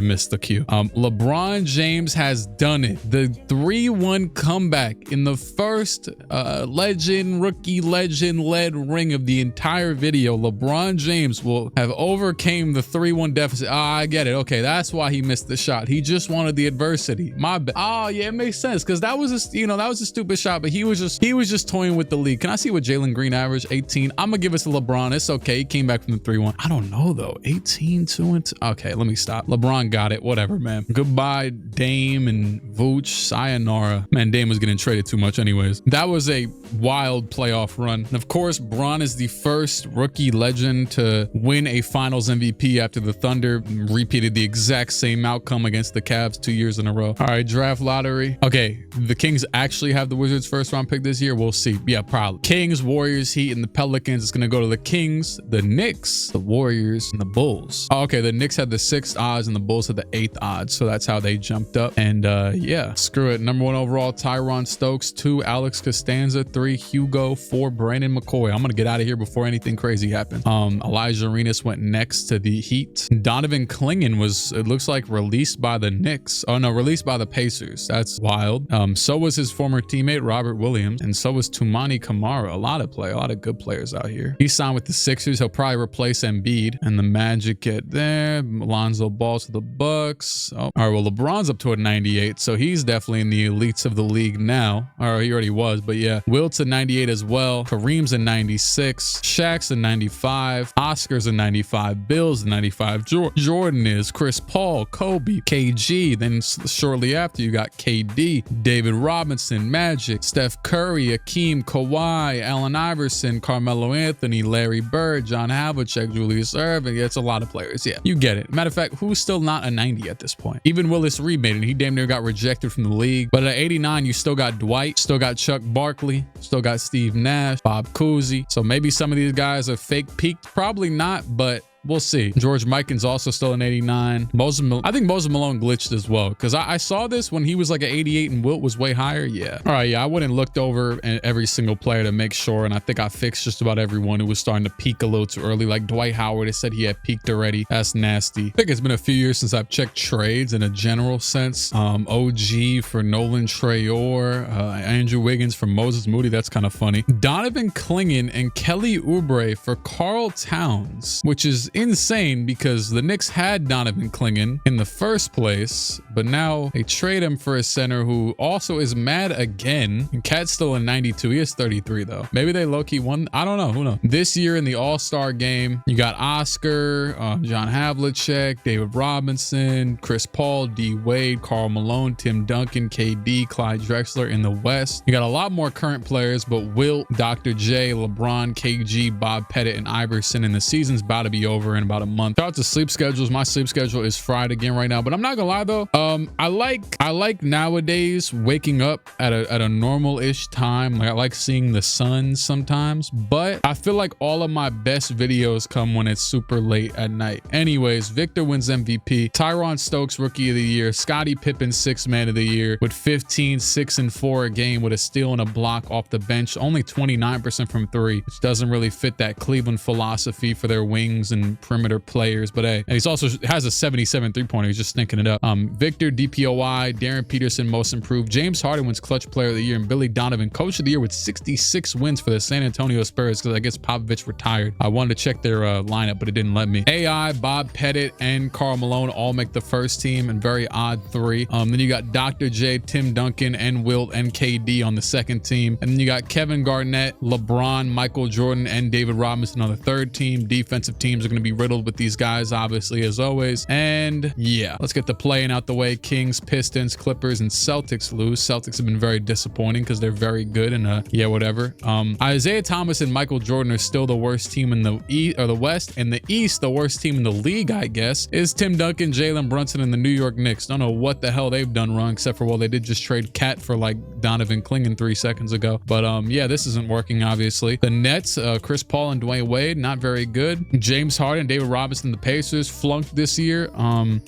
S1: missed the cue. LeBron James has done it. The 3-1 comeback in the first rookie legend led ring of the entire video. LeBron James will have overcame the 3-1 deficit. I get it. Okay, that's why he missed the shot. He just wanted the adversity. My bad. Oh yeah, it makes sense because that was a stupid shot, but he was just toying with the lead. Can I see what Jalen Green averaged? 18. I'm gonna give it to LeBron. It's okay. He came back from the 3-1. I don't know though. 18, 2 and 2. Okay, let me stop. LeBron got it. Whatever, man. Goodbye, Dame and Vooch. Sayonara. Man, Dame was getting traded too much anyways. That was a wild playoff run. And of course, Bron is the first rookie legend to win a Finals MVP after the Thunder repeated the exact same outcome against the Cavs 2 years in a row. All right, draft lottery. Okay, the Kings actually have the Wizards first round pick this year. We'll see. Yeah, probably. Kings, Warriors, Heat, and the Pelicans. It's gonna go to the Kings, the Knicks, the Warriors, and the Bulls. Oh, okay, the Knicks had the 6th odds and the Bulls had the 8th odds, so that's how they jumped up. And yeah, screw it. Number 1 overall, Tyron Stokes. 2, Alex Costanza. 3, Hugo. 4, Brandon McCoy. I'm gonna get out of here before anything crazy happens. Elijah Arenas went next to the Heat. Donovan Clingan was, it looks like, released by the Knicks. Oh no, released by the Pacers. That's wild. So was his former teammate Robert Williams, and so was Toumani Camara. A lot of good players out here. He signed with the Sixers. He'll probably replace Embiid, and the Magic get there. Alonzo Ball to the Bucks. Oh, all right. Well, LeBron's up to a 98, so he's definitely in the elites of the league now. Or he already was, but yeah. Wilt's a 98 as well. Kareem's a 96. Shaq's a 95. Oscar's a 95. Bill's a 95. Jordan is. Chris Paul, Kobe, KG. Then shortly after, you got KD, David Robinson, Magic, Steph Curry, Hakeem, Kawhi, Allen Iverson, Carmelo Anthony, Larry Bird, John Havlicek, Julius Erving. It's a lot of players. Yeah, you get it. Matter of fact, who's still not a 90 at this point? Even Willis Reed made it. He damn near got rejected from the league. But at 89, you still got Dwight, still got Chuck Barkley, still got Steve Nash, Bob Cousy. So maybe some of these guys are fake peaked. Probably not, but we'll see. George Mikan's also still an 89. I think Moses Malone glitched as well, because I saw this when he was like an 88 and Wilt was way higher. Yeah. All right. Yeah. I went and looked over every single player to make sure. And I think I fixed just about everyone who was starting to peak a little too early. Like Dwight Howard, they said he had peaked already. That's nasty. I think it's been a few years since I've checked trades in a general sense. OG for Nolan Traore, Andrew Wiggins for Moses Moody. That's kind of funny. Donovan Clingan and Kelly Oubre for Karl Towns, which is insane because the Knicks had Donovan Clingan in the first place, but now they trade him for a center who also is mad again. And Cat's still in 92. He is 33 though. Maybe they low-key won. I don't know. Who knows? This year in the All-Star game, you got Oscar, John Havlicek, David Robinson, Chris Paul, D Wade, Karl Malone, Tim Duncan, KD, Clyde Drexler in the West. You got a lot more current players, but Wilt, Dr. J, LeBron, KG, Bob Pettit, and Iverson, and the season's about to be over in about a month. Shout out to sleep schedules. My sleep schedule is fried again right now, but I'm not gonna lie though. I like nowadays waking up at a normal-ish time. Like I like seeing the sun sometimes, but I feel like all of my best videos come when it's super late at night. Anyways, Victor wins MVP. Tyron Stokes Rookie of the Year. Scottie Pippen 6th Man of the Year with 15, 6, and 4 a game with a steal and a block off the bench. Only 29% from 3, which doesn't really fit that Cleveland philosophy for their wings and perimeter players. But hey, and he's also has a 77 3-pointer. He's just stinking it up. Victor DPOI, Darren Peterson Most Improved, James Harden wins Clutch Player of the Year, and Billy Donovan Coach of the Year with 66 wins for the San Antonio Spurs, because I guess Popovich retired. I wanted to check their lineup, but it didn't let me. AI, Bob Pettit, and Karl Malone all make the first team, and very odd 3. Then you got Dr. J, Tim Duncan, and Wilt and KD on the second team, and then you got Kevin Garnett, LeBron, Michael Jordan, and David Robinson on the third team. Defensive teams are going to to be riddled with these guys, obviously, as always. And yeah, let's get the play-in out the way. Kings, Pistons, Clippers, and Celtics lose. Celtics have been very disappointing because they're very good, and yeah, whatever. Isaiah Thomas and Michael Jordan are still the worst team in the East or the West. In the East, the worst team in the league, I guess, is Tim Duncan, Jalen Brunson, and the New York Knicks. Don't know what the hell they've done wrong, except for, well, they did just trade Cat for like Donovan Clingan 3 seconds ago. But yeah, this isn't working, obviously. The Nets, Chris Paul and Dwayne Wade, not very good. James Harden, David Robinson, the Pacers, flunked this year.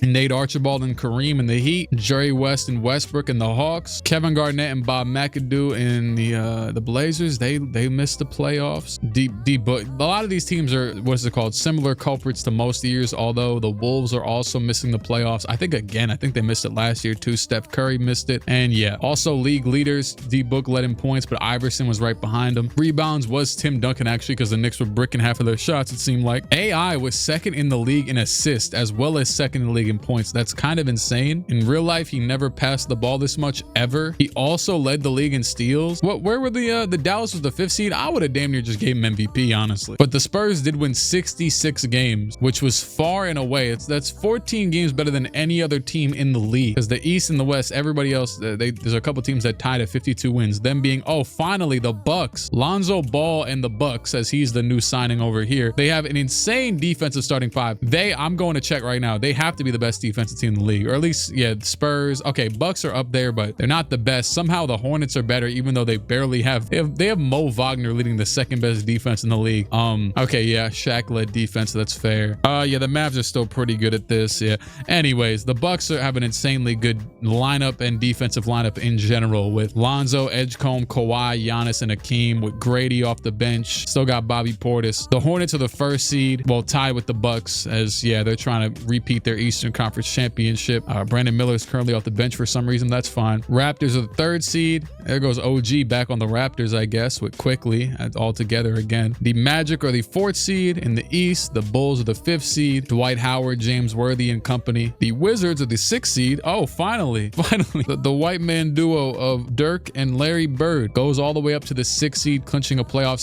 S1: Nate Archibald and Kareem in the Heat. Jerry West and Westbrook and the Hawks. Kevin Garnett and Bob McAdoo in the Blazers. They missed the playoffs. But a lot of these teams are, what's it called, similar culprits to most years, although the Wolves are also missing the playoffs. I think they missed it last year too. Steph Curry missed it. And yeah, also league leaders, D-Book led in points, but Iverson was right behind him. Rebounds was Tim Duncan, actually, because the Knicks were bricking half of their shots, it seemed like. AI was second in the league in assists as well as second in the league in points. That's kind of insane. In real life, he never passed the ball this much ever. He also led the league in steals. Where were the Dallas was the 5th seed? I would have damn near just gave him MVP, honestly. But the Spurs did win 66 games, which was far and away. That's 14 games better than any other team in the league. Because the East and the West, everybody else, there's a couple teams that tied at 52 wins. Them being, oh, finally the Bucks. Lonzo Ball and the Bucks, as he's the new signing over here. They have an insane defensive starting five. I'm going to check right now. They have to be the best defensive team in the league, or at least, yeah, the Spurs. Okay, Bucks are up there, but they're not the best. Somehow the Hornets are better, even though they barely have. They have Mo Wagner leading the second best defense in the league. Okay, yeah, Shaq led defense. So that's fair. Yeah, the Mavs are still pretty good at this. Yeah. Anyways, the Bucks have an insanely good lineup and defensive lineup in general, with Lonzo, Edgecombe, Kawhi, Giannis, and Hakeem, with Grady off the bench. Still got Bobby Portis. The Hornets are the 1st seed, well, tied with the Bucks, as yeah, they're trying to repeat their Eastern Conference championship. Brandon Miller is currently off the bench for some reason. That's fine. Raptors are the 3rd seed. There goes OG back on the Raptors, I guess, with Quickly all together again. The Magic are the 4th seed in the East. The Bulls are the 5th seed. Dwight Howard, James Worthy and company. The Wizards are the 6th seed. Oh, finally. The white man duo of Dirk and Larry Bird goes all the way up to the 6th seed, clinching a playoff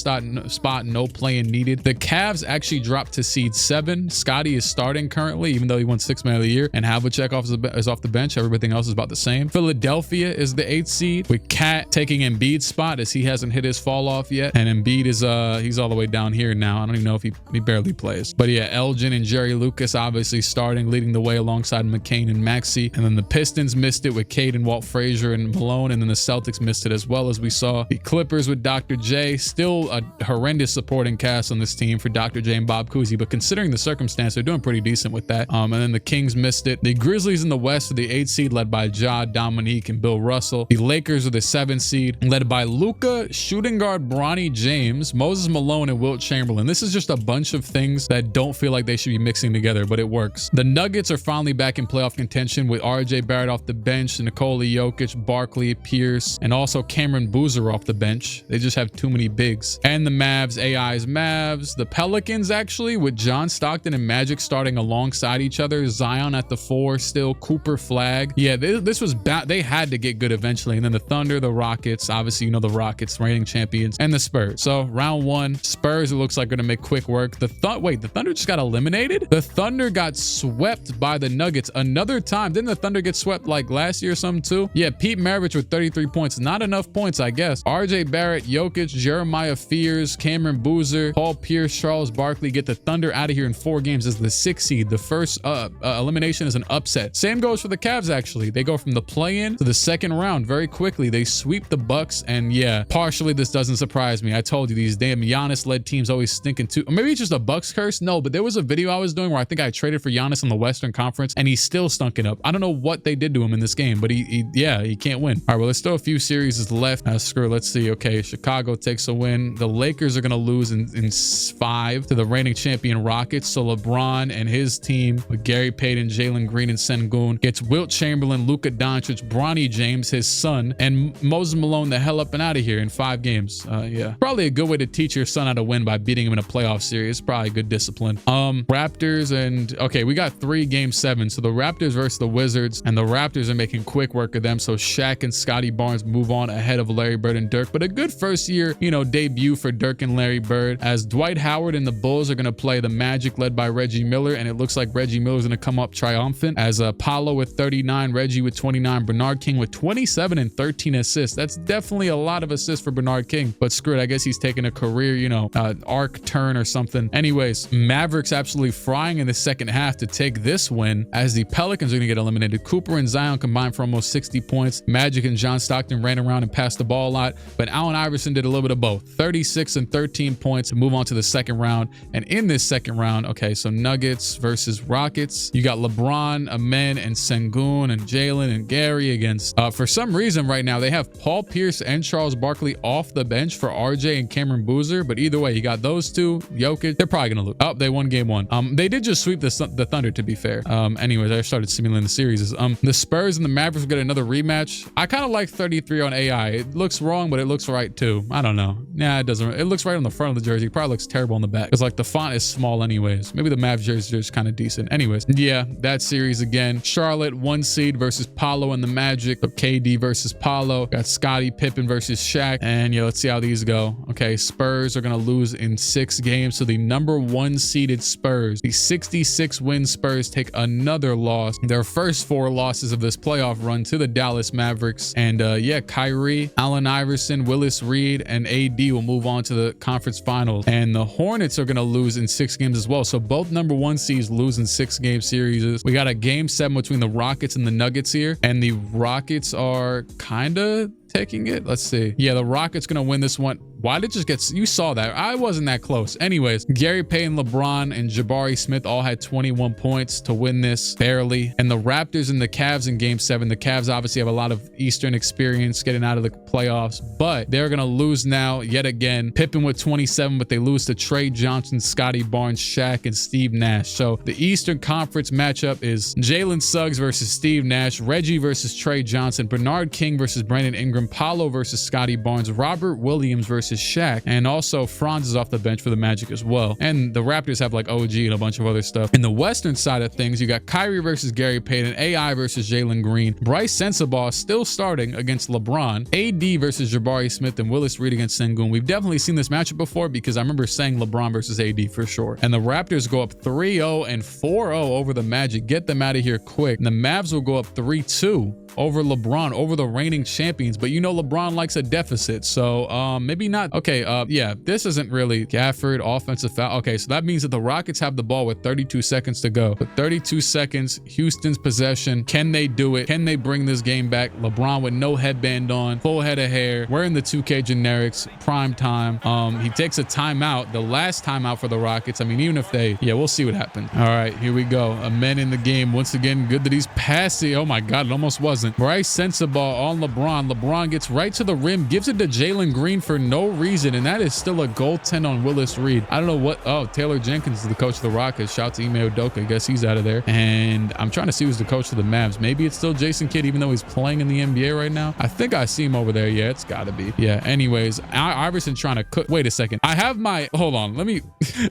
S1: spot, no play-in needed. The Cavs actually dropped to seed 7. Scotty is starting currently, even though he won 6th man of the year, and Havlicek is off the bench. Everything else is about the same. Philadelphia is the 8th seed, with Cat taking Embiid's spot, as he hasn't hit his fall off yet, and Embiid is he's all the way down here now. I don't even know if he barely plays. But yeah, Elgin and Jerry Lucas obviously starting, leading the way alongside McCain and Maxey. And then the Pistons missed it with Cade and Walt Frazier and Malone, and then the Celtics missed it as well, as we saw. The Clippers with Dr. J, still a horrendous supporting cast on this team for Dr. J and Bob Cousy, but considering the circumstance, they're doing pretty decent with that. And then the Kings missed it. The Grizzlies in the West are the 8th seed, led by Ja, Dominique, and Bill Russell. The Lakers are the 7th seed, led by Luka, shooting guard Bronny James, Moses Malone, and Wilt Chamberlain. This is just a bunch of things that don't feel like they should be mixing together, but it works. The Nuggets are finally back in playoff contention, with RJ Barrett off the bench, Nikola Jokic, Barkley, Pierce, and also Cameron Boozer off the bench. They just have too many bigs. And the Mavs, AI's Mavs. The Pelicans, actually, with John Stockton and Magic starting alongside each other. Zion at the 4 still, Cooper Flag. Yeah, this was bad. They had to get good eventually. And then the Thunder, the Rockets, obviously, you know, the Rockets, reigning champions, and the Spurs. So round 1, Spurs, it looks like, going to make quick work. The Thunder just got eliminated? The Thunder got swept by the Nuggets another time. Didn't the Thunder get swept like last year or something too? Yeah, Pete Maravich with 33 points. Not enough points, I guess. RJ Barrett, Jokic, Jeremiah Fears, Cameron Boozer, Paul Pierce, Charles Barkley get the Thunder out of here in 4 games as the 6th seed. The first elimination is an upset. Same goes for the Cavs, actually. They go from the play-in to the 2nd round very quickly. They sweep the Bucks, and yeah, partially this doesn't surprise me. I told you, these damn Giannis-led teams always stinking too. Or maybe it's just a Bucks curse. No, but there was a video I was doing where I think I traded for Giannis in the Western Conference, and he's still stunking up. I don't know what they did to him in this game, but he can't win. All right, well, there's still a few series left. Screw it. Let's see. Okay, Chicago takes a win. The Lakers are going to lose in 5 to the reigning champion Rockets. So LeBron and his team with Gary Payton, Jalen Green, and Sengun gets Wilt Chamberlain, Luka Doncic, Bronny James, his son, and Moses Malone the hell up and out of here in 5 games. Yeah, probably a good way to teach your son how to win, by beating him in a playoff series. Probably good discipline. Raptors, and okay, we got 3 game 7. So the Raptors versus the Wizards, and the Raptors are making quick work of them. So Shaq and Scotty Barnes move on ahead of Larry Bird and Dirk, but a good first year, you know, debut for Dirk and Larry Bird, as Dwight Howard and the Bulls are going to play the Magic led by Reggie Miller, and it looks like Reggie Miller's going to come up triumphant as Paolo with 39, Reggie with 29, Bernard King with 27 and 13 assists. That's definitely a lot of assists for Bernard King, but screw it. I guess he's taking a career, you know, arc turn or something. Anyways, Mavericks absolutely frying in the second half to take this win as the Pelicans are going to get eliminated. Cooper and Zion combined for almost 60 points. Magic and John Stockton ran around and passed the ball a lot, but Allen Iverson did a little bit of both. 36 and 13 points to move on to the second round. And in this second round, okay, so Nuggets versus Rockets. You got LeBron, Amen, and Sengun, and Jalen and Gary against, for some reason right now, they have Paul Pierce and Charles Barkley off the bench for RJ and Cameron Boozer. But either way, you got those two, Jokic. They're probably going to lose. Oh, they won game one. They did just sweep the Thunder, to be fair. Anyways, I started simulating the series. The Spurs and the Mavericks will get another rematch. I kind of like 33 on AI. It looks wrong, but it looks right too. I don't know. Nah, it doesn't. It looks right on the front of the jersey. It probably looks terrible on the back because like the font is small anyways. Maybe the Mavs jersey is kind of decent. Anyways, yeah, that series again. Charlotte 1 seed versus Paolo and the Magic. KD versus Paolo. Got Scottie Pippen versus Shaq. And yeah, let's see how these go. Okay, Spurs are going to lose in 6 games. So the number 1 seeded Spurs, the 66 win Spurs take another loss. Their first 4 losses of this playoff run to the Dallas Mavericks. And yeah, Kyrie, Allen Iverson, Willis Reed, and AD will move on to the conference finals. And the Hornets are going to lose in 6 games as well. So both number 1 seeds lose in 6-game series. We got a game 7 between the Rockets and the Nuggets here. And the Rockets are kind of taking it. Let's see. Yeah, the Rockets gonna win this one. Why did it just get, you saw that. I wasn't that close. Anyways, Gary Payton, LeBron, and Jabari Smith all had 21 points to win this, barely. And the Raptors and the Cavs in game 7. The Cavs obviously have a lot of Eastern experience getting out of the playoffs, but they're gonna lose now yet again. Pippen with 27, but they lose to Trey Johnson, Scotty Barnes, Shaq, and Steve Nash. So the Eastern Conference matchup is Jalen Suggs versus Steve Nash, Reggie versus Trey Johnson, Bernard King versus Brandon Ingram, Paolo versus Scotty Barnes, Robert Williams versus Shaq, and also Franz is off the bench for the Magic as well. And the Raptors have like OG and a bunch of other stuff. In the Western side of things, you got Kyrie versus Gary Payton, AI versus Jalen Green, Bryce Sensabaugh still starting against LeBron, AD versus Jabari Smith, and Willis Reed against Sengun. We've definitely seen this matchup before because I remember saying LeBron versus AD for sure. And the Raptors go up 3-0 and 4-0 over the Magic. Get them out of here quick. And the Mavs will go up 3-2 over LeBron, over the reigning champions, but you know LeBron likes a deficit, so maybe not. Okay, yeah, this isn't really Gafford offensive foul. Okay, so that means that the Rockets have the ball with 32 seconds to go. With 32 seconds, Houston's possession. Can they do it? Can they bring this game back? LeBron with no headband on, full head of hair, wearing the 2K generics, prime time. He takes a timeout, the last timeout for the Rockets. I mean, even if they, yeah, we'll see what happens. All right, here we go. A man in the game once again. Good that he's passing. Oh my God, it almost wasn't. Bryce Sensabaugh on LeBron. LeBron gets right to the rim, gives it to Jalen Green for no reason, and that is still a goaltend on Willis Reed. I don't know what. Oh, Taylor Jenkins is the coach of the Rockets. Shout out to Ime Udoka. I guess he's out of there. And I'm trying to see who's the coach of the Mavs. Maybe it's still Jason Kidd, even though he's playing in the NBA right now. I think I see him over there. Yeah, it's got to be. Yeah. Anyways, Iverson trying to cook. Wait a second. I have my. Hold on. Let me.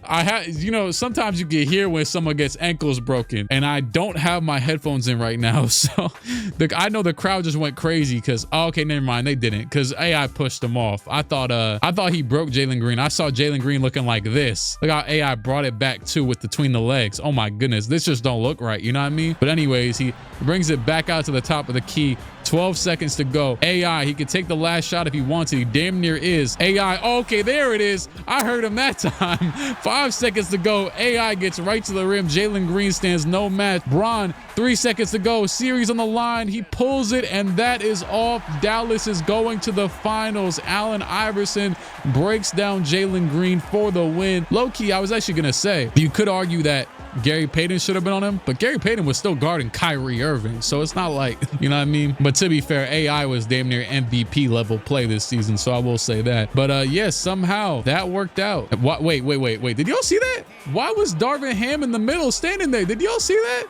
S1: I have. You know, sometimes you can hear when someone gets ankles broken, and I don't have my headphones in right now, so I know the crowd just went crazy because okay, never mind, they didn't, because AI pushed them off. I thought he broke Jalen Green. I saw Jalen Green looking like this. Look how AI brought it back too with between the legs. Oh my goodness, this just don't look right, you know what I mean? But anyways, he brings it back out to the top of the key. 12 seconds to go. AI, he could take the last shot if he wants it. He damn near is. AI, okay, there it is. I heard him that time. 5 seconds to go. AI gets right to the rim. Jalen Green stands no match. Bron, 3 seconds to go. Series on the line. He pulls it, and that is off. Dallas is going to the finals. Allen Iverson breaks down Jalen Green for the win. Low-key, I was actually going to say, you could argue that Gary Payton should have been on him, but Gary Payton was still guarding Kyrie Irving, so it's not like, you know what I mean? But to be fair, AI was damn near MVP level play this season, so I will say that. But yes, somehow that worked out. Wait. Did y'all see that? Why was Darvin Ham in the middle standing there? Did y'all see that?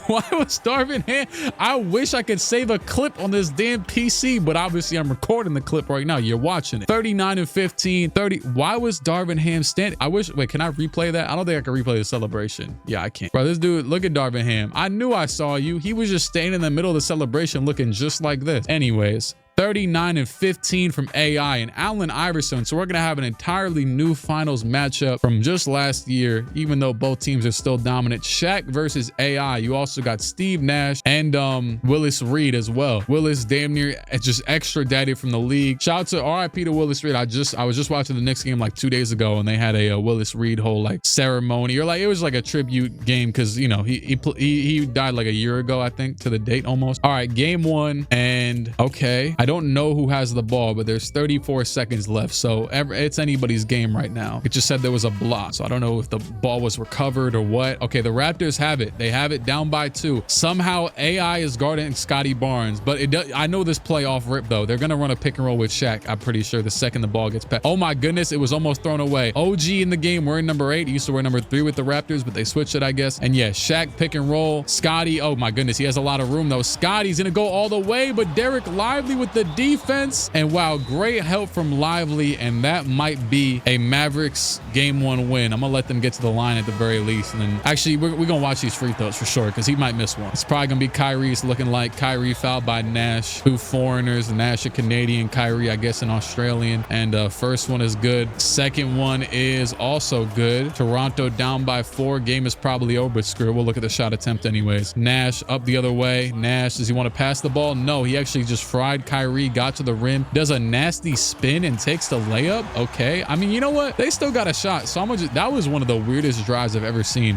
S1: Why was Darvin Ham? I wish I could save a clip on this damn PC, but obviously I'm recording the clip right now. You're watching it. 39 and 15, 30. Why was Darvin Ham standing? I wish, wait, can I replay that? I don't think I can replay the celebration. Yeah, I can't. Bro, this dude, look at Darvin Ham. I knew I saw you. He was just staying in the middle of the celebration looking just like this. Anyways, 39 and 15 from AI and Allen Iverson. So we're going to have an entirely new finals matchup from just last year, even though both teams are still dominant. Shaq versus AI. You also got Steve Nash and Willis Reed as well. Willis damn near just extra daddy from the league. Shout out to RIP to Willis Reed. I was just watching the Knicks game like 2 days ago, and they had a Willis Reed whole like ceremony, or like it was like a tribute game because, you know, he died like a year ago, I think, to the date almost. All right, game one, and okay, I don't know who has the ball, but there's 34 seconds left, so it's anybody's game right now. It just said there was a block, so I don't know if the ball was recovered or what. Okay, the Raptors have it. They have it down by 2. Somehow AI is guarding Scotty Barnes, but I know this play off rip though. They're gonna run a pick and roll with Shaq, I'm pretty sure, the second the ball gets passed. Oh my goodness, it was almost thrown away. OG in the game wearing number 8. He used to wear number 3 with the Raptors, but they switched it, I guess. And yeah, Shaq pick and roll. Scotty, oh my goodness, he has a lot of room though. Scotty's gonna go all the way, but Derek Lively with the defense. And wow, great help from Lively, and that might be a Mavericks game 1 win. I'm gonna let them get to the line at the very least, and then actually we're gonna watch these free throws for sure because he might miss one. It's probably gonna be Kyrie's looking like Kyrie fouled by Nash. 2 foreigners, Nash a Canadian, Kyrie I guess an Australian. And first one is good. Second one is also good. Toronto down by 4. Game is probably over, but screw it. We'll look at the shot attempt anyways. Nash up the other way. Nash, does he want to pass the ball? No, he actually just fried Kyrie, got to the rim, does a nasty spin and takes the layup. Okay, I mean, you know what? They still got a shot. So that was one of the weirdest drives I've ever seen.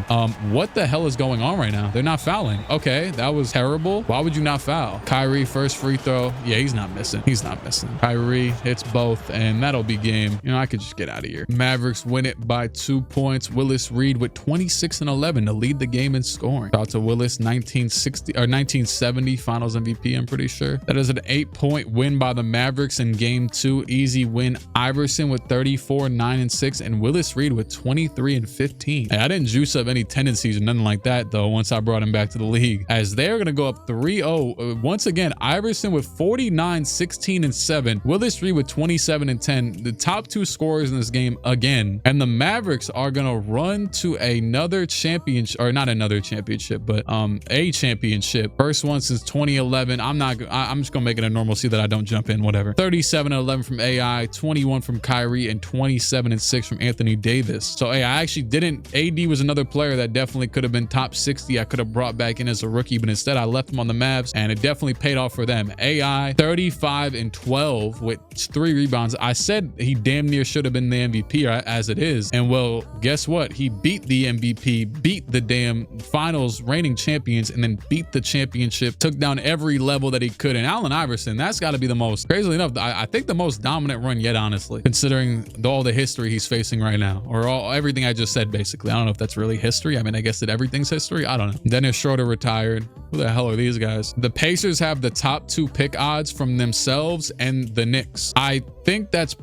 S1: What the hell is going on right now? They're not fouling. Okay, that was terrible. Why would you not foul? Kyrie first free throw. Yeah, he's not missing. He's not missing. Kyrie hits both, and that'll be game. You know, I could just get out of here. Mavericks win it by 2 points. Willis Reed with 26 and 11 to lead the game in scoring. Shout out to Willis, 1960 or 1970 Finals MVP. I'm pretty sure that is an 8-point win by the Mavericks in game 2. Easy win. Iverson with 34, 9 and 6, and Willis Reed with 23 and 15. Hey, I didn't juice up any tendencies or nothing like that though once I brought him back to the league, as they're gonna go up 3-0 once again. Iverson with 49, 16 and 7. Willis Reed with 27 and 10. The top 2 scorers in this game again, and the Mavericks are gonna run to another championship, or not another championship, but a championship. First one since 2011. I'm just gonna make it a normalcy that I don't jump in, whatever. 37 and 11 from AI, 21 from Kyrie, and 27 and 6 from Anthony Davis. So hey, I actually didn't. AD was another player that definitely could have been top 60. I could have brought back in as a rookie, but instead I left him on the Mavs, and it definitely paid off for them. AI 35 and 12 with 3 rebounds. I said he damn near should have been the MVP as it is, and well, guess what? He beat the MVP, beat the damn finals reigning champions, and then beat the championship, took down every level that he could. And Allen Iverson, that's got to be the most, crazily enough, I think the most dominant run yet, honestly, considering all the history he's facing right now, or everything I just said basically. I don't know if that's really history. I mean, I guess that everything's history. I don't know. Dennis Schroeder retired. Who the hell are these guys? The Pacers have the top 2 pick odds from themselves and the Knicks. I think that's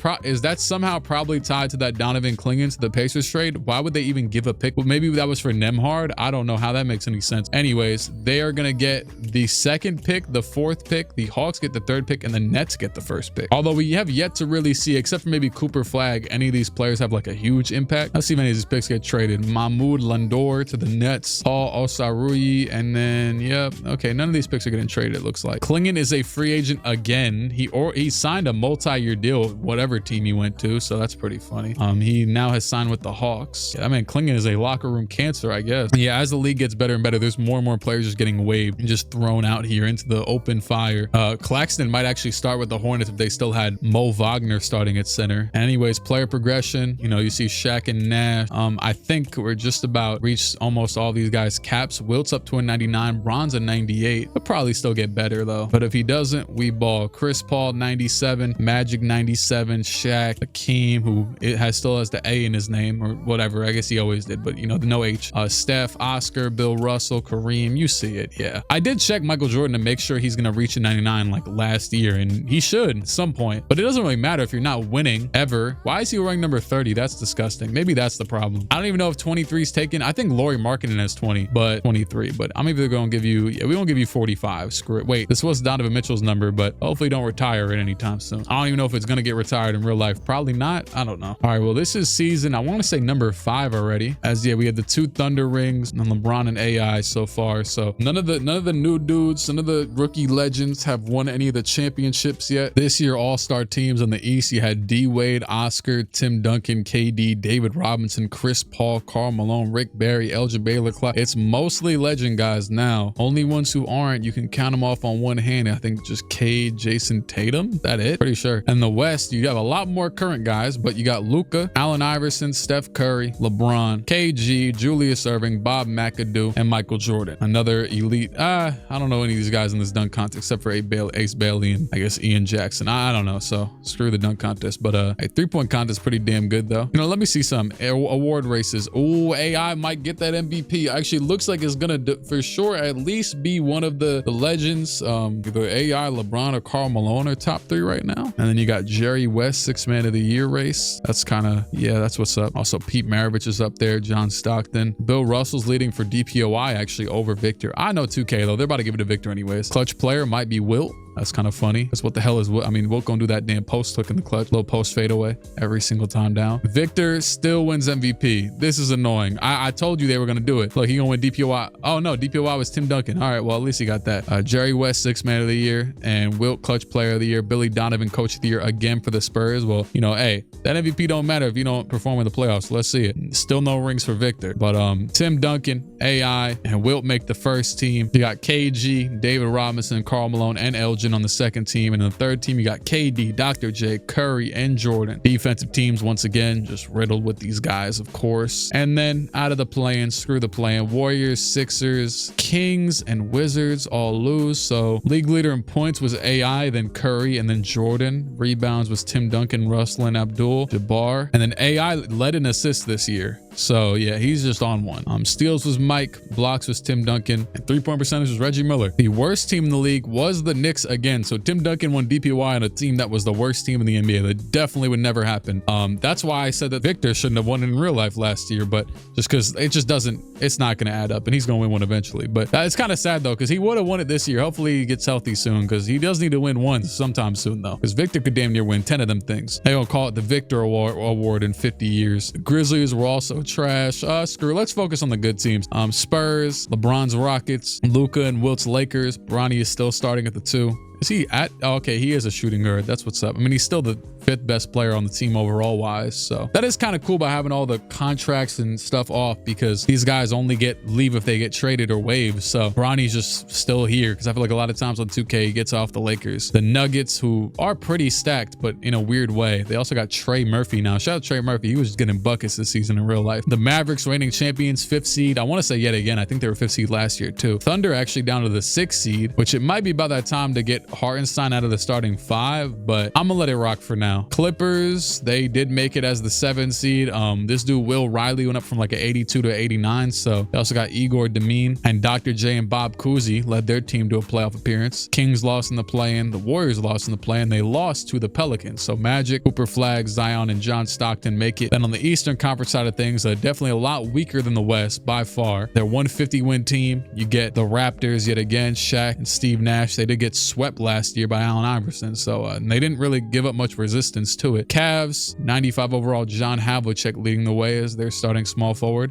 S1: somehow probably tied to that Donovan Clingan to the Pacers trade. Why would they even give a pick? Well, maybe that was for Nembhard. I don't know how that makes any sense. Anyways, they are gonna get the 2nd pick, the 4th pick, the Hawks get the 3rd pick, and the Nets get the 1st pick. Although we have yet to really see, except for maybe Cooper Flag, any of these players have like a huge impact. Let's see if any of these picks get traded. Mahmoud Landor to the Nets, Paul Osaruyi, and then yep, okay, none of these picks are getting traded, it looks like. Clingan is a free agent again. He signed a multi-year deal with whatever team he went to, so that's pretty funny. He now has signed with the Hawks. I mean, Clingan is a locker room cancer, I guess. Yeah, as the league gets better and better, there's more and more players just getting waived and just thrown out here into the open fire. Claxton might actually start with the Hornets if they still had Mo Wagner starting at center. Anyways, player progression, you know, you see Shaq and Nash. I think we're just about reached almost all these guys' caps. Wilt's up to a 99, Bron's a 98. He'll probably still get better though, but if he doesn't, we ball. Chris Paul 97, Magic 97, Shaq, Hakeem, who still has the A in his name or whatever, I guess he always did, but you know, the no H. Steph, Oscar, Bill Russell, Kareem, you see it. Yeah, I did check Michael Jordan to make sure he's gonna reach a 99 like last year, and he should at some point, but it doesn't really matter if you're not winning ever. Why is he wearing number 30? That's disgusting. Maybe that's the problem. I don't even know if 23 is taken. I think Lauri Markkinen has 20, but 23, but I'm either gonna give you you, yeah, we won't give you 45. Screw it. Wait, this was Donovan Mitchell's number, but hopefully don't retire it anytime soon. I don't even know if it's going to get retired in real life. Probably not. I don't know. All right, well, this is season, I want to say number 5 already. As yeah, we had the 2 Thunder rings and LeBron and AI so far. So none of the new dudes, none of the rookie legends have won any of the championships yet. This year, all-star teams in the East, you had D Wade, Oscar, Tim Duncan, KD, David Robinson, Chris Paul, Karl Malone, Rick Barry, Elgin Baylor, Clark. It's mostly legend guys now. Only ones who aren't, you can count them off on one hand. I think just Cade, Jason Tatum. That it? Pretty sure. In the West, you have a lot more current guys, but you got Luka, Allen Iverson, Steph Curry, LeBron, KG, Julius Erving, Bob McAdoo, and Michael Jordan. Another elite. I don't know any of these guys in this dunk contest except for Ace Bailey and I guess Ian Jackson. I don't know. So screw the dunk contest. But a 3-point contest pretty damn good though. You know, let me see some award races. Oh, AI might get that MVP. Actually, looks like it's gonna for sure at least be one of the legends. Either AI, LeBron, or Karl Malone are top 3 right now. And then you got Jerry West, 6th Man of the Year race. That's kind of, yeah, that's what's up. Also, Pete Maravich is up there. John Stockton. Bill Russell's leading for DPOI actually over Victor. I know 2K though. They're about to give it to Victor anyways. Clutch player might be Wilt. That's kind of funny. That's what the hell is. I mean, Wilt gonna do that damn post hook in the clutch, little post fadeaway every single time down. Victor still wins MVP. This is annoying. I told you they were gonna do it. Look, he gonna win DPOI. Oh no, DPOI was Tim Duncan. All right, well at least he got that. Jerry West, 6th Man of the Year, and Wilt Clutch Player of the Year. Billy Donovan, Coach of the Year again for the Spurs. Well, you know, hey, that MVP don't matter if you don't perform in the playoffs. Let's see it. Still no rings for Victor, but Tim Duncan, AI, and Wilt make the first team. You got KG, David Robinson, Karl Malone, and Elgin on the second team. And in the third team, you got KD, Dr. J, Curry, and Jordan. Defensive teams, once again, just riddled with these guys, of course. And then out of the play-in, screw the play-in. Warriors, Sixers, Kings, and Wizards all lose. So league leader in points was AI, then Curry, and then Jordan. Rebounds was Tim Duncan, Russell, and Abdul-Jabbar. And then AI led in assists this year. So yeah, he's just on one. Steals was Mike, blocks was Tim Duncan, and 3-point percentage was Reggie Miller. The worst team in the league was the Knicks again. So Tim Duncan won DPOI on a team that was the worst team in the NBA. That definitely would never happen. That's why I said that Victor shouldn't have won in real life last year, but just because it just doesn't, it's not going to add up, and he's going to win one eventually. But it's kind of sad though, because he would have won it this year. Hopefully he gets healthy soon, because he does need to win one sometime soon though, because Victor could damn near win 10 of them things. They gonna call it the Victor Award in 50 years. The Grizzlies were also trash. Screw. Let's focus on the good teams. Spurs, LeBron's Rockets, Luka and Wilt's Lakers. Bronny is still starting at the 2. Is he at? Oh, okay, he is a shooting guard. That's what's up. I mean, he's still the 5th best player on the team overall wise. So that is kind of cool by having all the contracts and stuff off, because these guys only leave if they get traded or waived. So Bronny's just still here, because I feel like a lot of times on 2K he gets off the Lakers. The Nuggets, who are pretty stacked, but in a weird way. They also got Trey Murphy now. Shout out Trey Murphy. He was just getting buckets this season in real life. The Mavericks, reigning champions, 5th seed. I want to say yet again, I think they were 5th seed last year too. Thunder actually down to the 6th seed, which it might be about that time to get Hartenstein out of the starting 5, but I'm gonna let it rock for now. Clippers, they did make it as the 7th seed. This dude Will Riley went up from like an 82 to 89. So they also got Igor Demine, and Dr. J and Bob Cousy led their team to a playoff appearance. Kings lost in the play-in. The Warriors lost in the play-in. They lost to the Pelicans. So Magic, Cooper Flag, Zion, and John Stockton make it. Then on the Eastern Conference side of things, definitely a lot weaker than the West by far. Their 150 win team, you get the Raptors yet again. Shaq and Steve Nash, they did get swept last year by Allen Iverson. So they didn't really give up much resistance to it. Cavs, 95 overall, John Havlicek leading the way as their starting small forward.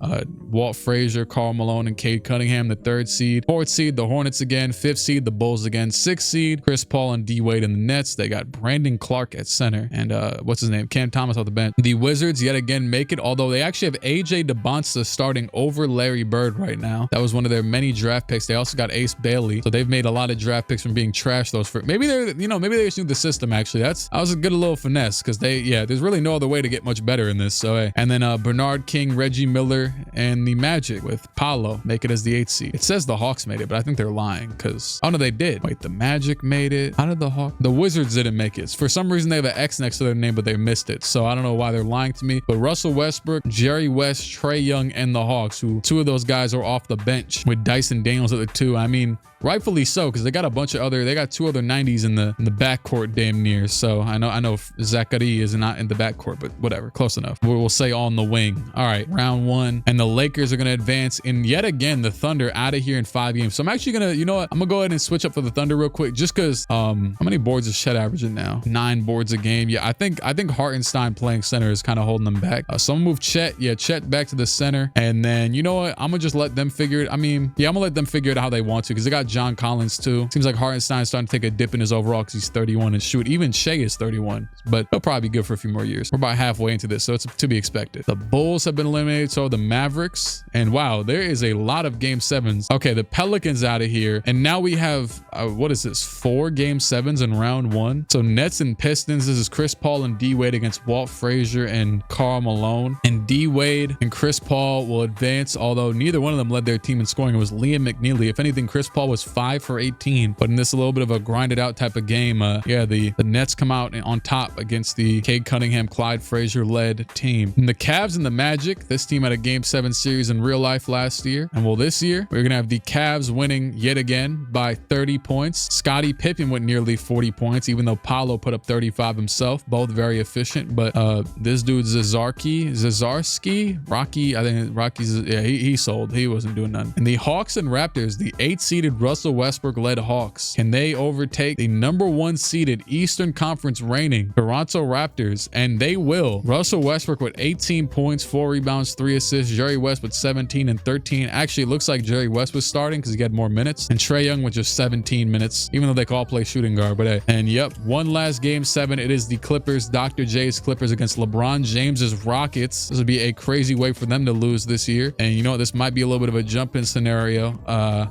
S1: Walt Frazier, Karl Malone, and Cade Cunningham, the 3rd seed. 4th seed, the Hornets again. 5th seed, the Bulls again. 6th seed, Chris Paul and D Wade in the Nets. They got Brandon Clark at center, and what's his name? Cam Thomas off the bench. The Wizards yet again make it, although they actually have AJ DeBonsta starting over Larry Bird right now. That was one of their many draft picks. They also got Ace Bailey, so they've made a lot of draft picks from being trash. Those for maybe they're, maybe they just knew the system. Actually, that was a good little finesse, because there's really no other way to get much better in this. So hey. And then Bernard King, Reggie Miller, and the Magic with Paolo make it as the 8th seed. It says the Hawks made it, but I think they're lying, because oh no, they did. Wait, the Magic made it. How did the Wizards didn't make it? For some reason they have an X next to their name, but they missed it. So I don't know why they're lying to me. But Russell Westbrook, Jerry West, Trae Young, and the Hawks, who 2 of those guys are off the bench with Dyson Daniels at the 2. I mean, rightfully so, because they got a bunch of they got 2 other 90s in the backcourt damn near. So I know Zachary is not in the backcourt, but whatever, close enough. We'll say on the wing. All right, round 1, and the Lakers are gonna advance, and yet again the Thunder out of here in 5 games. So I'm actually gonna, you know what, I'm gonna go ahead and switch up for the Thunder real quick, just because how many boards is Chet averaging now? 9 boards a game. Yeah, I think Hartenstein playing center is kind of holding them back. So I'm gonna move Chet. Yeah, Chet back to the center, and then you know what, I'm gonna just let them figure it. I mean, yeah, I'm gonna let them figure it how they want to, because they got John Collins too. Seems like Hartenstein's starting to take a dip in his overall because he's 31 and shoot. Even Shea is 31, but he'll probably be good for a few more years. We're about halfway into this, so it's to be expected. The Bulls have been eliminated, so the Mavericks, and wow, there is a lot of game 7s. Okay, the Pelicans out of here, and now we have what is this, 4 game 7s in round 1. So Nets and Pistons. This is Chris Paul and D Wade against Walt Frazier and Karl Malone, and D Wade and Chris Paul will advance, although neither one of them led their team in scoring. It was Liam McNeely. If anything, Chris Paul was 5 for 18, but in this a little bit of a grinded out type of game, yeah, the Nets come out on top against the Cade Cunningham, Clyde Frazier led team. And the Cavs and the Magic, this team had a game 7 series in real life last year, and well, this year we're gonna have the Cavs winning yet again by 30 points. Scottie Pippen went nearly 40 points, even though Paolo put up 35 himself. Both very efficient, but this dude Zazarski, Rocky, I think Rocky's, yeah, he sold. He wasn't doing nothing. And the Hawks and Raptors, the 8-seeded Russell Westbrook led Hawks, can they overtake the number 1 seeded Eastern Conference reigning Toronto Raptors? And they will. Russell Westbrook with 18 points, 4 rebounds, 3 assists. Jerry West with 17 and 13. Actually, it looks like Jerry West was starting because he had more minutes, and Trae Young with just 17 minutes, even though they can all play shooting guard. But hey, and yep, one last game 7. It is the Clippers, Dr. J's Clippers against LeBron James's Rockets. This would be a crazy way for them to lose this year. And you know what, this might be a little bit of a jump in scenario.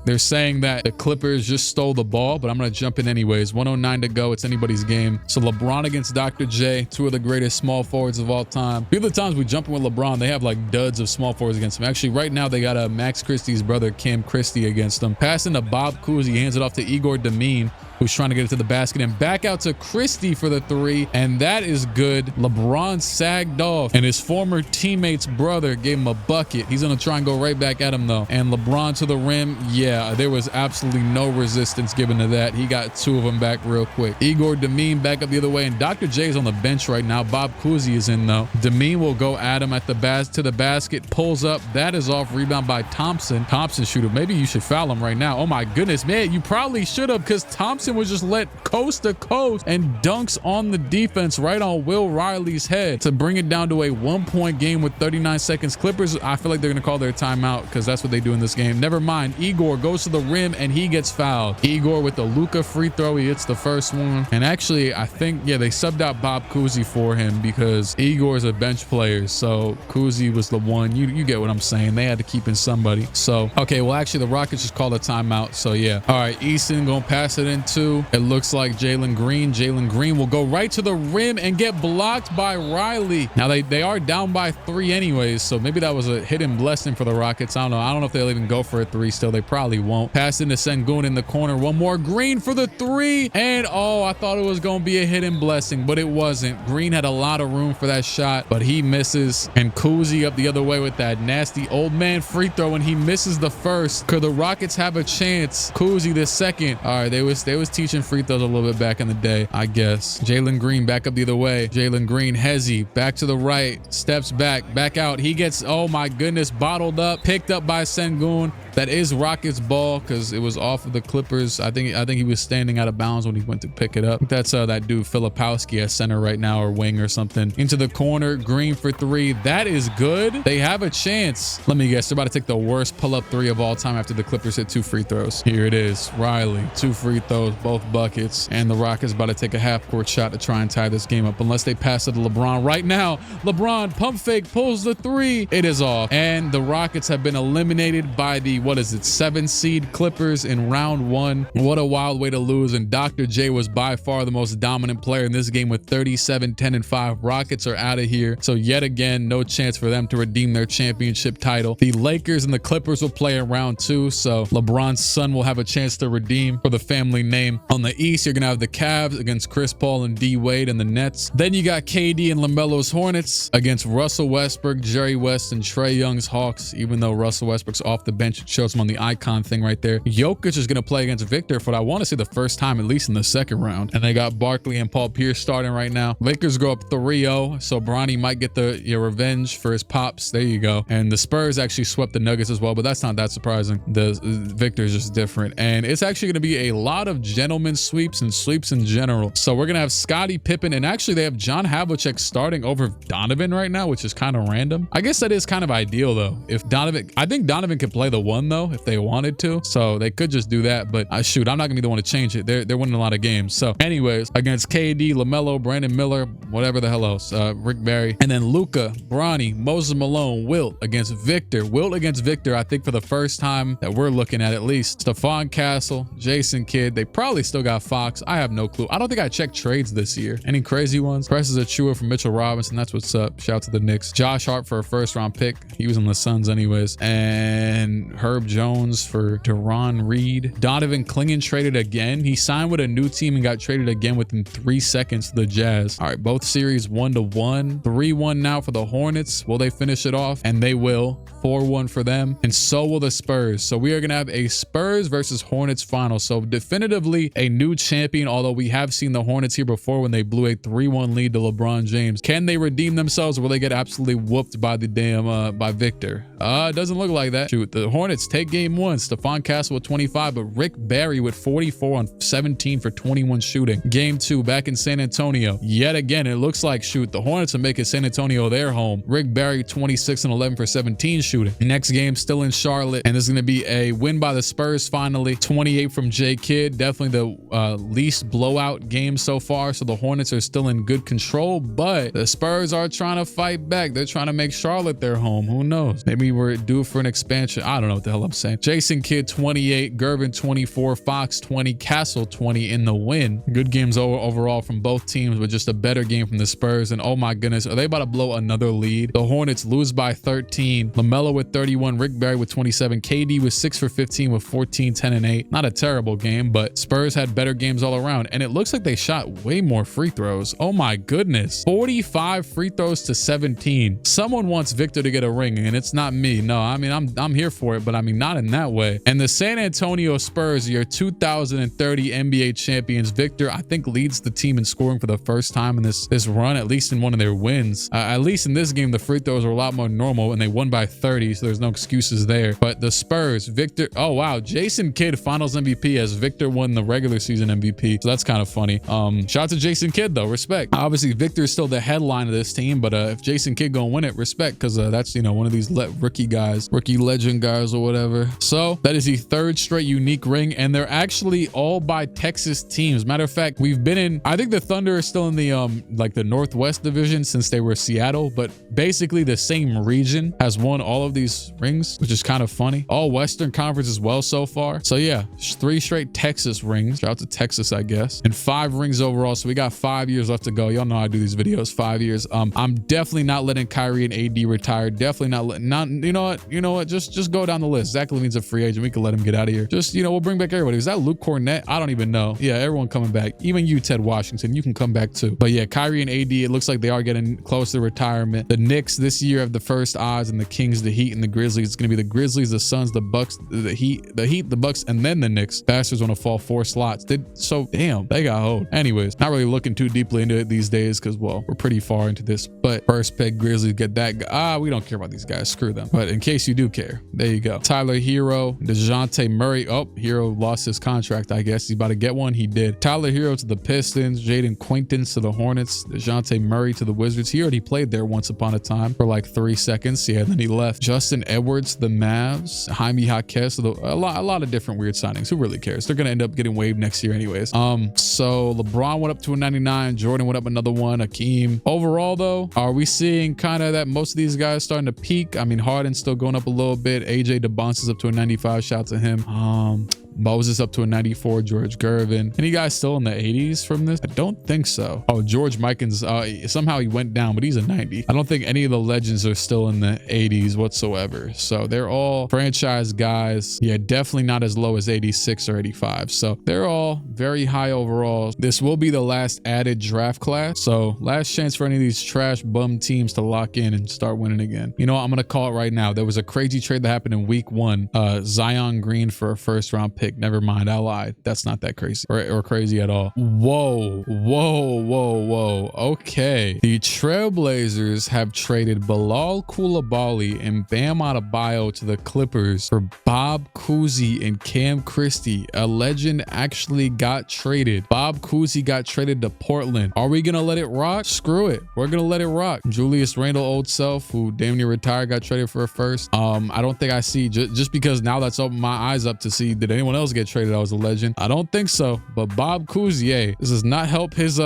S1: They're saying that the Clippers just stole the ball, but I'm gonna jump in anyways. 109 to go. It's anybody's game. So LeBron against Dr. J, 2 of the greatest small forwards of all time. Few of the times we jump in with LeBron, they have like duds of small forwards against him. Actually, right now they got Max Christie's brother Cam Christie against them. Passing to Bob Cousy, hands it off to Igor Demine, who's trying to get it to the basket, and back out to Christie for the 3, and that is good. LeBron sagged off, and his former teammate's brother gave him a bucket. He's gonna try and go right back at him though, and LeBron to the rim. Yeah, there was absolutely no resistance given to that. He got 2 of them back real quick. Igor Demine back up the other way, and Dr. J is on the bench right now. Bob Cousy is in though. Demine will go at him at the to the basket, pulls up. That is off, rebound by Thompson. Thompson shooter. Maybe you should foul him right now. Oh my goodness, man, you probably should have, because Thompson was just let coast to coast and dunks on the defense right on Will Riley's head to bring it down to a 1-point game with 39 seconds. Clippers, I feel like they're going to call their timeout because that's what they do in this game. Never mind. Igor goes to the rim and he gets fouled. Igor with the Luka free throw. He hits the first one. And actually, I think, yeah, they subbed out Bob Cousy for him because Igor is a bench player. So Cousy was the one. You get what I'm saying. They had to keep in somebody. So, okay, well, actually, the Rockets just called a timeout. So, yeah. All right, Easton going to pass it in 2. It looks like Jalen Green will go right to the rim and get blocked by Riley. Now they are down by 3 anyways, so maybe that was a hidden blessing for the Rockets. I don't know if they'll even go for a 3 still. They probably won't. Pass into Sengun in the corner. One more. Green for the 3. And oh, I thought it was going to be a hidden blessing, but it wasn't. Green had a lot of room for that shot, but he misses. And Cousy up the other way with that nasty old man free throw, and he misses the first. Could the Rockets have a chance? Cousy the second. All right, they was teaching free throws a little bit back in the day, I guess. Jalen Green back up the other way. Jalen Green, Hezzy back to the right, steps back out. He gets, oh my goodness, bottled up, picked up by Sengun. That is Rockets ball because it was off of the Clippers. I think he was standing out of bounds when he went to pick it up. I think that's that dude Filipowski at center right now, or wing or something. Into the corner, Green for 3. That is good. They have a chance. Let me guess, they're about to take the worst pull-up 3 of all time after the Clippers hit 2 free throws. Here it is. Riley, 2 free throws, both buckets, and the Rockets about to take a half-court shot to try and tie this game up, unless they pass it to LeBron right now. LeBron pump fake, pulls the 3. It is off, and the Rockets have been eliminated by the 7 seed Clippers in round 1. What a wild way to lose, and Dr. J was by far the most dominant player in this game with 37, 10, and 5. Rockets are out of here, so yet again, no chance for them to redeem their championship title. The Lakers and the Clippers will play in round 2, so LeBron's son will have a chance to redeem for the family name. On the East, you're gonna have the Cavs against Chris Paul and D Wade and the Nets. Then you got KD and LaMelo's Hornets against Russell Westbrook, Jerry West, and Trae Young's Hawks, even though Russell Westbrook's off the bench Shows him on the icon thing right there. Jokic is going to play against Victor for what I want to say the first time, at least in the second round. And they got Barkley and Paul Pierce starting right now. Lakers go up 3-0, so Bronny might get the revenge for his pops. There you go. And the Spurs actually swept the Nuggets as well, but that's not that surprising. The Victor is just different. And it's actually going to be a lot of gentlemen sweeps and sweeps in general. So we're going to have Scottie Pippen, and actually they have John Havlicek starting over Donovan right now, which is kind of random. I guess that is kind of ideal though. If Donovan, I think Donovan could play the one though, if they wanted to. So they could just do that, but shoot, I'm not gonna be the one to change it. They're winning a lot of games. So anyways, against KD, LaMelo, Brandon Miller, whatever the hell else, Rick Barry, and then Luka, Bronny, Moses Malone, Wilt against Victor. Wilt against Victor, I think for the first time that we're looking at least. Stephon Castle, Jason Kidd. They probably still got Fox. I have no clue. I don't think I checked trades this year. Any crazy ones? Presses Achua from Mitchell Robinson. That's what's up. Shout out to the Knicks. Josh Hart for a first round pick. He was in the Suns anyways. And Herb Jones for Deron Reed. Donovan Clingan traded again. He signed with a new team and got traded again within 3 seconds to the Jazz. All right, both series 1-1. 3-1 now for the Hornets. Will they finish it off? And they will. 4-1 for them. And so will the Spurs. So we are going to have a Spurs versus Hornets final. So definitively a new champion, although we have seen the Hornets here before when they blew a 3-1 lead to LeBron James. Can they redeem themselves, or will they get absolutely whooped by the damn by Victor? It doesn't look like that. Shoot, the Hornets take game 1. Stephon Castle with 25, but Rick Barry with 44 on 17 for 21 shooting. Game 2 back in San Antonio. Yet again, it looks like, shoot, the Hornets are making San Antonio their home. Rick Barry 26 and 11 for 17 shooting. Next game still in Charlotte, and this is going to be a win by the Spurs finally. 28 from J Kidd. Definitely the least blowout game so far, so the Hornets are still in good control, but the Spurs are trying to fight back. They're trying to make Charlotte their home. Who knows? Maybe we're due for an expansion. I don't know what the hell I'm saying. Jason Kidd 28, Gervin 24, Fox 20, Castle 20 in the win. Good games overall from both teams, but just a better game from the Spurs. And oh my goodness, are they about to blow another lead? The Hornets lose by 13. LaMelo with 31, Rick Barry with 27, KD was 6 for 15 with 14, 10 and 8. Not a terrible game, but Spurs had better games all around, and it looks like they shot way more free throws. Oh my goodness, 45 free throws to 17. Someone wants Victor to get a ring, and it's not me. No, I mean, I'm here for it, but I mean, not in that way. And the San Antonio Spurs, your 2030 NBA champions. Victor, I think, leads the team in scoring for the first time in this run, at least in one of their wins. At least in this game, the free throws were a lot more normal, and they won by 30, so there's no excuses there. But the Spurs, Victor, oh wow, Jason Kidd finals MVP as Victor won the regular season MVP, so that's kind of funny. Shout out to Jason Kidd though, respect. Obviously Victor is still the headline of this team, but if Jason Kidd gonna win it, respect, because that's, you know, one of these rookie guys, rookie legend guys or whatever. So that is the 3rd straight unique ring, and they're actually all by Texas teams. Matter of fact, we've been in, I think the Thunder are still in the like the Northwest division since they were Seattle, but basically the same region has won all of these rings, which is kind of funny. All Western Conference as well so far. So yeah, 3 straight Texas rings. Shout out to Texas, I guess. And 5 rings overall. So we got 5 years left to go. Y'all know I do these videos, 5 years. I'm definitely not letting Kyrie and AD retire. Definitely not letting, you know what? Just go down the list. Zach LaVine's a free agent. We can let him get out of here. Just, you know, we'll bring back everybody. Is that Luke Cornett? I don't even know. Yeah, everyone coming back. Even you, Ted Washington, you can come back too. But yeah, Kyrie and AD, it looks like they are getting close to retirement. The Knicks this year have the first odds, and the Kings, the Heat, and the Grizzlies. It's going to be the Grizzlies, the Suns, the Bucks, the Heat, the Bucks, and then the Knicks. Bastards want to fall 4 slots. So damn, they got hold. Anyways, not really looking too deeply into it these days because, well, we're pretty far into this. But first pick, Grizzlies get that guy. We don't care about these guys. Screw them. But in case you do care, there you go. Tyler Hero, DeJounte Murray. Oh, Hero lost his contract, I guess. He's about to get one. He did. Tyler Hero to the Pistons, Jaden Quaintance to the Hornets, DeJounte Murray to the Wizards. He already played there once upon a time for like 3 seconds. Yeah, and then he left. Justin Edwards to the Mavs, Jaime Jaquez, a lot of different weird signings. Who really cares? They're gonna end up getting waived next year anyways. So LeBron went up to a 99, Jordan went up another one, Hakeem. Overall though, are we seeing kind of that most of these guys starting to peak? I mean, Harden's still going up a little bit. AJ DeBonce is up to a 95. Shout out to him. Moses up to a 94. George Gervin. Any guys still in the 80s from this? I don't think so. Oh, George Mikens, somehow he went down, but he's a 90. I don't think any of the legends are still in the 80s whatsoever. So they're all franchise guys. Yeah, definitely not as low as 86 or 85. So they're all very high overall. This will be the last added draft class. So last chance for any of these trash bum teams to lock in and start winning again. You know what? I'm going to call it right now. There was a crazy trade that happened in week 1. Zion Green for a first round pick. Never mind. I lied. That's not that crazy or crazy at all. Whoa, whoa, whoa, whoa. Okay. The Trailblazers have traded Bilal Coulibaly and Bam Adebayo to the Clippers for Bob Cousy and Cam Christie. A legend actually got traded. Bob Cousy got traded to Portland. Are we gonna let it rock? Screw it. We're gonna let it rock. Julius Randle old self, who damn near retired, got traded for a first. I don't think I see, just because now that's opened my eyes up to see, did anyone else get traded that was a legend? I don't think so. But Bob Cousy, this does not help his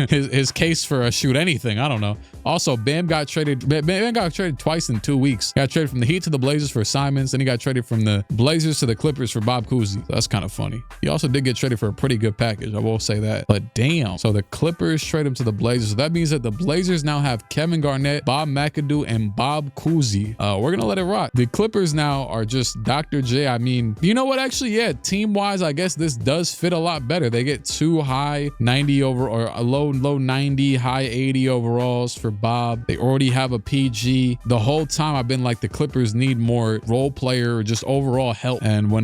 S1: his case for shoot anything. I don't know. Also, Bam got traded. Bam got traded twice in 2 weeks. Got traded from the Heat to the Blazers for Simons. Then he got traded from the Blazers to the Clippers for Bob Cousy. That's kind of funny. He also did get traded for a pretty good package. I will say that. But damn. So the Clippers trade him to the Blazers. So that means that the Blazers now have Kevin Garnett, Bob McAdoo, and Bob Cousy. We're going to let it rock. The Clippers now are just Dr. J. I mean, you know what? Actually, yeah, team-wise, I guess this does fit a lot better. They get 2 high 90 over or a low 90, high 80 overalls for Bob. They already have a PG. The whole time I've been like, the Clippers need more role player or just overall help. And when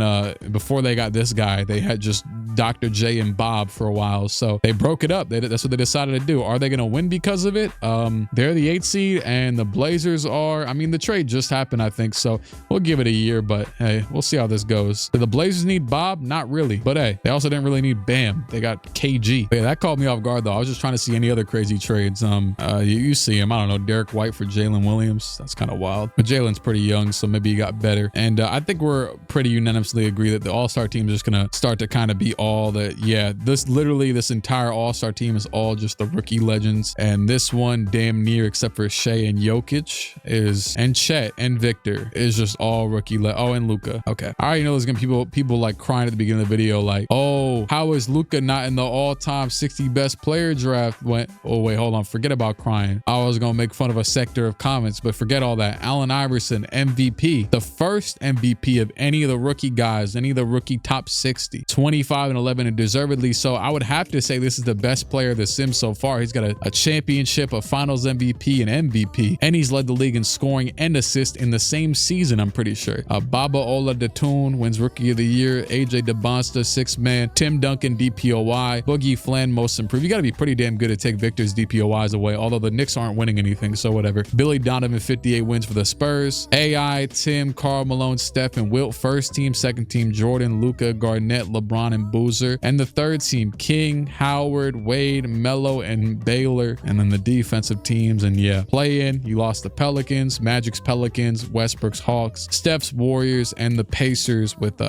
S1: before they got this guy, they had just Dr. J and Bob for a while. So they broke it up. That's what they decided to do. Are they going to win because of it? They're the 8th seed and the Blazers are, I mean, the trade just happened, I think. So we'll give it a year, but hey, we'll see how this goes. Do the Blazers need Bob? Not really. But hey, they also didn't really need Bam. They got KG. But yeah, that caught me off guard though. I was just trying to see any other crazy trades. You see him. I don't know, Derek White for Jalen Williams. That's kind of wild. But Jalen's pretty young, so maybe he got better. And I think we're pretty unanimously agree that the All-Star team is just going to start to kind of be all that. Yeah, this entire All-Star team is all just the rookie legends. And this one damn near, except for Shea and Jokic, and Chet and Victor is just all rookie. Oh, and Luka. Okay. I already know there's going to be people like crying at the beginning of the video like, oh, how is Luka not in the all-time 60 best player draft? Oh, wait, hold on. Forget about crying. I was going to make fun of a sector of comments, but forget all that. Allen Iverson, MVP. The first MVP of any of the rookie guys, any of the rookie top 60. 25 and 11 and deservedly so. I would have to say this is the best player of the Sims so far. He's got a championship, a finals MVP, and MVP. And he's led the league in scoring and assist in the same season, I'm pretty sure. Baba Oladipo wins Rookie of the Year. AJ DeBonsta, 6th man. Tim Duncan, DPOY. Boogie Flynn, most improved. You got to be pretty damn good to take Victor's DPOYs away, although the Knicks aren't winning anything, so whatever. Billy Donovan, 58 wins for the Spurs. AI, Tim, Karl Malone, Steph, and Wilt. First team, second team, Jordan, Luka, Garnett, LeBron, and Boozer. And the third team, King, Howard, Wade, Melo, and Baylor. And then the defensive teams, and yeah, play-in, you lost the Pelicans, Magic's Pelicans, Westbrook's Hawks, Steph's Warriors, and the Pacers with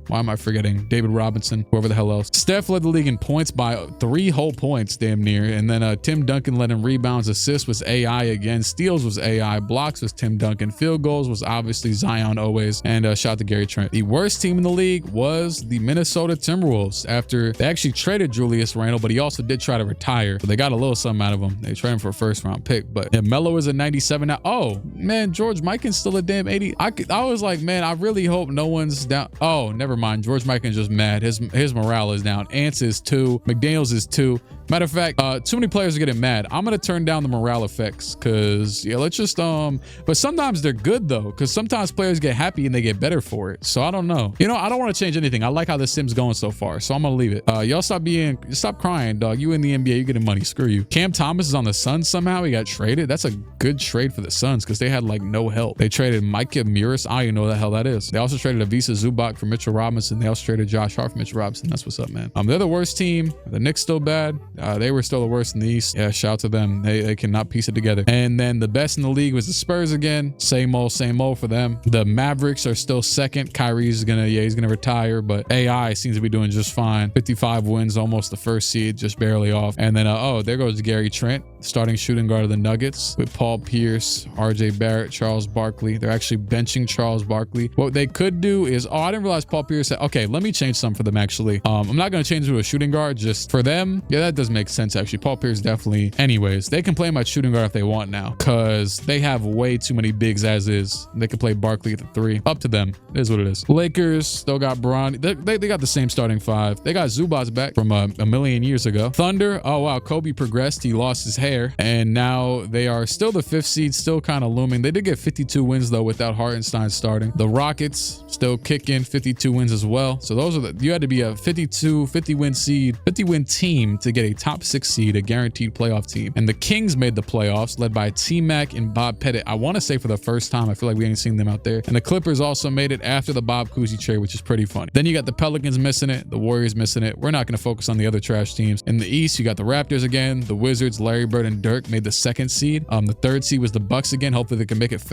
S1: why am I forgetting? David Robinson, whoever the hell else. Steph led the league in points by 3 whole points, damn near. And then Tim Duncan led in rebounds. Assists was AI again. Steals was AI. Blocks was Tim Duncan. Field goals was obviously Zion always. And shout out to Gary Trent. The worst team in the league was the Minnesota Timberwolves after they actually traded Julius Randle, but he also did try to retire. So they got a little something out of him. They traded him for a first round pick. But yeah, Melo is a 97 now. Oh, man, George Mikan's still a damn 80. I was like, man, I really hope no one's down. Oh, never mind. George Mikan's just mad. His morale is down. Ants is 2. McDaniels is 2. Matter of fact, too many players are getting mad. I'm gonna turn down the morale effects because yeah, let's just but sometimes they're good though, because sometimes players get happy and they get better for it. So I don't know. You know, I don't want to change anything. I like how this sim's going so far, so I'm gonna leave it. Y'all stop crying, dog. You in the NBA, you getting money. Screw you. Cam Thomas is on the Suns somehow. He got traded. That's a good trade for the Suns because they had like no help. They traded Micah Muris. I don't even know what the hell that is. They also traded Avisa Zubac for Mitchell Robinson. They also traded Josh Hart for Mitchell Robinson. That's what's up, man. They're the worst team. The Knicks still bad. They were still the worst in the East. Yeah, shout out to them. They cannot piece it together. And then the best in the league was the Spurs again. Same old for them. The Mavericks are still second. Kyrie's he's gonna retire, but AI seems to be doing just fine. 55 wins, almost the first seed, just barely off. And then there goes Gary Trent, starting shooting guard of the Nuggets with Paul Pierce, RJ Barrett, Charles Barkley. They're actually benching Charles Barkley. What they could do is, I didn't realize Paul Pierce Pierce. Okay, let me change some for them actually. I'm not going to change to a shooting guard just for them. Yeah, that does make sense actually. Paul Pierce definitely. Anyways, they can play him at shooting guard if they want now because they have way too many bigs as is. They can play Barkley at the 3. Up to them. It is what it is. Lakers still got Bron. They got the same starting 5. They got Zubats back from a million years ago. Thunder. Oh, wow. Kobe progressed. He lost his hair. And now they are still the 5th seed, still kind of looming. They did get 52 wins, though, without Hartenstein starting. The Rockets still kicking 52 wins as well. So those are you had to be a 50-win seed, 50-win team to get a top 6 seed, a guaranteed playoff team. And the Kings made the playoffs, led by T-Mac and Bob Pettit. I want to say for the first time. I feel like we ain't seen them out there. And the Clippers also made it after the Bob Cousy trade, which is pretty funny. Then you got the Pelicans missing it, the Warriors missing it. We're not going to focus on the other trash teams. In the East, you got the Raptors again. The Wizards, Larry Bird and Dirk made the 2nd seed. The 3rd seed was the Bucks again. Hopefully they can make it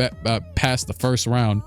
S1: past the first round.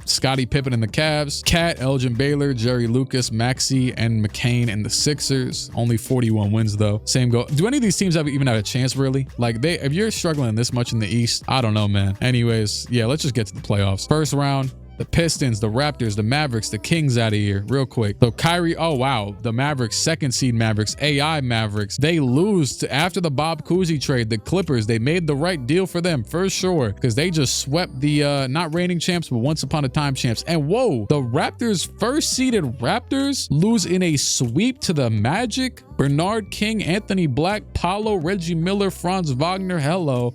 S1: Scottie Pippen and the Cavs, Cat, Elgin Baylor, Jerry Lucas, Maxey, and McCain and the Sixers. Only 41 wins though. Same go. Do any of these teams even have a chance really? Like if you're struggling this much in the East, I don't know, man. Anyways, yeah, let's just get to the playoffs. First round. The Pistons, the Raptors, the Mavericks, the Kings out of here real quick. So Kyrie, oh wow, the Mavericks, 2nd seed Mavericks, AI Mavericks. They lose to after the Bob Cousy trade, the Clippers. They made the right deal for them for sure because they just swept the not reigning champs, but once upon a time champs. And whoa, the Raptors, 1st seeded Raptors lose in a sweep to the Magic. Bernard King, Anthony Black, Paolo, Reggie Miller, Franz Wagner. Hello.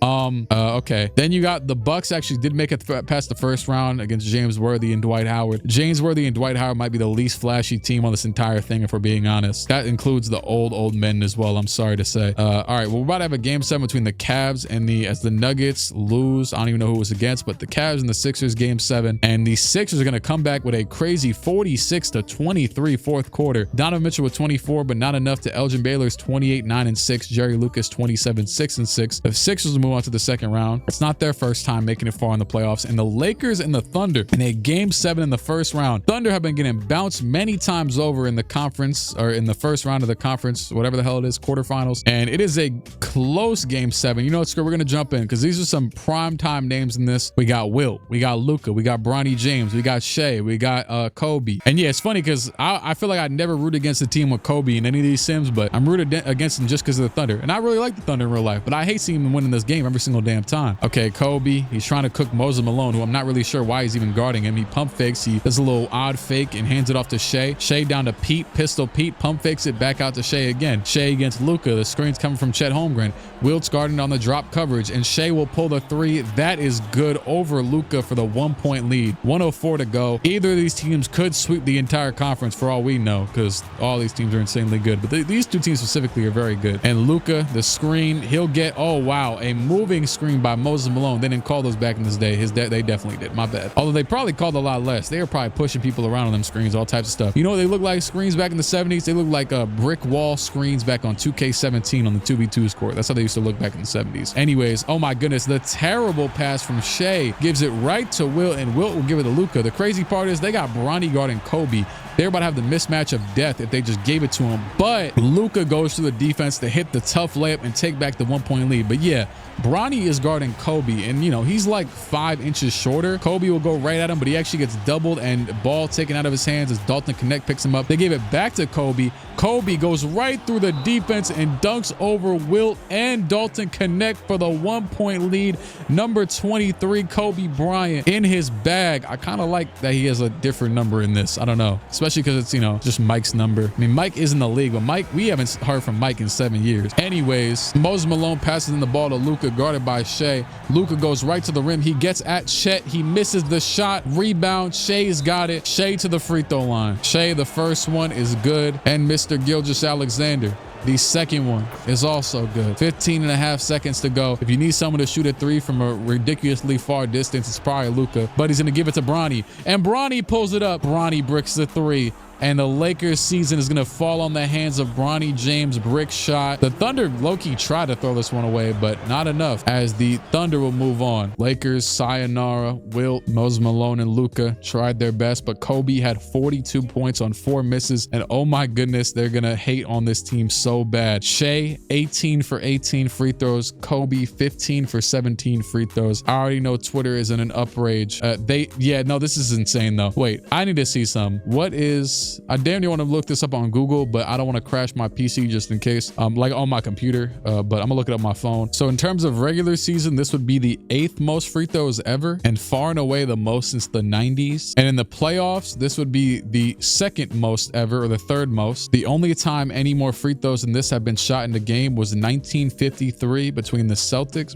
S1: Okay. Then you got the Bucks actually did make it past the first round against James Worthy and Dwight Howard. James Worthy and Dwight Howard might be the least flashy team on this entire thing, if we're being honest. That includes the old men as well, I'm sorry to say. All right, well, we're about to have a game 7 between the Cavs and as the Nuggets lose. I don't even know who it was against, but the Cavs and the Sixers game 7. And the Sixers are going to come back with a crazy 46-23 fourth quarter. Donovan Mitchell with 24, but not enough to Elgin Baylor's 28-9-6, Jerry Lucas 27-6-6. The Sixers will move on to the second round. It's not their first time making it far in the playoffs. And the Lakers and the Thunder in a game 7 in the first round. Thunder have been getting bounced many times over in the conference, or in the first round of the conference, whatever the hell it is, quarterfinals. And it is a close game 7. You know what, screw, we're gonna jump in because these are some prime time names in this. We got Wilt, we got Luka, we got Bronny James, we got Shea, we got Kobe. And yeah, it's funny because I feel like I never root against a team with Kobe in any of these sims, but I'm rooted against them just because of the Thunder. And I really like the Thunder in real life, but I hate seeing them winning this game every single damn time. Okay, Kobe, he's trying to cook Moses Malone, who I'm not really sure why he's even guarding him. He pump fakes, he does a little odd fake and hands it off to Shea. Shea down to Pete, pistol Pete, pump fakes it back out to Shea again. Shea against Luka, the screen's coming from Chet Holmgren. Wilt's guarding on the drop coverage, and Shea will pull the 3. That is good over Luka for the 1-point lead. 1:04 to go. Either of these teams could sweep the entire conference for all we know, because all these teams are insanely good, but these two teams specifically are very good. And Luka, the screen, he'll get, oh wow, a moving screen by Moses Malone. They didn't call those back in this day. They definitely did. My bad. Although they probably called a lot less. They were probably pushing people around on them screens, all types of stuff. You know what they look like screens back in the 70s? They look like brick wall screens back on 2K17 on the 2v2s court. That's how they used to look back in the 70s. Anyways, oh my goodness, the terrible pass from Shea gives it right to Wilt, and Wilt will give it to Luka. The crazy part is they got Bronny guarding Kobe. They're about to have the mismatch of death if they just gave it to him. But Luka goes through the defense to hit the tough layup and take back the 1-point lead. But yeah, Bronny is guarding Kobe, and you know, he's like 5 inches shorter. Kobe will go right at him, but he actually gets doubled and ball taken out of his hands as Dalton Connect picks him up. They gave it back to Kobe. Kobe goes right through the defense and dunks over Wilt and Dalton Connect for the 1-point lead. Number 23, Kobe Bryant in his bag. I kind of like that he has a different number in this. I don't know, especially because it's, you know, just Mike's number. I mean, Mike is in the league, but Mike, we haven't heard from Mike in 7 years. Anyways, Moses Malone passes in the ball to Luka, guarded by Shea. Luka goes right to the rim. He gets at Chet. He misses the shot. Rebound. Shea's got it. Shea to the free throw line. Shea, the first one is good. And Mr. Gilgeous-Alexander, the second one, is also good. 15.5 seconds to go. If you need someone to shoot a 3 from a ridiculously far distance, it's probably Luka, but he's going to give it to Bronny, and Bronny pulls it up. Bronny bricks the 3. and the Lakers season is going to fall on the hands of Bronny James' brick shot. The Thunder low-key tried to throw this one away, but not enough, as the Thunder will move on. Lakers, sayonara. Wilt, Moses Malone, and Luka tried their best, but Kobe had 42 points on 4 misses, and oh my goodness, they're going to hate on this team so bad. Shea, 18 for 18 free throws. Kobe, 15 for 17 free throws. I already know Twitter is in an uprage. No, this is insane though. Wait, I need to see some. What is, I damn near want to look this up on Google, but I don't want to crash my PC just in case, like on my computer, but I'm gonna look it up on my phone. So in terms of regular season, this would be the 8th most free throws ever, and far and away the most since the 90s. And in the playoffs, this would be the 2nd most ever, or the 3rd most. The only time any more free throws than this have been shot in the game was 1953 between the Celtics,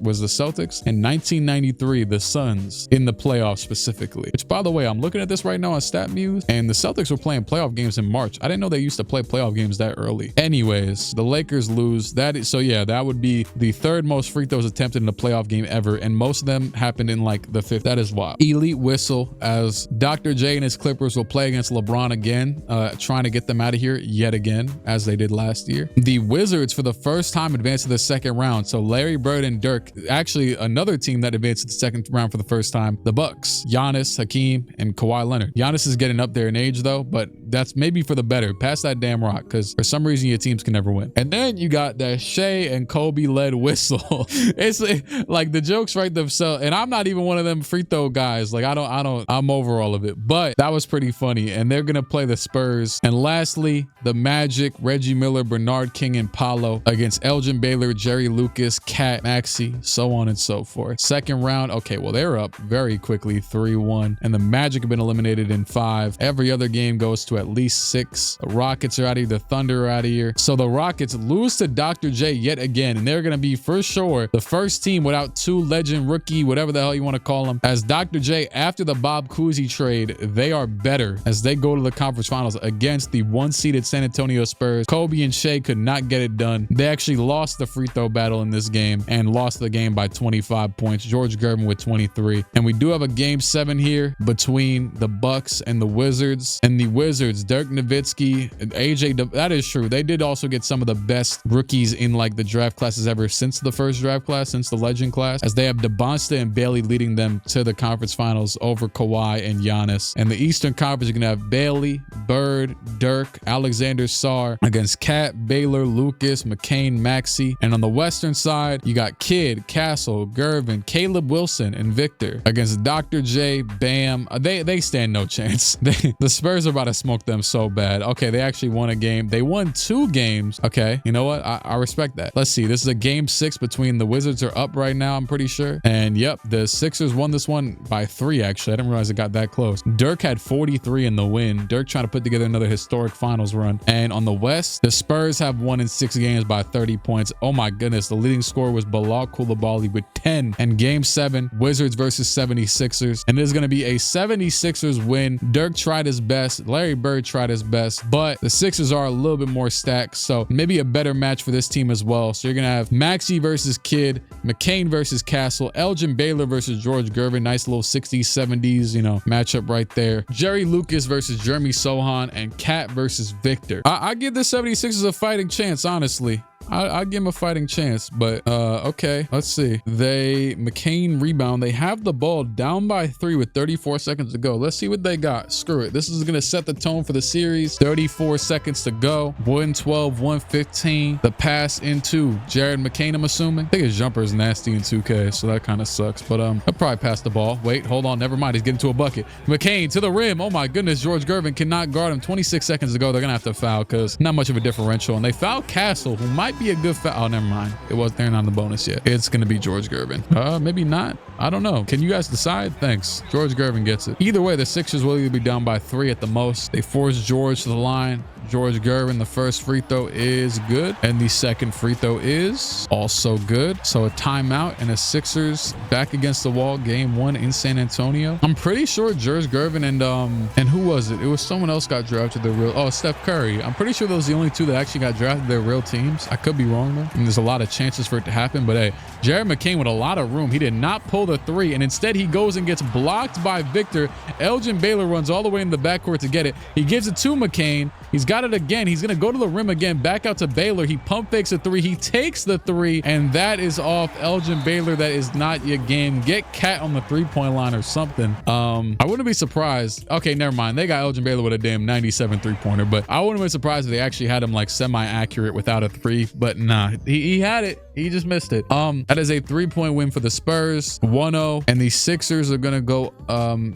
S1: and 1993, the Suns, in the playoffs specifically. Which, by the way, I'm looking at this right now on StatMuse, and the Celtics were playing playoff games in March. I didn't know they used to play playoff games that early. Anyways, the Lakers lose. So yeah, that would be the 3rd most free throws attempted in a playoff game ever, and most of them happened in like the 5th. That is wild. Elite whistle, as Dr. J and his Clippers will play against LeBron again, trying to get them out of here yet again, as they did last year. The Wizards, for the first time, advanced to the 2nd round. So Larry Bird and Dirk, actually another team that advanced to the 2nd round for the first time, the Bucks, Giannis, Hakeem, and Kawhi Leonard. Giannis is getting up there in age though, but that's maybe for the better. Pass that damn rock, because for some reason your teams can never win. And then you got that Shea and Kobe led whistle. It's like the jokes write themselves, and I'm not even one of them free throw guys. Like I'm over all of it, but that was pretty funny. And they're gonna play the Spurs. And lastly, the Magic, Reggie Miller, Bernard King, and Paolo against Elgin Baylor, Jerry Lucas, Cat, Maxey, so on and so forth. 2nd round, okay, well, they're up very quickly, 3-1, and the Magic have been eliminated in 5. Every other game goes to at least 6. The Rockets are out of here, the Thunder are out of here. So the Rockets lose to Dr. J yet again, and they're gonna be for sure the first team without 2 legend rookie, whatever the hell you want to call them, as Dr. J, after the Bob Cousy trade, they are better as they go to the conference finals against the 1-seeded San Antonio Spurs. Kobe and Shea could not get it done. They actually lost the free throw battle in this game and lost the game by 25 points. George Gervin with 23. And we do have a game 7 here between the Bucks and the Wizards. And the Wizards, Dirk Nowitzki, AJ, that is true. They did also get some of the best rookies in like the draft classes ever since the first draft class, since the legend class, as they have DeBonsta and Bailey leading them to the conference finals over Kawhi and Giannis. And the Eastern Conference, you're gonna have Bailey, Bird, Dirk, Alexander Sarr against Cat, Baylor, Lucas, McCain, Maxey. And on the Western side, you got Kidd, Castle, Gervin, Caleb Wilson, and Victor against Dr. J, Bam. They stand no chance. The Spurs are about to smoke them so bad. Okay, they actually won a game. They won 2 games. Okay, you know what? I respect that. Let's see. This is a game 6 between the Wizards are up right now, I'm pretty sure. And yep, the Sixers won this one by 3, actually. I didn't realize it got that close. Dirk had 43 in the win. Dirk trying to put together another historic finals run. And on the West, the Spurs have won in 6 games by 30 points. Oh my goodness. The leading scorer was Bilal Coulibaly with 10. And game 7, Wizards versus 76ers. And it is going to be a 76ers win. Dirk tried his best. Larry Bird tried his best, but the Sixers are a little bit more stacked. So maybe a better match for this team as well. So you're going to have Maxey versus Kidd, McCain versus Castle, Elgin Baylor versus George Gervin. Nice little 60s, 70s, matchup right there. Jerry Lucas versus Jeremy Sohan, and Cat versus Victor. I give the 76ers a fighting chance, honestly. I'll give him a fighting chance, but okay, let's see. McCain rebound. They have the ball down by 3 with 34 seconds to go. Let's see what they got. Screw it. This is going to set the tone for the series. 34 seconds to go. 112, 115. The pass into Jared McCain, I'm assuming. I think his jumper is nasty in 2K, so that kind of sucks, but he'll probably pass the ball. Wait, hold on. Never mind. He's getting to a bucket. McCain to the rim. Oh my goodness. George Gervin cannot guard him. 26 seconds to go. They're going to have to foul because not much of a differential, and they foul Castle, who might be a good foul. Oh, never mind. They're not on the bonus yet. It's going to be George Gervin. Maybe not. I don't know. Can you guys decide? Thanks. George Gervin gets it. Either way, the Sixers will either be down by 3 at the most. They force George to the line. George Gervin, the first free throw is good. And the second free throw is also good. So a timeout and a Sixers back against the wall. Game 1 in San Antonio. I'm pretty sure George Gervin and who was it? It was someone else got drafted their real. Oh, Steph Curry. I'm pretty sure those are the only two that actually got drafted their real teams. I could be wrong though. And there's a lot of chances for it to happen. But hey, Jared McCain with a lot of room. He did not pull the three, and instead he goes and gets blocked by Victor. Elgin Baylor runs all the way in the backcourt to get it. He gives it to McCain. He's got it again. He's going to go to the rim again, back out to Baylor. He pump fakes a three. He takes the three, and that is off. Elgin Baylor, that is not your game. Get Cat on the three-point line or something. I wouldn't be surprised. Okay, never mind. They got Elgin Baylor with a damn 97 three-pointer, but I wouldn't be surprised if they actually had him like semi-accurate without a three, but nah, he had it. He just missed it. That is a 3-point win for the Spurs, 1-0, and the Sixers are gonna go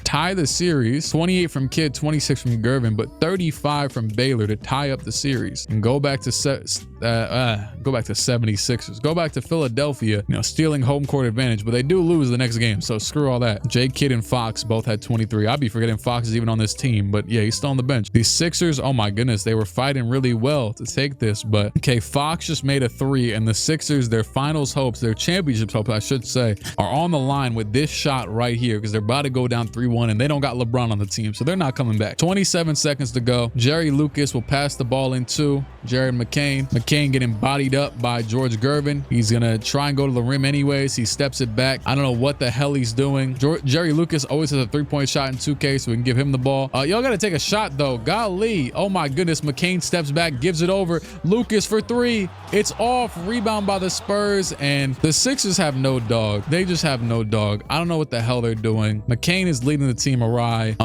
S1: tie the series. 28 from Kidd, 26 from Gervin, but 35 from Baylor to tie up the series and go back to 76ers. Go back to Philadelphia, you know, stealing home court advantage, but they do lose the next game, so screw all that. Jay Kidd and Fox both had 23. I'd be forgetting Fox is even on this team, but yeah, he's still on the bench. The Sixers, oh my goodness, they were fighting really well to take this, but okay, Fox just made a three, and the Sixers, their finals hopes, their championship hopes, I should say, are on the line with this shot right here because they're about to go down 3-1 and they don't got LeBron on the team, so they're not coming back. 27 seconds to go. Jerry Lucas will pass the ball in two. Jared McCain. McCain getting bodied up by George Gervin. He's gonna try and go to the rim anyways. He steps it back. I don't know what the hell he's doing. Jerry Lucas always has a 3-point shot in 2K, so we can give him the ball. Y'all gotta take a shot though. Golly. Oh my goodness. McCain steps back, gives it over. Lucas for three. It's off. Rebound by the Spurs, and the Sixers have no dog. They just have no dog. I don't know what the hell they're doing. McCain is leading the team awry.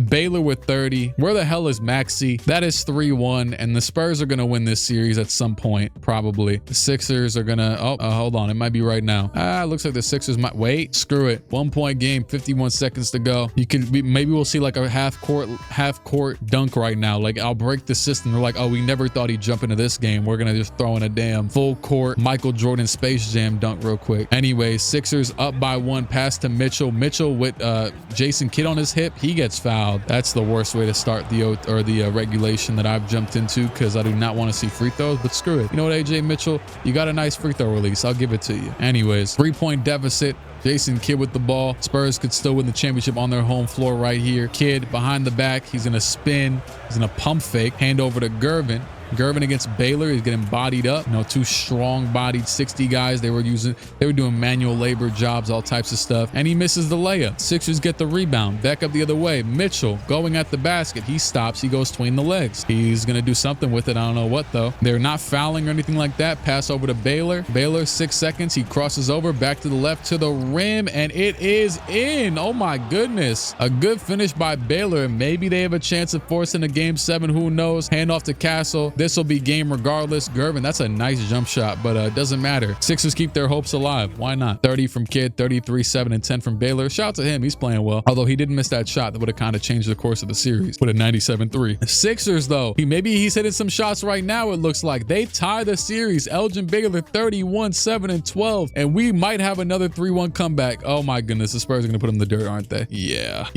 S1: Baylor with 30. Where the hell is Maxey? That is 3-1, and the Spurs are gonna win this series at some point, probably. The Sixers are gonna, hold on, it might be right now. Looks like the Sixers might, wait, screw it. 1-point game, 51 seconds to go. You can maybe we'll see like a half court dunk right now. Like I'll break the system. They're like, oh, we never thought he'd jump into this game. We're gonna just throw in a damn full court Michael Jordan Space Jam dunk real quick. Anyway, Sixers up by 1, pass to Mitchell. Mitchell with Jason Kidd on his hip. He gets fouled. That's the worst way to start the regulation that I've jumped into because I do not want to see free throws, but screw it. You know what, AJ Mitchell, you got a nice free throw release. I'll give it to you. Anyways, 3-point deficit. Jason Kidd with the ball. Spurs could still win the championship on their home floor right here. Kidd behind the back. He's going to spin. He's going to pump fake. Hand over to Gervin. Gervin against Baylor. He's getting bodied up. You know, two strong-bodied 60 guys. They were doing manual labor jobs, all types of stuff. And he misses the layup. Sixers get the rebound. Back up the other way. Mitchell going at the basket. He stops. He goes between the legs. He's going to do something with it. I don't know what, though. They're not fouling or anything like that. Pass over to Baylor. Baylor, 6 seconds. He crosses over. Back to the left to the rim. And it is in. Oh, my goodness. A good finish by Baylor. Maybe they have a chance of forcing a game 7. Who knows? Hand off to Castle. This will be game regardless. Gervin, that's a nice jump shot, but it doesn't matter. Sixers keep their hopes alive. Why not? 30 from Kidd, 33, 7, and 10 from Baylor. Shout out to him. He's playing well. Although he didn't miss that shot that would have kind of changed the course of the series with a 97-3. Sixers, though, maybe he's hitting some shots right now. It looks like they tie the series. Elgin Baylor 31, 7, and 12, and we might have another 3-1 comeback. Oh my goodness, the Spurs are gonna put him in the dirt, aren't they? Yeah,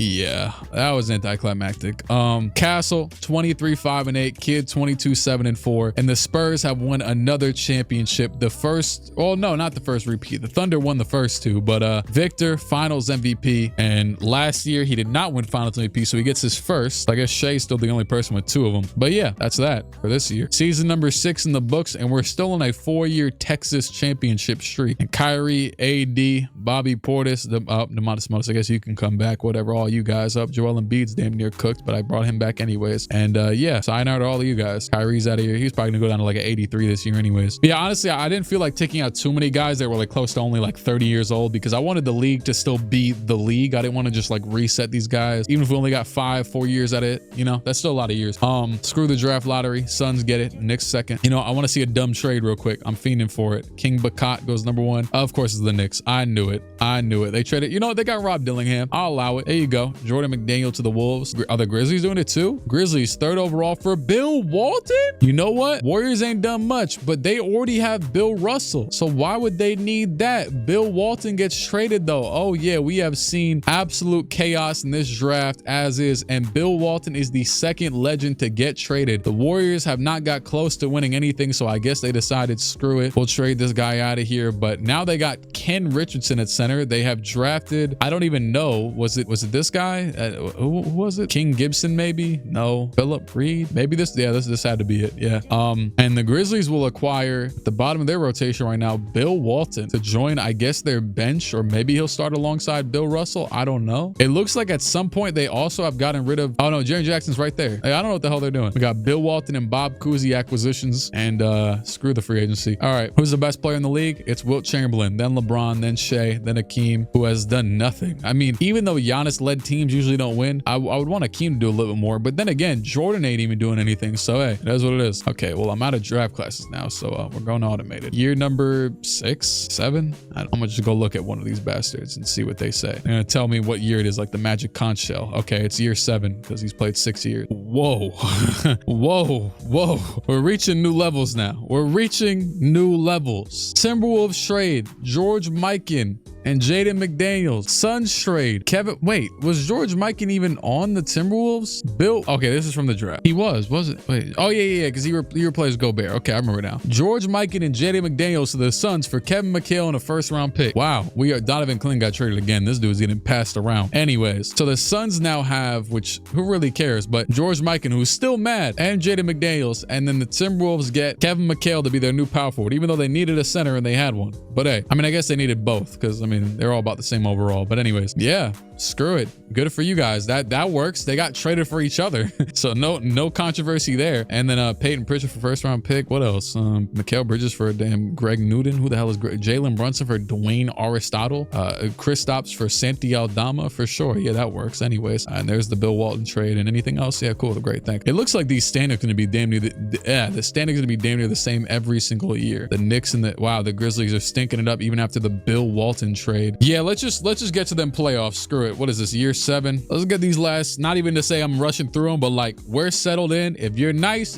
S1: that was anticlimactic. Castle 23, 5, and 8. Kidd 22, 7, and 4, and the Spurs have won another championship. The first, well, no, not the first repeat. The Thunder won the first two, but Victor, Finals MVP, and last year he did not win Finals MVP, so he gets his first. I guess Shea's still the only person with 2 of them, but yeah, that's that for this year. Season number 6 in the books, and we're still on a 4-year Texas championship streak. And Kyrie, AD, Bobby Portis, Demontis Motis, I guess you can come back, whatever, all you guys up. Joel Embiid's damn near cooked, but I brought him back anyways. And yeah, sayonara to all of you guys. Kyrie's out of here. He's probably gonna go down to like an 83 this year anyways. But yeah, honestly, I didn't feel like taking out too many guys that were like close to only like 30 years old because I wanted the league to still be the league. I didn't want to just like reset these guys. Even if we only got 4 years at it, you know, that's still a lot of years. Screw the draft lottery. Suns get it. Knicks second. You know, I want to see a dumb trade real quick. I'm fiending for it. King Bakat goes number 1. Of course, it's the Knicks. I knew it. They traded, you know what? They got Rob Dillingham. I'll allow it. There you go. Jordan McDaniel to the Wolves. Are the Grizzlies doing it too? Grizzlies 3rd overall for Bill Walton? You know what? Warriors ain't done much, but they already have Bill Russell. So why would they need that? Bill Walton gets traded though. Oh yeah, we have seen absolute chaos in this draft as is. And Bill Walton is the second legend to get traded. The Warriors have not got close to winning anything. So I guess they decided, screw it, we'll trade this guy out of here. But now they got Ken Richardson at center. They have drafted, I don't even know, was it this guy? Who was it? King Gibson maybe? No. Philip Reed? Maybe this had to be it. Yeah. And the Grizzlies will acquire at the bottom of their rotation right now Bill Walton to join, I guess, their bench, or maybe he'll start alongside Bill Russell. I don't know. It looks like at some point they also have gotten rid of, oh no, Jaren Jackson's right there. Hey, I don't know what the hell they're doing. We got Bill Walton and Bob Cousy acquisitions, and screw the free agency. All right, who's the best player in the league? It's Wilt Chamberlain, then LeBron, then Shea, then Hakeem, who has done nothing. I mean, even though Giannis led teams usually don't win, I would want Hakeem to do a little bit more, but then again, Jordan ain't even doing anything. So hey, that's what it is. Okay, well, I'm out of draft classes now, so we're going automated. Year number 6, 7. I'm gonna just go look at one of these bastards and see what they say. They're gonna tell me what year it is, like the Magic conch shell. Okay, it's year 7 because he's played 6 years. Whoa. Whoa. We're reaching new levels now. We're reaching new levels. Timberwolves trade George Mikan and Jaden McDaniels. Suns trade Kevin. Wait, was George Mikan even on the Timberwolves? Bill. Okay, this is from the draft. He was it? Wait. Oh yeah, because he replaced Gobert. Okay, I remember now. George Mikan and Jaden McDaniels to the Suns for Kevin McHale and a first-round pick. Wow, Donovan Clinton got traded again. This dude's getting passed around. Anyways, so the Suns now have, which who really cares, but George Mikan, who's still mad, and Jaden McDaniels, and then the Timberwolves get Kevin McHale to be their new power forward, even though they needed a center and they had one. But hey, I mean, I guess they needed both because I mean they're all about the same overall. But anyways, yeah, screw it. Good for you guys. That works. They got traded for each other, so no controversy there. And then Peyton Pritchard for first-round pick. What else? Mikal Bridges for a damn Greg Newton. Who the hell is Jalen Brunson for Dwayne Aristotle? Kristaps for Santi Aldama for sure. Yeah, that works. Anyways, and there's the Bill Walton trade. And anything else? Yeah, cool. Great. Thank you. It looks like these standings going to be damn near the standings going to be damn near the same every single year. The Knicks and the Grizzlies are stinking it up even after the Bill Walton trade. Yeah, let's just get to them playoffs. Screw it. What is this, year 7? Let's get these last, not even to say I'm rushing through them, but like we're settled in. If you're nice,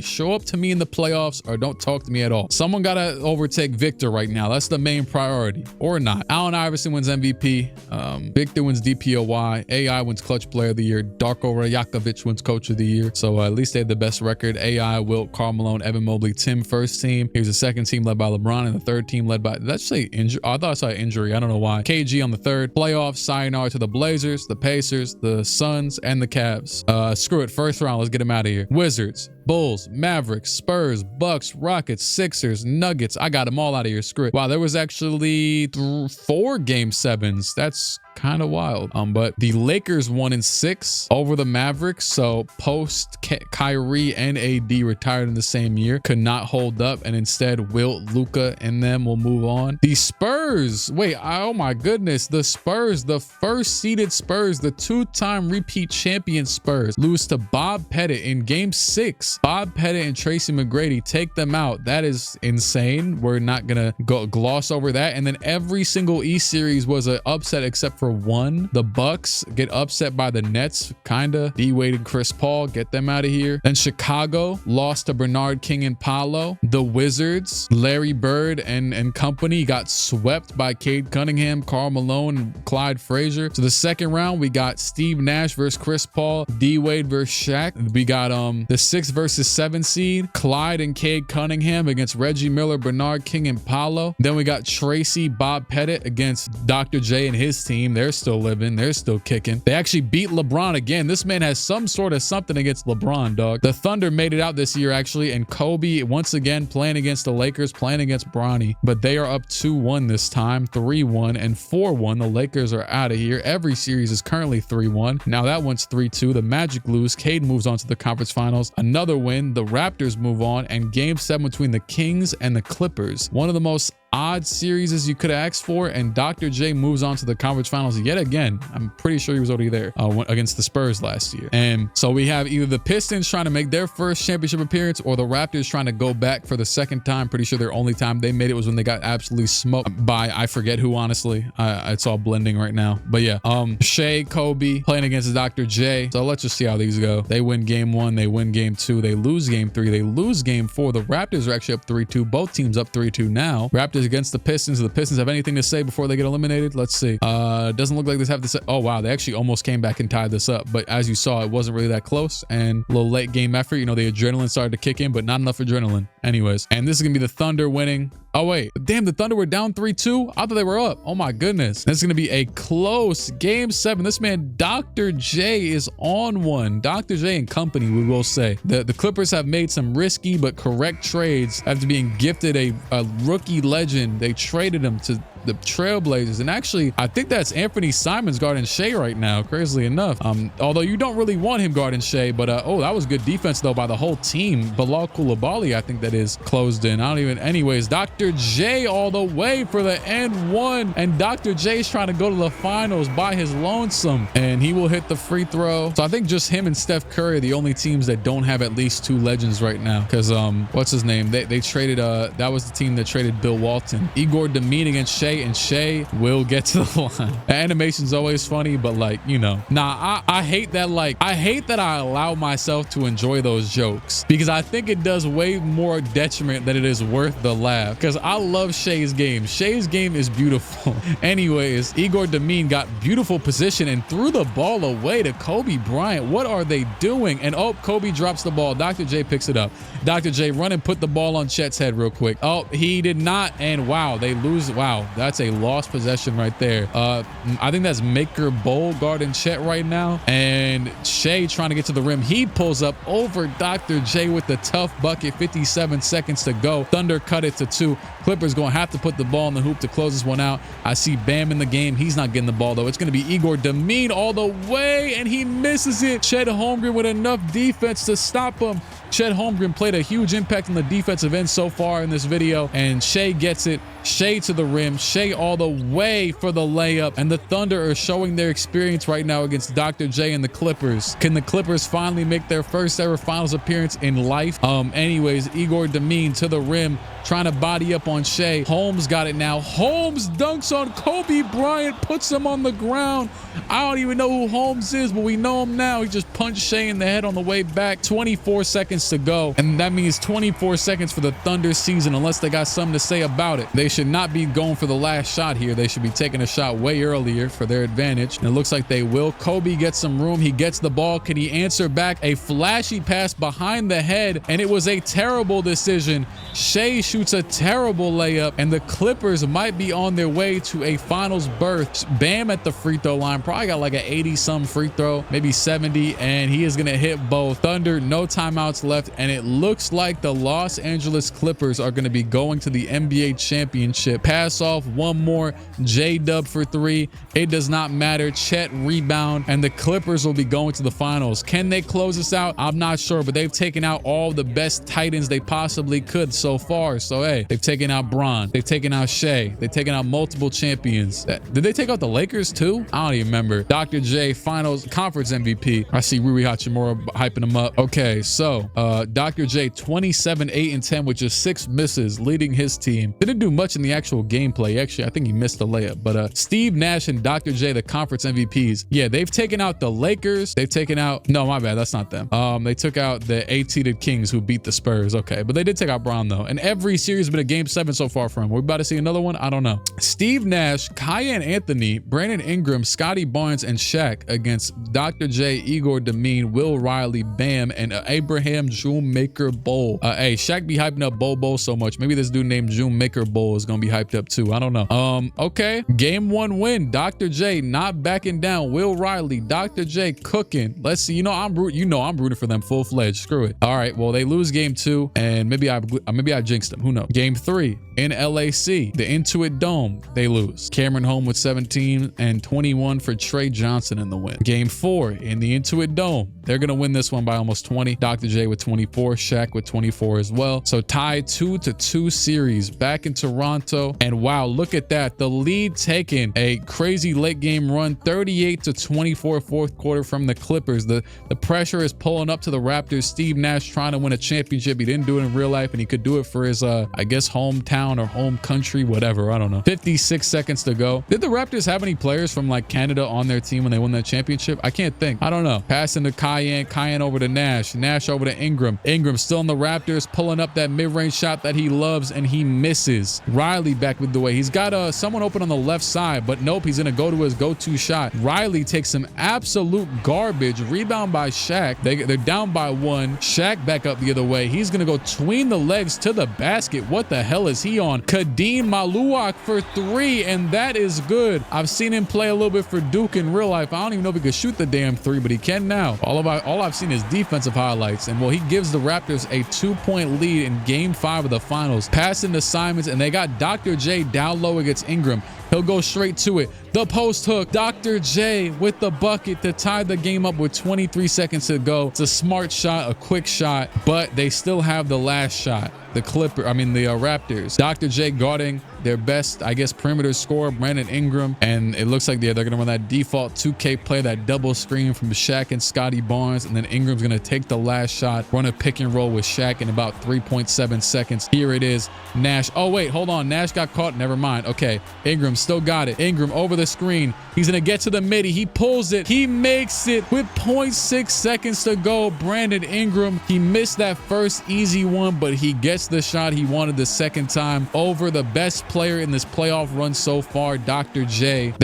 S1: show up to me in the playoffs or don't talk to me at all. Someone gotta overtake Victor right now. That's the main priority, or not. Allen Iverson wins MVP. Victor wins DPOY. AI wins Clutch Player of the Year. Darko Rajakovic wins Coach of the Year. So at least they had the best record. AI, Wilt, Karl Malone, Evan Mobley, Tim first team. Here's the second team led by LeBron, and the third team led by, did I say injury? Oh, I thought I saw injury. I don't know why. KG on the third. Playoffs, sayonara to the Blazers, the Pacers, the Suns, and the Cavs. Screw it. First round. Let's get them out of here. Wizards, Bulls, Mavericks, Spurs, Bucks, Rockets, Sixers, Nuggets. I got them all out of here. Screw it. Wow, there was actually 4 game 7s. That's kind of wild. But the Lakers won in 6 over the Mavericks. So post Kyrie and AD retired in the same year, could not hold up, and instead Wilt, Luka, and them will move on. The Spurs, wait, oh my goodness, the Spurs, the first seeded Spurs, the 2-time repeat champion Spurs, lose to Bob Pettit in game 6. Bob Pettit and Tracy McGrady take them out. That is insane. We're not gonna gloss over that. And then every single East series was an upset except for one. The Bucks get upset by the Nets, kinda. D-Wade and Chris Paul, get them out of here. Then Chicago lost to Bernard King and Paolo. The Wizards, Larry Bird and company got swept by Cade Cunningham, Karl Malone, and Clyde Frazier. So the second round, we got Steve Nash versus Chris Paul, D-Wade versus Shaq. We got the 6 versus 7 seed, Clyde and Cade Cunningham against Reggie Miller, Bernard King, and Paolo. Then we got Tracy, Bob Pettit against Dr. J and his team. They're still living. They're still kicking. They actually beat LeBron again. This man has some sort of something against LeBron, dog. The Thunder made it out this year, actually, and Kobe once again playing against the Lakers, playing against Bronny, but they are up 2-1 this time, 3-1 and 4-1. The Lakers are out of here. Every series is currently 3-1. Now that one's 3-2. The Magic lose. Cade moves on to the conference finals. Another win. The Raptors move on, and game 7 between the Kings and the Clippers. One of the most odd series as you could have asked for, and Dr. J moves on to the conference finals yet again. I'm pretty sure he was already there against the Spurs last year. And so we have either the Pistons trying to make their first championship appearance or the Raptors trying to go back for the second time. Pretty sure their only time they made it was when they got absolutely smoked by I forget who, honestly. It's all blending right now. But yeah, Shea, Kobe playing against Dr. J. So let's just see how these go. They win game 1, they win game 2, they lose game 3, they lose game 4. The Raptors are actually up 3-2. Both teams up 3-2 now. Raptors against the Pistons. Do the Pistons have anything to say before they get eliminated? Let's see. Doesn't look like they have to say. Oh wow, they actually almost came back and tied this up. But as you saw, it wasn't really that close, and a little late game effort. You know, the adrenaline started to kick in, but not enough adrenaline. Anyways, and this is gonna be the Thunder winning. Oh wait, damn, the Thunder were down 3-2. I thought they were up. Oh my goodness. This is gonna be a close game 7. This man, Dr. J, is on one. Dr. J and company, we will say. The Clippers have made some risky but correct trades after being gifted a rookie legend. They traded him to the Trailblazers, and actually I think that's Anthony Simons guarding Shea right now, crazily enough. Although you don't really want him guarding Shea, but oh, that was good defense though by the whole team. Bilal Coulibaly, I think that is, closed in. I don't even. Anyways, Dr. J all the way for the N1, and Dr. J's trying to go to the finals by his lonesome, and he will hit the free throw. So I think just him and Steph Curry are the only teams that don't have at least 2 legends right now, because what's his name, they traded that was the team that traded Bill Walton. Igor Domin against Shea, and Shea will get to the line. The animation's always funny, but like, you know, nah, I hate that. Like, I hate that I allow myself to enjoy those jokes, because I think it does way more detriment than it is worth the laugh, because I love Shea's game. Shea's game is beautiful. Anyways, Igor Domin got beautiful position and threw the ball away to Kobe Bryant. What are they doing? And oh, Kobe drops the ball. Dr. J picks it up. Dr. J run and put the ball on Chet's head real quick. Oh, he did not. And wow, they lose. Wow, that's a lost possession right there. I think that's Maker Bowl guarding Chet right now, and Shea trying to get to the rim. He pulls up over Dr. J with the tough bucket. 57 seconds to go. Thunder cut it to 2. Clippers going to have to put the ball in the hoop to close this one out. I see Bam in the game. He's not getting the ball though. It's going to be Igor Domin all the way, and he misses it. Chet Holmgren with enough defense to stop him. Chet Holmgren played a huge impact on the defensive end so far in this video, and Shea gets it. Shea to the rim. Shea all the way for the layup, and the Thunder are showing their experience right now against Dr. J and the Clippers. Can the Clippers finally make their first ever finals appearance in life? Anyways, Igor Domin to the rim, trying to body up on Shea. Holmes got it now. Holmes dunks on Kobe Bryant, puts him on the ground. I don't even know who Holmes is, but we know him now. He just punched Shea in the head on the way back. 24 seconds to go, and that means 24 seconds for the Thunder season, unless they got something to say about it. They should not be going for the last shot here. They should be taking a shot way earlier for their advantage, and it looks like they will. Kobe gets some room. He gets the ball. Can he answer back? A flashy pass behind the head, and it was a terrible decision. Shea shoots a terrible layup, and the Clippers might be on their way to a finals berth. Bam at the free throw line, probably got like an 80-some free throw, maybe 70, and he is going to hit both. Thunder, no timeouts left, and it looks like the Los Angeles Clippers are going to be going to the NBA championship. Pass off one more, J-Dub for 3. It does not matter. Chet rebound, and the Clippers will be going to the finals. Can they close this out? I'm not sure, but they've taken out all the best Titans they possibly could so far. So hey, they've taken out Bron, they've taken out Shea, they've taken out multiple champions. Did they take out the Lakers too? I don't even remember. Dr. J finals conference MVP. I see Rui Hachimura hyping him up. Okay, so Dr. J 27, 8 and 10 with just 6 misses, leading his team. Didn't do much in the actual gameplay. Actually, I think he missed the layup. But Steve Nash and Dr. J, the conference MVPs. Yeah, they've taken out the Lakers. They've taken out, no, my bad, that's not them. They took out the 8-seeded Kings who beat the Spurs. Okay, but they did take out Bron though. And every series has been a game 7 so far for him. We're about to see another one. I don't know. Steve Nash, Kyan Anthony, Brandon Ingram, Scotty Barnes, and Shaq against Dr. J, Igor Domin, Will Riley, Bam, and Abraham Maker Bowl. Hey, Shaq be hyping up Bobo so much. Maybe this dude named Maker Bowl is gonna be hyped up too. I don't know. Okay, game 1 win. Dr. J not backing down. Will Riley, Dr. J cooking. Let's see. I'm rooting for them full-fledged. Screw it. All right. Well, they lose game 2, and maybe I jinxed them. Who knows? Game 3 in LAC, the Intuit Dome, they lose. Cameron Home with 17 and 21 for Trey Johnson in the win. Game 4 in the Intuit Dome, they're gonna win this one by almost 20. Dr. J with 24, Shaq with 24 as well. So tied 2-2 series back in Toronto. Toronto. And wow, look at that. The lead taken. A crazy late game run, 38-24 fourth quarter from the Clippers. The pressure is pulling up to the Raptors. Steve Nash trying to win a championship. He didn't do it in real life, and he could do it for his, I guess, hometown or home country, whatever. I don't know. 56 seconds to go. Did the Raptors have any players from like Canada on their team when they won that championship? I can't think. I don't know. Passing to Cayenne over to Nash. Nash over to Ingram. Ingram still in the Raptors, pulling up that mid-range shot that he loves, and he misses. Riley back with the way. He's got someone open on the left side, but nope, he's gonna go to his go-to shot. Riley takes some absolute garbage. Rebound by Shaq. They're down by one. Shaq back up the other way. He's gonna go tween the legs to the basket. What the hell is he on? Kadeem Maluak for three, and that is good. I've seen him play a little bit for Duke in real life. I don't even know if he could shoot the damn three, but he can now. All I've seen is defensive highlights, and well, he gives the Raptors a 2-point lead in game 5 of the finals. Passing to Simons, and they got Dr. J down low against Ingram. He'll go straight to it. The post hook. Dr. J with the bucket to tie the game up with 23 seconds to go. It's a smart shot, a quick shot, but they still have the last shot. The Raptors. Dr. J guarding their best, I guess, perimeter scorer, Brandon Ingram. And it looks like they're going to run that default 2K play, that double screen from Shaq and Scotty Barnes. And then Ingram's going to take the last shot, run a pick and roll with Shaq in about 3.7 seconds. Here it is. Nash. Oh, wait, hold on. Nash got caught. Never mind. Okay. Ingram still got it. Ingram over the screen. He's going to get to the midi. He pulls it. He makes it with 0.6 seconds to go. Brandon Ingram. He missed that first easy one, but he gets the shot he wanted the second time over the best player in this playoff run so far, Dr. J.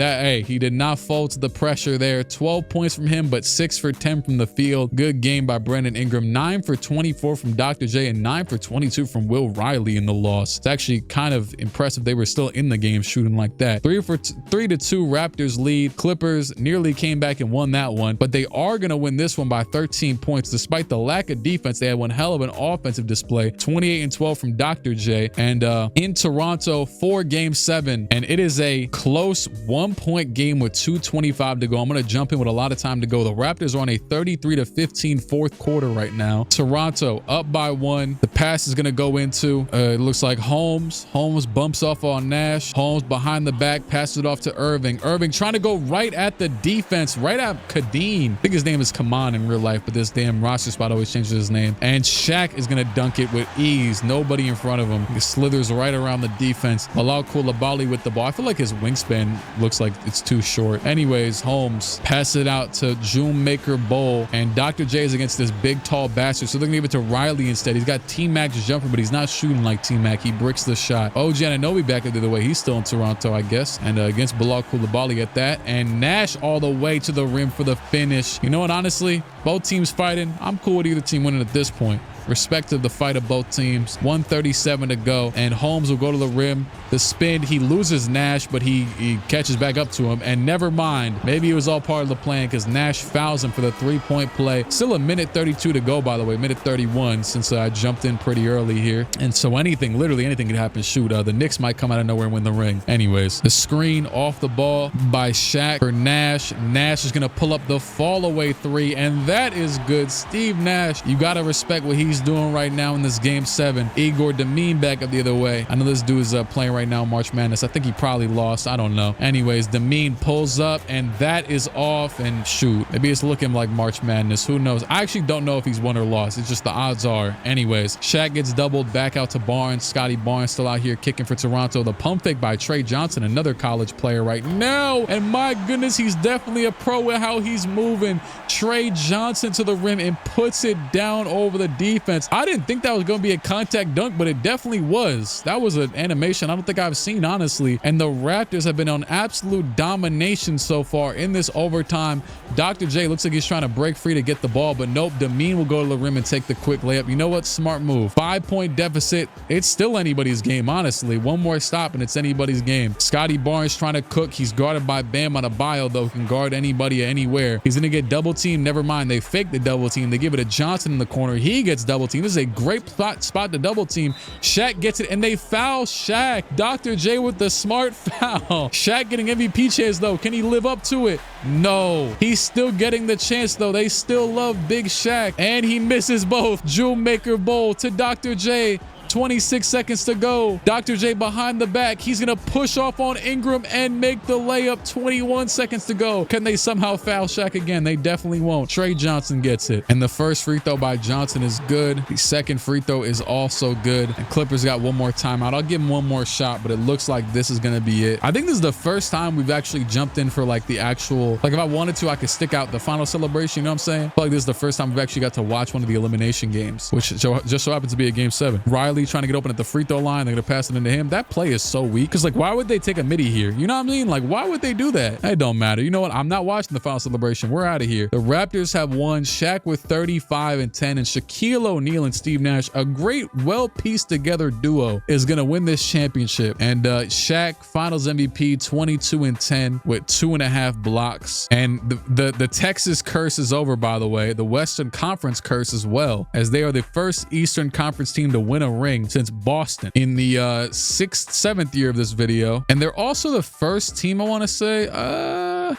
S1: He did not fold to the pressure there. 12 points from him, but 6 for 10 from the field. Good game by Brandon Ingram. 9 for 24 from Dr. J and 9 for 22 from Will Riley in the loss. It's actually kind of impressive they were still in the game shooting like that. 3-2 Raptors lead. Clippers nearly came back and won that one, but they are going to win this one by 13 points. Despite the lack of defense, they had one hell of an offensive display. 28-12 from Dr. J. And in Toronto for game 7, and it is a close 1-point game with 2:25 to go. I'm going to jump in with a lot of time to go. The Raptors are on a 33-15 fourth quarter right now. Toronto up by 1. The pass is going to go into it looks like Holmes. Holmes bumps off on Nash. Holmes behind the back, passes it off to Irving. Irving trying to go right at the defense, right at Kadeem. I think his name is Kaman in real life, but this damn roster spot always changes his name. And Shaq is going to dunk it with ease. Nobody in front of him. He slithers right around the defense. Bilal Coulibaly with the ball. I feel like his wingspan looks like it's too short. Anyways, Holmes pass it out to Maker Bowl, and Dr. J is against this big, tall bastard, so they're gonna give it to Riley instead. He's got T-Mac's jumper, but he's not shooting like T-Mac. He bricks the shot. OG Anunoby back the other way. He's still in Toronto, I guess, and against Bilal Coulibaly at that, and Nash all the way to the rim for the finish. You know what? Honestly, both teams fighting. I'm cool with either team winning at this point. Respect to the fight of both teams. 1:37 to go, and Holmes will go to the rim. The spin, he loses Nash, but he catches back up to him, and never mind. Maybe it was all part of the plan because Nash fouls him for the 3-point play. Still a minute 32 to go, by the way, minute 31, since I jumped in pretty early here. And so anything, literally anything could happen. Shoot, the Knicks might come out of nowhere and win the ring. Anyways, the screen off the ball by Shaq for Nash. Nash is going to pull up the fall away 3, and that is good. Steve Nash, you got to respect what he's doing right now in this game 7. Igor Demine back up the other way. I know this dude is playing right now March Madness. I think he probably lost. I don't know. Anyways, Demine pulls up, and that is off. And shoot, maybe it's looking like March Madness. Who knows? I actually don't know if he's won or lost. It's just the odds are. Anyways, Shaq gets doubled back out to Barnes. Scotty Barnes still out here kicking for Toronto. The pump fake by Trey Johnson, another college player right now. And my goodness, he's definitely a pro with how he's moving. Trey Johnson to the rim and puts it down over the defense. I didn't think that was going to be a contact dunk, but it definitely was. That was an animation I don't think I've seen, honestly. And the Raptors have been on absolute domination so far in this overtime. Dr. J looks like he's trying to break free to get the ball, but nope. Demine will go to the rim and take the quick layup. You know what? Smart move. 5-point deficit. It's still anybody's game, honestly. One more stop and it's anybody's game. Scotty Barnes trying to cook. He's guarded by Bam Adebayo, though. Can guard anybody anywhere. He's going to get double teamed. Never mind. They fake the double team. They give it to Johnson in the corner. He gets double teamed. This is a great spot to double team. Shaq gets it, and they foul Shaq. Dr. J with the smart foul. Shaq getting MVP chance, though. Can he live up to it? No. He's still getting the chance, though. They still love Big Shaq, and he misses both. Maker Bowl to Dr. J. 26 seconds to go. Dr. J behind the back. He's going to push off on Ingram and make the layup. 21 seconds to go. Can they somehow foul Shaq again? They definitely won't. Trey Johnson gets it. And the first free throw by Johnson is good. The second free throw is also good. And Clippers got one more timeout. I'll give him one more shot, but it looks like this is going to be it. I think this is the first time we've actually jumped in for like the actual, like if I wanted to, I could stick out the final celebration. You know what I'm saying? I feel like this is the first time we've actually got to watch one of the elimination games, which just so happens to be a game 7. Riley trying to get open at the free throw line. They're going to pass it into him. That play is so weak. Cause like, why would they take a midi here? You know what I mean? Like, why would they do that? It don't matter. You know what? I'm not watching the final celebration. We're out of here. The Raptors have won. Shaq with 35 and 10 and Shaquille O'Neal and Steve Nash, a great, well pieced together duo, is going to win this championship. And Shaq, finals MVP, 22 and 10 with 2.5 blocks. And the Texas curse is over, by the way. The Western Conference curse as well, as they are the first Eastern Conference team to win a ring since Boston in the 6th, 7th year of this video. And they're also the first team, I want to say,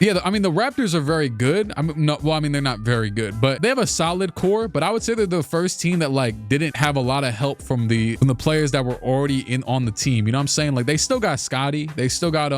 S1: yeah, I mean, the Raptors are very good. I mean, they're not very good, but they have a solid core. But I would say they're the first team that like didn't have a lot of help from the players that were already on the team. You know what I'm saying? Like they still got Scotty. They still got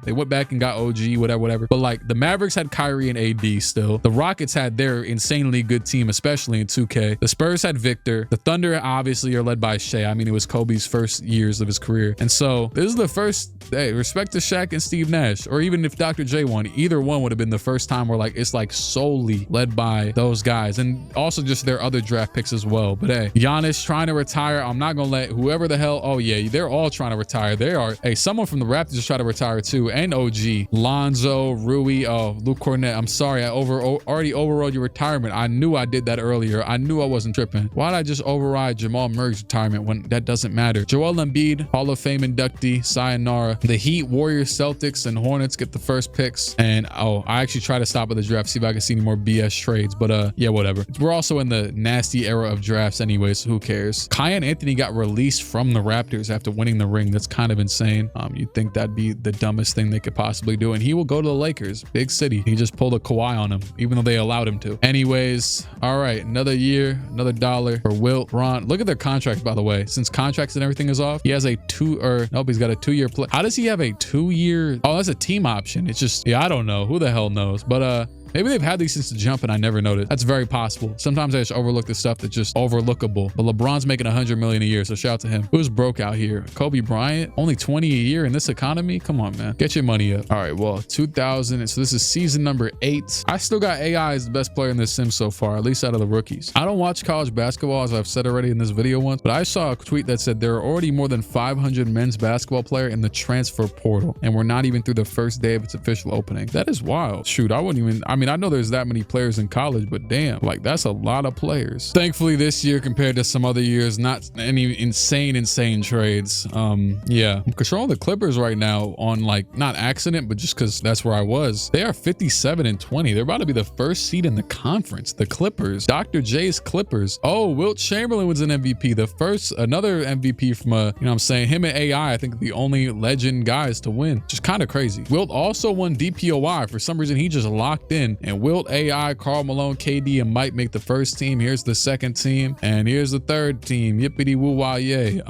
S1: they went back and got OG, whatever. But like the Mavericks had Kyrie and AD still. The Rockets had their insanely good team, especially in 2K. The Spurs had Victor. The Thunder obviously are led by Shea. I mean, it was Kobe's first years of his career. And so this is the first, hey, respect to Shaq and Steve Nash, or even if Dr. J won, either one would have been the first time where like it's like solely led by those guys, and also just their other draft picks as well. But hey, Giannis trying to retire. I'm not gonna let whoever the hell, oh yeah, they're all trying to retire. They are, hey, someone from the Raptors is trying to retire too, and OG, Lonzo, Rui, oh, Luke Cornett. I'm sorry, I already overrode your retirement. I knew I did that earlier. I knew I wasn't tripping. Why'd I just override Jamal Murray's retirement when that doesn't matter? Joel Embiid, Hall of Fame inductee, sayonara. The Heat, Warriors, Celtics, and Hornets get the first picks. And oh, I actually try to stop at the draft, see if I can see any more BS trades, but yeah, whatever. We're also in the nasty era of drafts anyway, so who cares? Kyan Anthony got released from the Raptors after winning the ring. That's kind of insane. You'd think that'd be the dumbest thing they could possibly do, and he will go to the Lakers, big city. He just pulled a Kawhi on him, even though they allowed him to. Anyways, all right, another year, another dollar for Wilt, Ron. Look at their contracts, by the way. Since contracts and everything is off, he has a he's got a 2-year play. How does he have a 2-year? Oh, that's a team option. It's just, yeah, I don't know. Who the hell knows? But maybe they've had these since the jump and I never noticed. That's very possible. Sometimes I just overlook the stuff that's just overlookable. But LeBron's making $100 million a year, so shout out to him. Who's broke out here? Kobe Bryant, only 20 a year in this economy? Come on, man. Get your money up. All right, well, 2000. So this is season number 8. I still got AI as the best player in this sim so far, at least out of the rookies. I don't watch college basketball, as I've said already in this video once, but I saw a tweet that said there are already more than 500 men's basketball player in the transfer portal, and we're not even through the first day of its official opening. That is wild. Shoot, I wouldn't even, I mean, I know there's that many players in college, but damn, like that's a lot of players. Thankfully this year compared to some other years, not any insane trades. Yeah, I'm controlling the Clippers right now on like, not accident, but just because that's where I was. They are 57 and 20. They're about to be the first seed in the conference. The Clippers, Dr. J's Clippers. Oh, Wilt Chamberlain was an MVP. The first, another MVP from you know what I'm saying, him and AI, I think the only legend guys to win. Just kind of crazy. Wilt also won DPOY. For some reason, he just locked in, and Wilt, AI, Karl Malone, KD, and Mike make the first team. Here's the second team, and here's the third team. Yippity woo wah yay.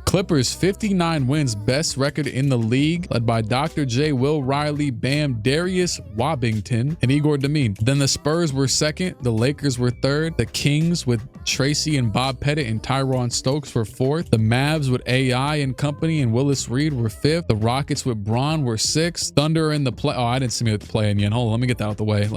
S1: Clippers 59 wins, best record in the league, led by Dr. J, Will Riley, Bam, Darius Wobbington, and Igor Demine. Then the Spurs were second, the Lakers were third, the Kings with Tracy and Bob Pettit and Tyrone Stokes were fourth, the Mavs with AI and company and Willis Reed were fifth, the Rockets with Braun were sixth, Thunder in the play. Oh, I didn't see me with the play in yet. Hold on, let me get that out the way.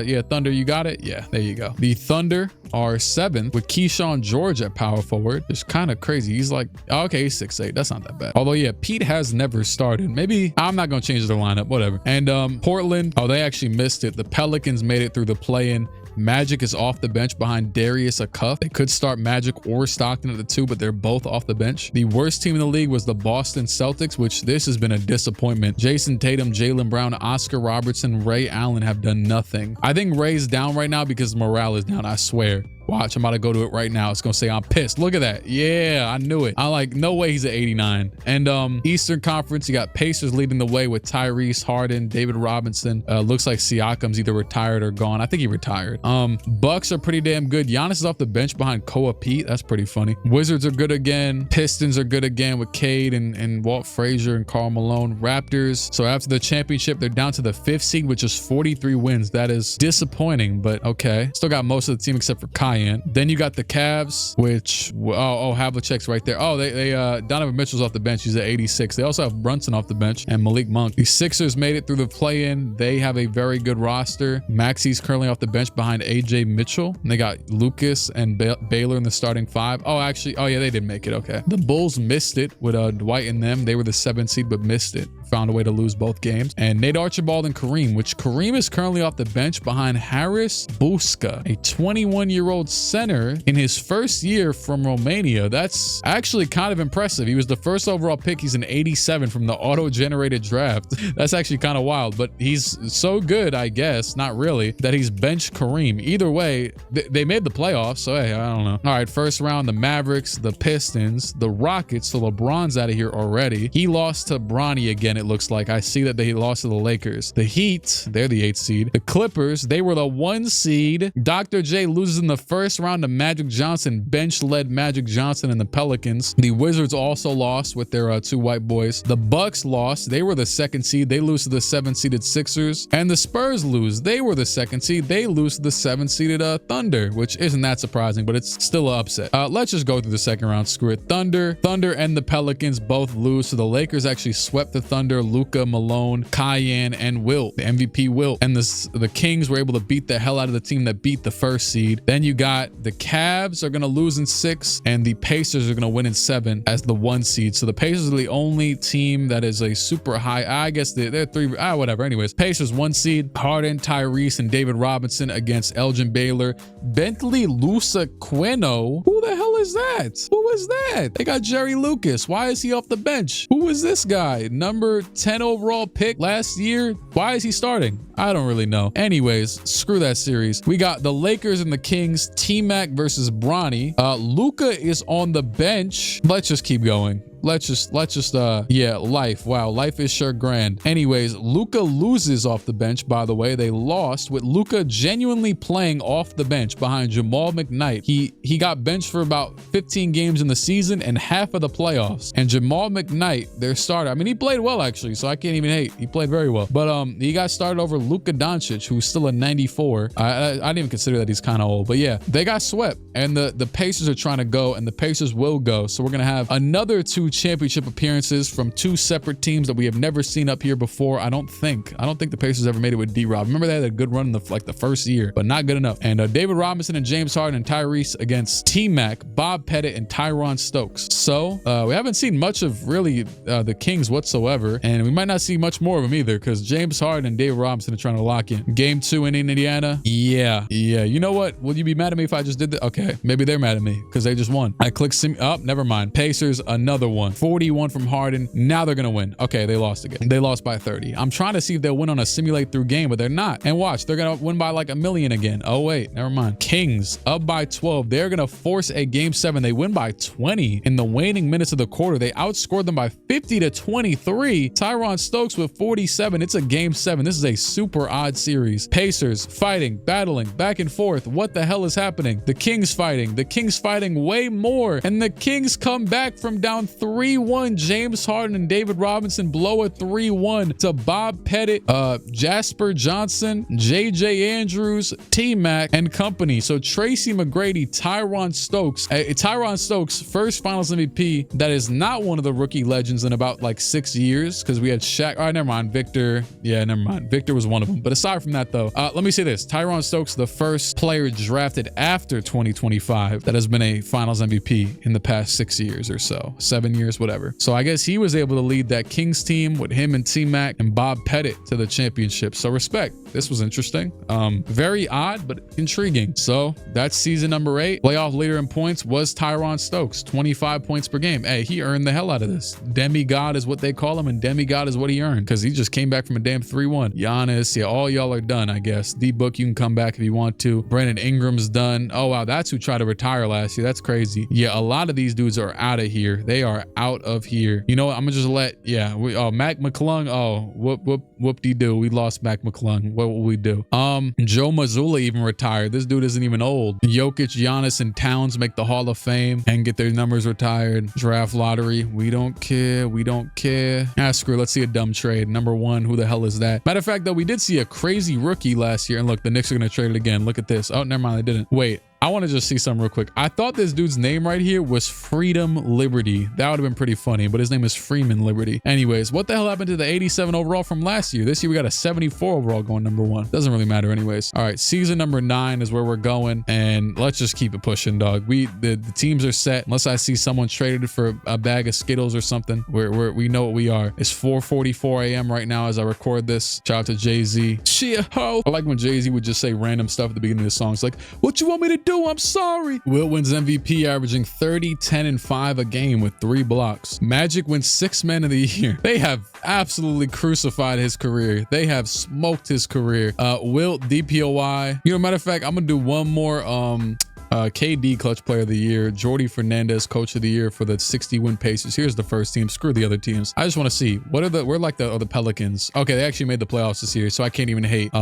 S1: Yeah, Thunder, you got it? Yeah, there you go. The Thunder are seventh with Keyshawn George at power forward. It's kind of crazy. He's like, oh, okay, he's 6'8". That's not that bad. Although, yeah, Pete has never started. Maybe I'm not going to change the lineup, whatever. And Portland, oh, they actually missed it. The Pelicans made it through the play-in. Magic is off the bench behind Darius Cuff. They could start Magic or Stockton at the 2, but they're both off the bench. The worst team in the league was the Boston Celtics, which this has been a disappointment. Jason Tatum, Jaylen Brown, Oscar Robertson, Ray Allen have done nothing. I think Ray's down right now because morale is down, I swear. Watch, I'm about to go to it right now. It's gonna say I'm pissed. Look at that. Yeah, I knew it. I'm like, no way he's at 89. And Eastern Conference, you got Pacers leading the way with Tyrese, Harden, David Robinson. Looks like Siakam's either retired or gone. I think he retired. Bucks are pretty damn good. Giannis is off the bench behind Koa Pete. That's pretty funny. Wizards are good again. Pistons are good again with Cade and Walt Frazier and Karl Malone. Raptors, so after the championship, they're down to the 5th seed, which is 43 wins. That is disappointing, but okay. Still got most of the team except for Cayenne. Then you got the Cavs, which, Havlicek's right there. Oh, they Donovan Mitchell's off the bench. He's at 86. They also have Brunson off the bench and Malik Monk. The Sixers made it through the play-in. They have a very good roster. Maxi's currently off the bench behind AJ Mitchell. And they got Lucas and Baylor in the starting 5. Oh, actually, oh yeah, they did make it. Okay. The Bulls missed it with Dwight and them. They were the 7th seed, but missed it. Found a way to lose both games. And Nate Archibald and Kareem, which Kareem is currently off the bench behind Haris Buska, a 21-year-old center in his first year from Romania. That's actually kind of impressive. He was the first overall pick. He's an 87 from the auto-generated draft. That's actually kind of wild, but he's so good, I guess, not really, that he's benched Kareem. Either way, they made the playoffs, so hey, I don't know. All right, first round, the Mavericks, the Pistons, the Rockets. So LeBron's out of here already. He lost to Bronny again, it looks like. I see that they lost to the Lakers. The Heat, they're the 8th seed. The Clippers, they were the 1 seed. Dr. J loses in the first round to Magic Johnson. Bench-led Magic Johnson and the Pelicans. The Wizards also lost with their 2 white boys. The Bucks lost. They were the 2nd seed. They lose to the 7th-seeded Sixers. And the Spurs lose. They were the 2nd seed. They lose to the 7th-seeded Thunder, which isn't that surprising, but it's still an upset. Let's just go through the second round. Screw it. Thunder and the Pelicans both lose. So the Lakers actually swept the Thunder. Luka, Malone, Cayenne, and Wilt, the MVP Wilt. And the Kings were able to beat the hell out of the team that beat the 1st seed. Then you got the Cavs are going to lose in 6, and the Pacers are going to win in 7 as the 1 seed. So the Pacers are the only team that is a super high. I guess they're 3, whatever. Anyways, Pacers 1 seed. Harden, Tyrese, and David Robinson against Elgin Baylor. Bentley Lusaquino. Who the hell is that? Who is that? They got Jerry Lucas. Why is he off the bench? Who is this guy? Number 10 overall pick last year. Why is he starting? I don't really know. Anyways, screw that series. We got the Lakers and the Kings. T-Mac versus Bronny. Luka is on the bench. Let's just keep going. Yeah, life. Wow, life is sure grand. Anyways, Luka loses off the bench, by the way. They lost with Luka genuinely playing off the bench behind Jamal McKnight. He got benched for about 15 games in the season and half of the playoffs. And Jamal McKnight, their starter, I mean, he played well, actually, so I can't even hate. He played very well. But he got started over Luka Doncic, who's still a 94. I didn't even consider that he's kind of old. But yeah, they got swept. And the Pacers are trying to go, and the Pacers will go. So we're going to have another 2 championship appearances from 2 separate teams that we have never seen up here before. I don't think the Pacers ever made it with D-Rob. Remember they had a good run in the first year, but not good enough. And David Robinson and James Harden and Tyrese against T-Mac, Bob Pettit, and Tyron Stokes. So we haven't seen much of really the Kings whatsoever, and we might not see much more of them either because James Harden and David Robinson are trying to lock in. Game 2 in Indiana. Yeah. You know what? Will you be mad at me if I just did that? Okay, maybe they're mad at me because they just won. I clicked never mind. Pacers, another one. 41 from Harden. Now they're gonna win. Okay, they lost again. They lost by 30. I'm trying to see if they'll win on a simulate through game, but they're not. And watch, they're gonna win by like 1 million again. Oh wait, never mind. Kings up by 12. They're gonna force a game 7. They win by 20 in the waning minutes of the quarter. They outscored them by 50 to 23. Tyron Stokes with 47. It's a game 7. This is a super odd series. Pacers fighting, battling, back and forth. What the hell is happening? The Kings fighting. The Kings fighting way more. And the Kings come back from down 3-1. James Harden and David Robinson blow a 3-1 to Bob Pettit, Jasper Johnson, JJ Andrews, T-Mac, and company. So Tracy McGrady, Tyron Stokes, first Finals MVP that is not one of the rookie legends in about like 6 years because we had Shaq. All right, never mind. Victor. Yeah, never mind. Victor was one of them. But aside from that, though, let me say this. Tyron Stokes, the first player drafted after 2025 that has been a Finals MVP in the past 6 years or so. 7 years, whatever. So I guess he was able to lead that Kings team with him and T-Mac and Bob Pettit to the championship. So respect. This was interesting. Very odd, but intriguing. So that's season number 8. Playoff leader in points was Tyron Stokes, 25 points per game. Hey, he earned the hell out of this. Demigod is what they call him, and demigod is what he earned because he just came back from a damn 3-1. Giannis, yeah, all y'all are done, I guess. D-Book, you can come back if you want to. Brandon Ingram's done. Oh, wow, that's who tried to retire last year. That's crazy. Yeah, a lot of these dudes are out of here. They are out of here. You know what? I'm gonna just let, Mac McClung. Oh, whoop-de-doo. We lost Mac McClung. What will we do? Joe Mazzulla even retired. This dude isn't even old. Jokic, Giannis, and Towns make the Hall of Fame and get their numbers retired. Draft lottery. We don't care. We don't care. Ah, screw it. Let's see a dumb trade. Number 1. Who the hell is that? Matter of fact, though, we did see a crazy rookie last year. And look, the Knicks are going to trade it again. Look at this. Oh, never mind. They didn't. Wait. I want to just see something real quick. I thought this dude's name right here was Freedom Liberty. That would have been pretty funny, but his name is Freeman Liberty. Anyways, what the hell happened to the 87 overall from last year? This year we got a 74 overall going number 1. Doesn't really matter anyways. All right, season number 9 is where we're going, and let's just keep it pushing, dog. The teams are set. Unless I see someone traded for a bag of Skittles or something, we know what we are. It's 4:44 a.m. right now as I record this. Shout out to Jay-Z. Shit, ho. I like when Jay-Z would just say random stuff at the beginning of the songs, like, "What you want me to do? I'm sorry." Wilt wins MVP, averaging 30, 10, and 5 a game with 3 blocks. Magic wins 6 Man of the Year. They have absolutely crucified his career. They have smoked his career. Wilt, DPOY. You know, matter of fact, I'm gonna do one more. KD Clutch Player of the Year, Jordy Fernandez Coach of the Year for the 60-win Pacers. Here's the first team. Screw the other teams. I just want to see we're like the Pelicans. Okay, they actually made the playoffs this year, so I can't even hate.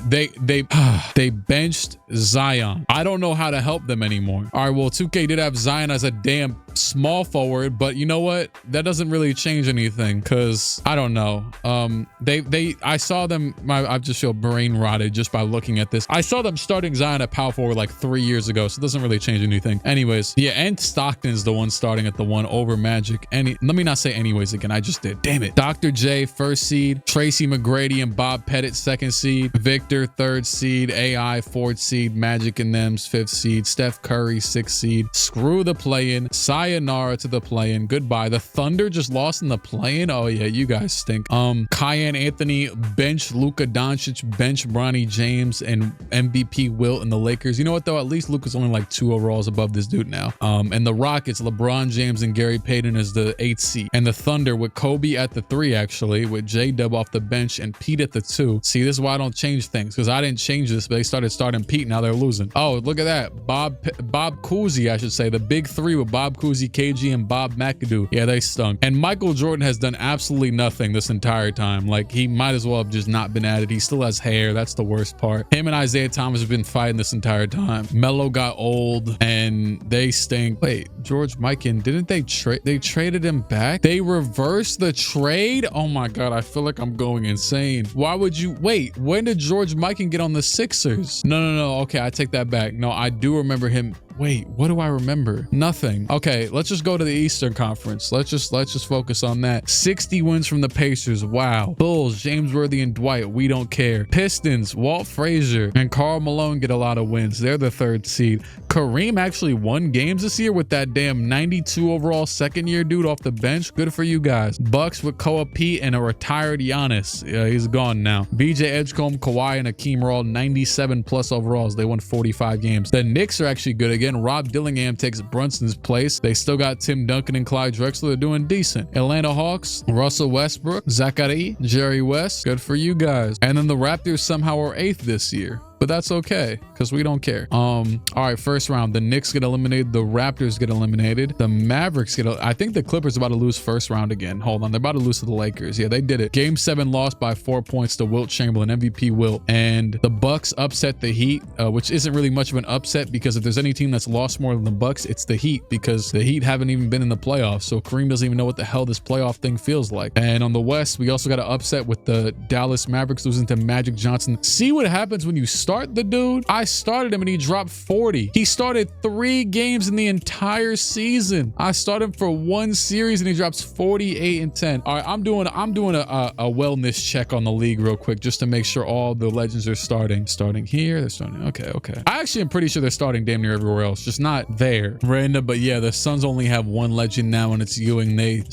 S1: They benched Zion. I don't know how to help them anymore. All right, well, 2K did have Zion as a damn small forward, but you know what? That doesn't really change anything because I don't know. I saw them. I just feel brain rotted just by looking at this. I saw them starting Zion at power forward like 3 years ago, so it doesn't really change anything. Anyways, yeah, and Stockton's the one starting at the 1 over Magic. Let me not say anyways again. I just did. Damn it. Dr. J, 1st seed. Tracy McGrady and Bob Pettit, 2nd seed. Victor, 3rd seed. AI, 4th seed. Magic and them's 5th seed. Steph Curry, 6th seed. Screw the play-in. Sayonara to the play-in. Goodbye. The Thunder just lost in the play-in. Oh yeah, you guys stink. Kyan Anthony bench Luka Doncic, bench Bronny James, and MVP Wilt in the Lakers. You know what though? At least Luka's only like 2 overalls above this dude now. And the Rockets, LeBron James and Gary Payton is the 8th seed. And the Thunder with Kobe at the 3, actually, with J-Dub off the bench and Pete at the 2. See, this is why I don't change things, because I didn't change this, but they started starting Pete. Now they're losing. Oh, look at that. Bob Cousy, I should say. The big 3 with Bob Cousy, KG, and Bob McAdoo. Yeah, they stunk. And Michael Jordan has done absolutely nothing this entire time. Like, he might as well have just not been added. He still has hair. That's the worst part. Him and Isaiah Thomas have been fighting this entire time. Melo got old and they stink. Wait, George Mikan, didn't they trade? They traded him back? They reversed the trade? Oh my God, I feel like I'm going insane. Why would you wait? When did George Mikan get on the Sixers? No. Okay, I take that back. No, I do remember him. Wait, what do I remember? Nothing. Okay, let's just go to the Eastern Conference. Let's just focus on that. 60 wins from the Pacers. Wow. Bulls, James Worthy and Dwight. We don't care. Pistons, Walt Frazier and Karl Malone get a lot of wins. They're the 3rd seed. Kareem actually won games this year with that damn 92 overall 2nd year dude off the bench. Good for you guys. Bucks with Koa Pete and a retired Giannis. Yeah, he's gone now. BJ Edgecombe, Kawhi, and Akeem are all 97 plus overalls. They won 45 games. The Knicks are actually good again. Rob Dillingham takes Brunson's place. They still got Tim Duncan and Clyde Drexler. They're doing decent. Atlanta Hawks, Russell Westbrook, Zachary, Jerry West. Good for you guys. And then the Raptors somehow are 8th this year. But that's okay, because we don't care. All right, first round. The Knicks get eliminated. The Raptors get eliminated. The Mavericks get... I think the Clippers are about to lose first round again. Hold on. They're about to lose to the Lakers. Yeah, they did it. Game 7 lost by 4 points to Wilt Chamberlain, MVP Wilt. And the Bucks upset the Heat, which isn't really much of an upset, because if there's any team that's lost more than the Bucks, it's the Heat, because the Heat haven't even been in the playoffs. So Kareem doesn't even know what the hell this playoff thing feels like. And on the West, we also got an upset with the Dallas Mavericks losing to Magic Johnson. See what happens when you start the dude? I started him and he dropped 40. He started 3 games in the entire season. I started him for 1 series and he drops 48 and 10. All right, I'm doing a wellness check on the league real quick just to make sure all the legends are starting. Starting here, they're starting. Okay. I actually am pretty sure they're starting damn near everywhere else, just not there. Random, but yeah, the Suns only have 1 legend now and it's Ewing. They've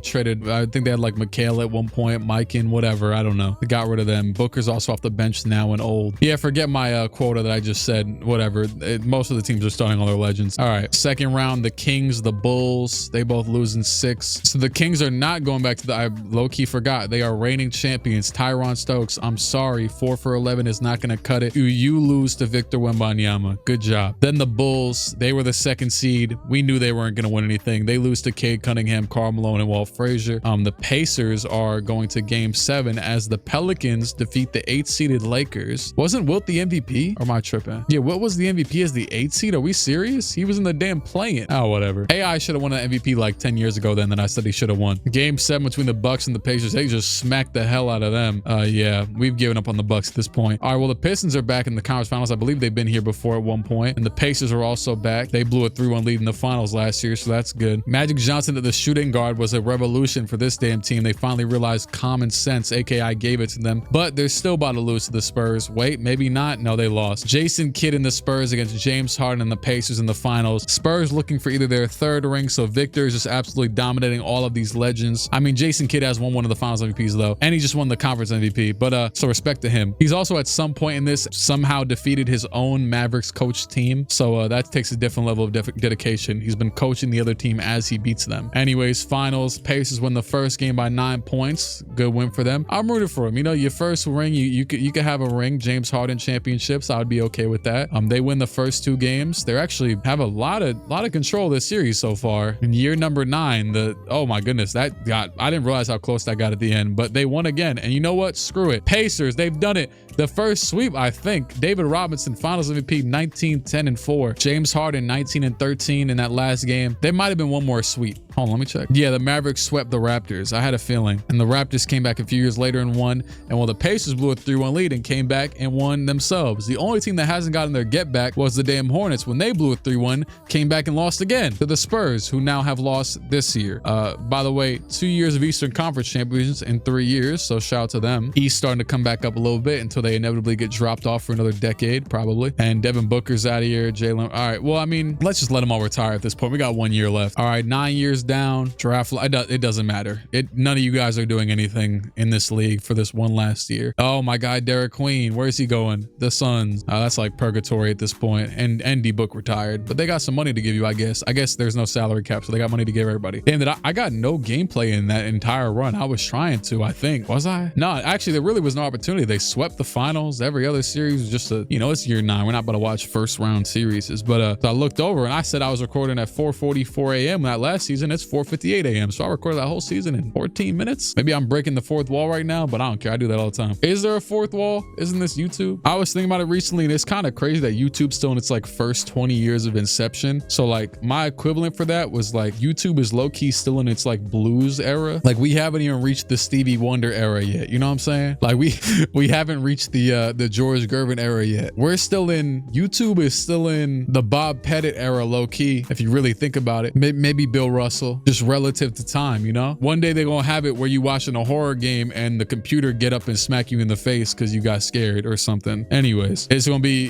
S1: traded, I think they had like Mikhail at one point, Mike and whatever, I don't know. They got rid of them. Booker's also off the bench now and old. Yeah, forget my quota that I just said, whatever. Most of the teams are starting all their legends. All right, second round, the Kings, the Bulls, they both losing 6. So the Kings are not going back to I low-key forgot. They are reigning champions. Tyron Stokes, I'm sorry, 4 for 11 is not going to cut it. You lose to Victor Wembanyama. Good job. Then the Bulls, they were the 2nd seed. We knew they weren't going to win anything. They lose to Cade Cunningham, Karl Malone, and Walt Frazier. The Pacers are going to game 7 as the Pelicans defeat the 8th-seeded Lakers. Wasn't Wilt the MVP? Or am I tripping? Yeah, Wilt was the MVP as the 8th seed? Are we serious? He was in the damn play-in. Oh, whatever. AI should have won an MVP like 10 years ago then that I said he should have won. Game 7 between the Bucks and the Pacers. They just smacked the hell out of them. Yeah, we've given up on the Bucks at this point. All right, well, the Pistons are back in the conference finals. I believe they've been here before at one point. And the Pacers are also back. They blew a 3-1 lead in the finals last year, so that's good. Magic Johnson at the shooting guard was a revolution for this damn team. They finally realized common sense, aka gave it to them, but they're still about to lose to the Spurs. Wait, maybe not. No, they lost. Jason Kidd and the Spurs against James Harden and the Pacers in the finals. Spurs looking for either their 3rd ring, so Victor is just absolutely dominating all of these legends. I mean, Jason Kidd has won one of the finals MVPs though, and he just won the conference MVP, but so respect to him. He's also at some point in this somehow defeated his own Mavericks coach team, so that takes a different level of dedication. He's been coaching the other team as he beats them. Anyways, finals, Pacers win the first game by 9 points. Good win for them. I'm rooting for him. You know, your first ring, you could have a ring, James Harden championships. I would be okay with that. They win the first 2 games. They actually have a lot of control of this series so far. In year number 9, oh my goodness, I didn't realize how close that got at the end, but they won again. And you know what? Screw it. Pacers, they've done it. The first sweep, I think. David Robinson, finals MVP, 19, 10, and 4. James Harden, 19 and 13 in that last game. There might have been one more sweep. Hold on, let me check. Yeah, the Mavericks swept the Raptors. I had a feeling. And the Raptors came back a few years later and won. And well, the Pacers blew a 3-1 lead and came back and won themselves. The only team that hasn't gotten their get back was the damn Hornets. When they blew a 3-1, came back and lost again to the Spurs, who now have lost this year. By the way, 2 years of Eastern Conference champions in 3 years, so shout out to them. East starting to come back up a little bit until they inevitably get dropped off for another decade, probably. And Devin Booker's out of here. Jalen. All right, well, I mean, let's just let them all retire at this point. We got 1 year left. All right, 9 years down. Draft. It doesn't matter. None of you guys are doing anything in this league for this one last year. Oh, my guy, Derek Queen. Where's he going? The Suns. That's like purgatory at this point. And D-Book retired. But they got some money to give you, I guess. I guess there's no salary cap, so they got money to give everybody. Damn, I got no gameplay in that entire run. I was trying to, I think. Was I? No, actually, there really was no opportunity. They swept the finals. Every other series was just it's year 9. We're not about to watch first round series. But so I looked over and I said I was recording at 4:44 a.m. That last season, it's 4:58 a.m. So I recorded that whole season in 14 minutes. Maybe I'm breaking the 4th wall right now, but I don't care. I do that all the time. Is there a 4th wall? Isn't this YouTube? I was thinking about it recently, and it's kind of crazy that YouTube's still in its like first 20 years of inception. So like my equivalent for that was like YouTube is low-key still in its like blues era. Like we haven't even reached the Stevie Wonder era yet. You know what I'm saying? Like we haven't reached the George Gervin era yet. We're still in, YouTube is still in the Bob Pettit era low-key, if you really think about it. Maybe Bill Russell, just relative to time, you know? One day they're gonna have it where you watching a horror game and the computer get up and smack you in the face because you got scared or something. Anyways, it's gonna be,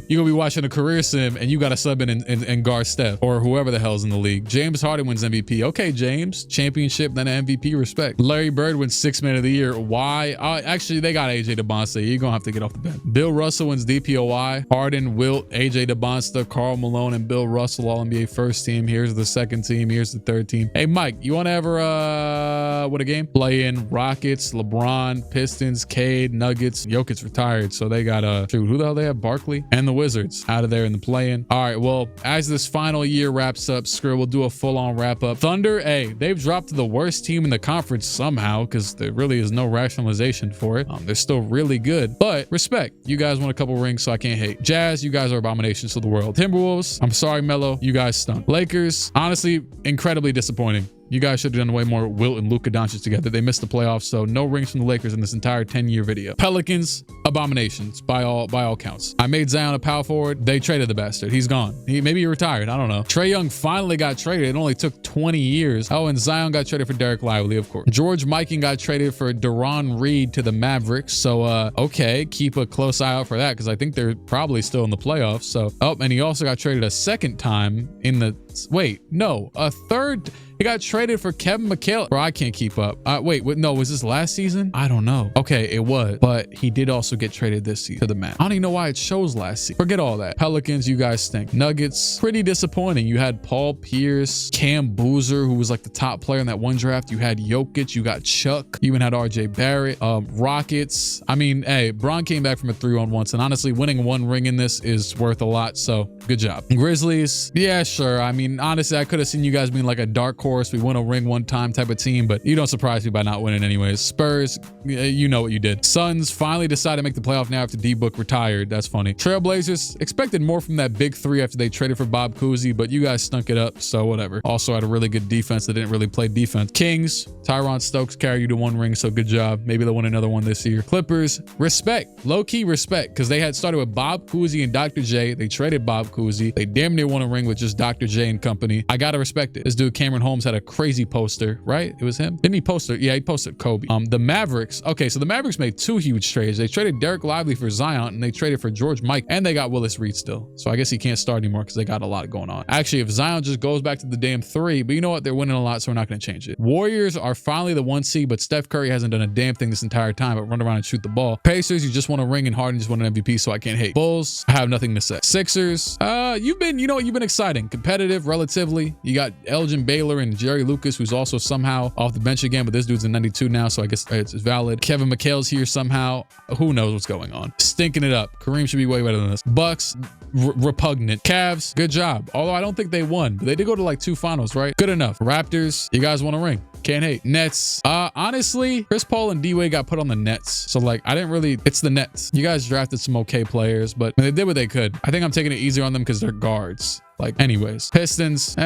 S1: you're gonna be watching a career sim and you gotta sub in and guard Steph or whoever the hell's in the league. James Harden wins MVP. Okay, James, championship, then an MVP, respect. Larry Bird wins 6th man of the year. Why? Actually, they got AJ DeBonsta. You're gonna have to get off the bench. Bill Russell wins DPOY. Harden, Wilt, AJ DeBonsta, Karl Malone, and Bill Russell all NBA first team. Here's the second team. Here's the third team. Hey, Mike, you want to ever, what a game? Play in Rockets, LeBron, Pistons, Cade, Nuggets. Jokic retired, so they got, shoot, who the hell they have? Barkley and the Wizards out of there in the play-in. All right, well, as this final year wraps up, screw, we'll do a full-on wrap-up. Thunder, hey, they've dropped to the worst team in the conference somehow because there really is no rationalization for it. They're still really good, but respect. You guys won a couple rings, so I can't hate. Jazz, you guys are abominations to the world. Timberwolves, I'm sorry, Melo, you guys stunk. Lakers, honestly, incredibly disappointing. You guys should have done way more Wilt and Luka Doncic together. They missed the playoffs, so no rings from the Lakers in this entire 10-year video. Pelicans, abominations by all counts. I made Zion a power forward. They traded the bastard. He's gone. Maybe he retired. I don't know. Trae Young finally got traded. It only took 20 years. Oh, and Zion got traded for Derek Lively, of course. George Mikan got traded for Deron Reed to the Mavericks. So, okay, keep a close eye out for that because I think they're probably still in the playoffs. So, oh, and he also got traded a second time in the, wait, no, a third. He got traded for Kevin McHale. Bro, I can't keep up. Wait, no, was this last season? I don't know. Okay, it was. But he did also get traded this season to the Mavs. I don't even know why it shows last season. Forget all that. Pelicans, you guys stink. Nuggets, pretty disappointing. You had Paul Pierce, Cam Boozer, who was like the top player in that one draft. You had Jokic. You got Chuck. You even had RJ Barrett. Rockets. I mean, hey, Bron came back from a 3-on-1, and honestly, winning one ring in this is worth a lot. So good job. Grizzlies, yeah, sure. I mean, honestly, I could have seen you guys being like a dark horse. We won a ring one time type of team, but you don't surprise me by not winning anyways. Spurs, you know what you did. Suns finally decided to make the playoff now after D-Book retired. That's funny. Trailblazers expected more from that big three after they traded for Bob Cousy, but you guys stunk it up, so whatever. Also had a really good defense that didn't really play defense. Kings, Tyron Stokes carried you to one ring, so good job. Maybe they'll win another one this year. Clippers, respect. Low-key respect, because they had started with Bob Cousy and Dr. J. They traded Bob Cousy. They damn near won a ring with just Dr. J and company. I gotta respect it. This dude, Cameron Holmes, had a crazy poster, right? It was him. Didn't he post it? Yeah, he posted Kobe. The Mavericks. Okay, so the Mavericks made two huge trades. They traded Derek Lively for Zion, and they traded for George Mike, and they got Willis Reed still. So I guess he can't start anymore because they got a lot going on. Actually, if Zion just goes back to the damn 3, but you know what? They're winning a lot, so we're not going to change it. Warriors are finally the 1 seed, but Steph Curry hasn't done a damn thing this entire time but run around and shoot the ball. Pacers, you just want a ring, and Harden just won an MVP, so I can't hate. Bulls, I have nothing to say. Sixers, you've been exciting, competitive, relatively. You got Elgin Baylor and Jerry Lucas, who's also somehow off the bench again, but this dude's in 92 now, so I guess it's valid. Kevin McHale's here somehow. Who knows what's going on? Stinking it up. Kareem should be way better than this. Bucks, repugnant. Cavs, good job. Although I don't think they won, but they did go to like 2 finals, right? Good enough. Raptors, you guys want a ring. Can't hate. Nets, honestly, Chris Paul and D-Wade got put on the Nets. So like, I didn't really, it's the Nets. You guys drafted some okay players, but they did what they could. I think I'm taking it easier on them because they're guards. Like, anyways, Pistons,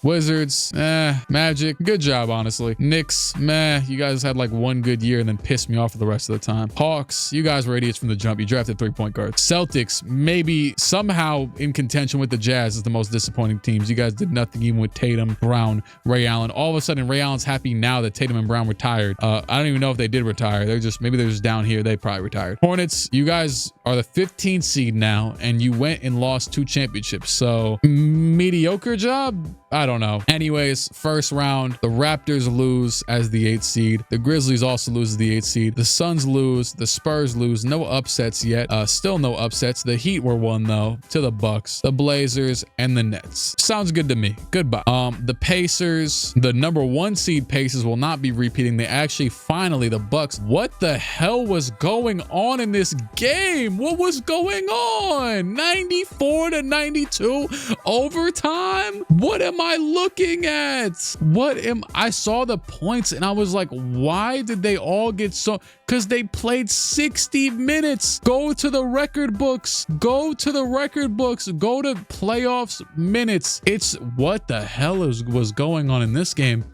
S1: Wizards, Magic, good job, honestly. Knicks, meh, you guys had like 1 good year and then pissed me off for the rest of the time. Hawks, you guys were idiots from the jump. You drafted 3-point guards. Celtics, maybe somehow in contention with the Jazz is the most disappointing teams. You guys did nothing even with Tatum, Brown, Ray Allen. All of a sudden, Ray Allen's happy now that Tatum and Brown retired. I don't even know if they did retire. Maybe they're just down here. They probably retired. Hornets, you guys are the 15th seed now, and you went and lost 2 championships. So mediocre job? I don't know. Anyways, first round, the Raptors lose as the 8th seed. The Grizzlies also lose as the 8th seed. The Suns lose. The Spurs lose. No upsets yet. Still no upsets. The Heat were won though to the Bucks, the Blazers, and the Nets. Sounds good to me. Goodbye. The Pacers, the number 1 seed Pacers will not be repeating. They actually finally, the Bucks. What the hell was going on in this game? What was going on? 94-92 overtime? What am I looking at? I saw the points and I was like, why did they all get so? Because they played 60 minutes. Go to the record books. Go to the record books. Go to playoffs minutes. It's what the hell was going on in this game?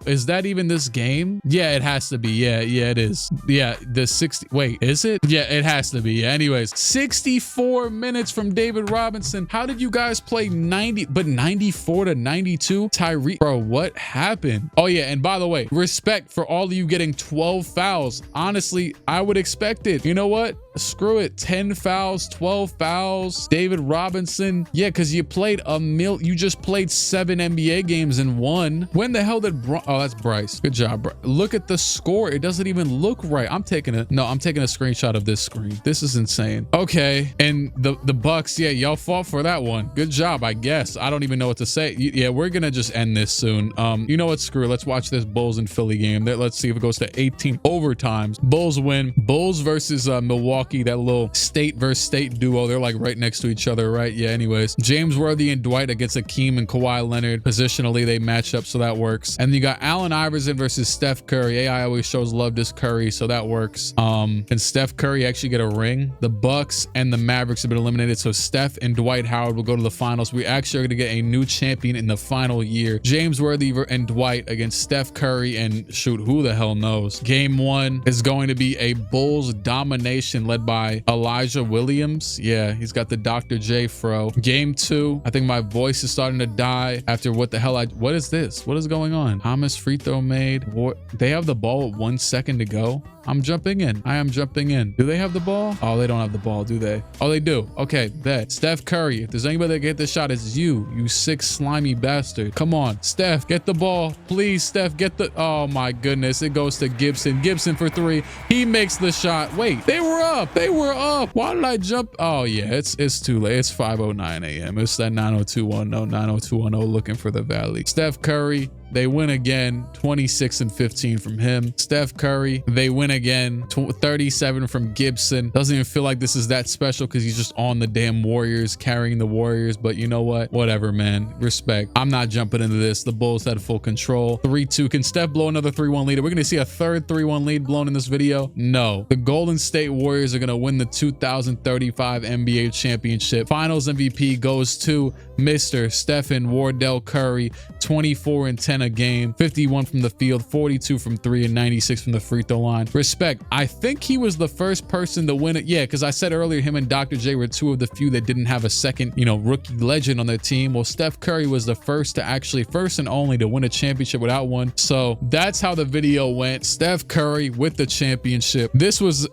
S1: Is that even this game? Yeah, it has to be. Yeah, it is. Yeah, the 60. Wait, is it? Yeah, it has to be. Yeah, anyways, 64 minutes from David Robinson. How did you guys play 94-92? Tyree, bro, what happened? Oh yeah, and by the way, respect for all of you getting 12 fouls. Honestly, I would expect it. You know what? Screw it. 10 fouls, 12 fouls. David Robinson. Yeah, because you played you just played 7 NBA games in 1. When the hell did oh, that's Bryce. Good job, Bryce. Look at the score. It doesn't even look right. I'm taking a screenshot of this screen. This is insane. Okay, and the Bucks, yeah, y'all fought for that one. Good job, I guess. I don't even know what to say. Yeah, we're gonna just end this soon. You know what? Screw it. Let's watch this Bulls and Philly game. Let's see if it goes to 18 overtimes. Bulls win. Bulls versus Milwaukee, that little state versus state duo. They're like right next to each other, right? Yeah, anyways. James Worthy and Dwight against Akeem and Kawhi Leonard. Positionally, they match up, so that works. And you got Allen Iverson versus Steph Curry. AI always shows love to Curry, so that works. Can Steph Curry actually get a ring? The Bucks and the Mavericks have been eliminated, so Steph and Dwight Howard will go to the finals. We actually are going to get a new champion in the final year. James Worthy and Dwight against Steph Curry and shoot, who the hell knows? Game 1 is going to be a Bulls domination led by Elijah Williams. Yeah, he's got the Dr. J fro. Game 2, I think my voice is starting to die after what the hell what is this? What is going on? Thomas free throw made. They have the ball with 1 second to go. I'm jumping in. I am jumping in. Do they have the ball? Oh, they don't have the ball, do they? Oh, they do. Okay, bet. Steph Curry. If there's anybody that can get this shot, it's you sick, slimy bastard. Come on, Steph, get the ball. Please, Steph, get the... Oh, my goodness. It goes to Gibson. Gibson for 3. He makes the shot. Wait, they were up. They were up. Why did I jump? Oh, yeah, it's too late. It's 5:09 a.m. It's that 90210, 90210 looking for the Valley. Steph Curry. They win again, 26 and 15 from him. Steph Curry, they win again, 37 from Gibson. Doesn't even feel like this is that special because he's just on the damn Warriors, carrying the Warriors. But you know what? Whatever, man. Respect. I'm not jumping into this. The Bulls had full control. 3-2. Can Steph blow another 3-1 lead? We're going to see a third 3-1 lead blown in this video? No. The Golden State Warriors are going to win the 2035 NBA championship. Finals MVP goes to Mr. Stephen Wardell Curry, 24 and 10 a game, 51 from the field, 42 from 3, and 96 from the free throw line. Respect. I think he was the first person to win it. Yeah, because I said earlier him and Dr. J were 2 of the few that didn't have a second, rookie legend on their team. Well, Steph Curry was the first and only to win a championship without one. So that's how the video went. Steph Curry with the championship. This was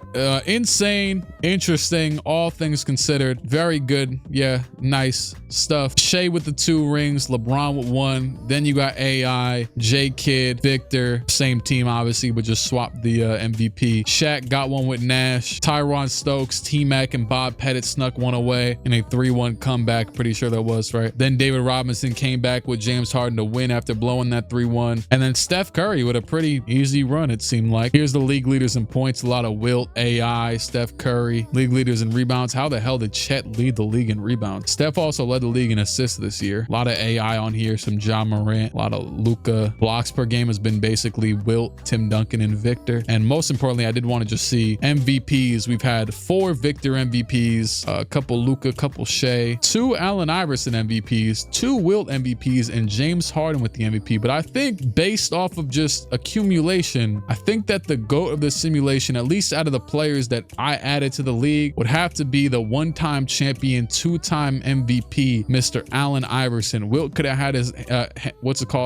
S1: insane, interesting, all things considered. Very good. Yeah, nice stuff. Shea with the 2 rings, LeBron with 1. Then you got AI, J Kidd, Victor, same team obviously, but just swapped the MVP. Shaq got 1 with Nash. Tyron Stokes, T-Mac, and Bob Pettit snuck 1 away in a 3-1 comeback. Pretty sure that was right. Then David Robinson came back with James Harden to win after blowing that 3-1. And then Steph Curry with a pretty easy run, it seemed like. Here's the league leaders in points. A lot of Wilt, AI, Steph Curry. League leaders in rebounds. How the hell did Chet lead the league in rebounds? Steph also led the league in assists this year. A lot of AI on here. Some Ja Morant. A lot of Luka. Blocks per game has been basically Wilt, Tim Duncan, and Victor. And most importantly, I did want to just see MVPs. We've had 4 Victor MVPs, a couple Luka, couple Shea, 2 Allen Iverson MVPs, 2 Wilt MVPs, and James Harden with the MVP. But I think based off of just accumulation, I think that the GOAT of the simulation, at least out of the players that I added to the league, would have to be the 1-time champion, 2-time MVP, Mr. Allen Iverson. Wilt could have had his,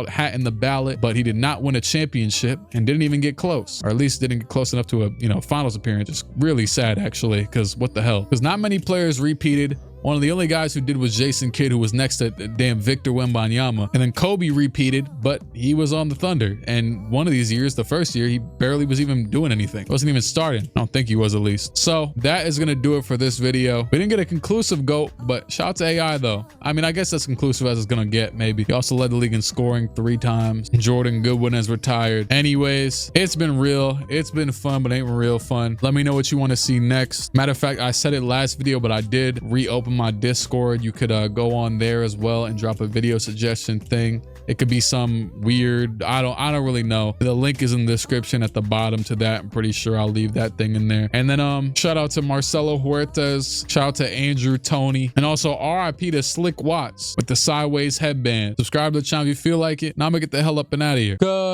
S1: hat in the ballot, but he did not win a championship and didn't even get close, or at least didn't get close enough to a finals appearance. It's really sad actually, because what the hell, because not many players repeated. One of the only guys who did was Jason Kidd, who was next to damn Victor Wembanyama. And then Kobe repeated, but he was on the Thunder. And one of these years, the first year, he barely was even doing anything. Wasn't even starting. I don't think he was, at least. So that is going to do it for this video. We didn't get a conclusive GOAT, but shout out to AI though. I mean, I guess that's conclusive as it's going to get, maybe. He also led the league in scoring 3 times. Jordan Goodwin has retired. Anyways, it's been real. It's been fun, but ain't real fun. Let me know what you want to see next. Matter of fact, I said it last video, but I did reopen my Discord. You could go on there as well and drop a video suggestion thing. It could be some weird, I don't really know. The link is in the description at the bottom to that. I'm pretty sure I'll leave that thing in there. And then shout out to Marcelo Huertas, shout out to Andrew Tony, and also RIP to Slick Watts with the sideways headband. Subscribe to the channel if you feel like it. Now I'm gonna get the hell up and out of here. Good.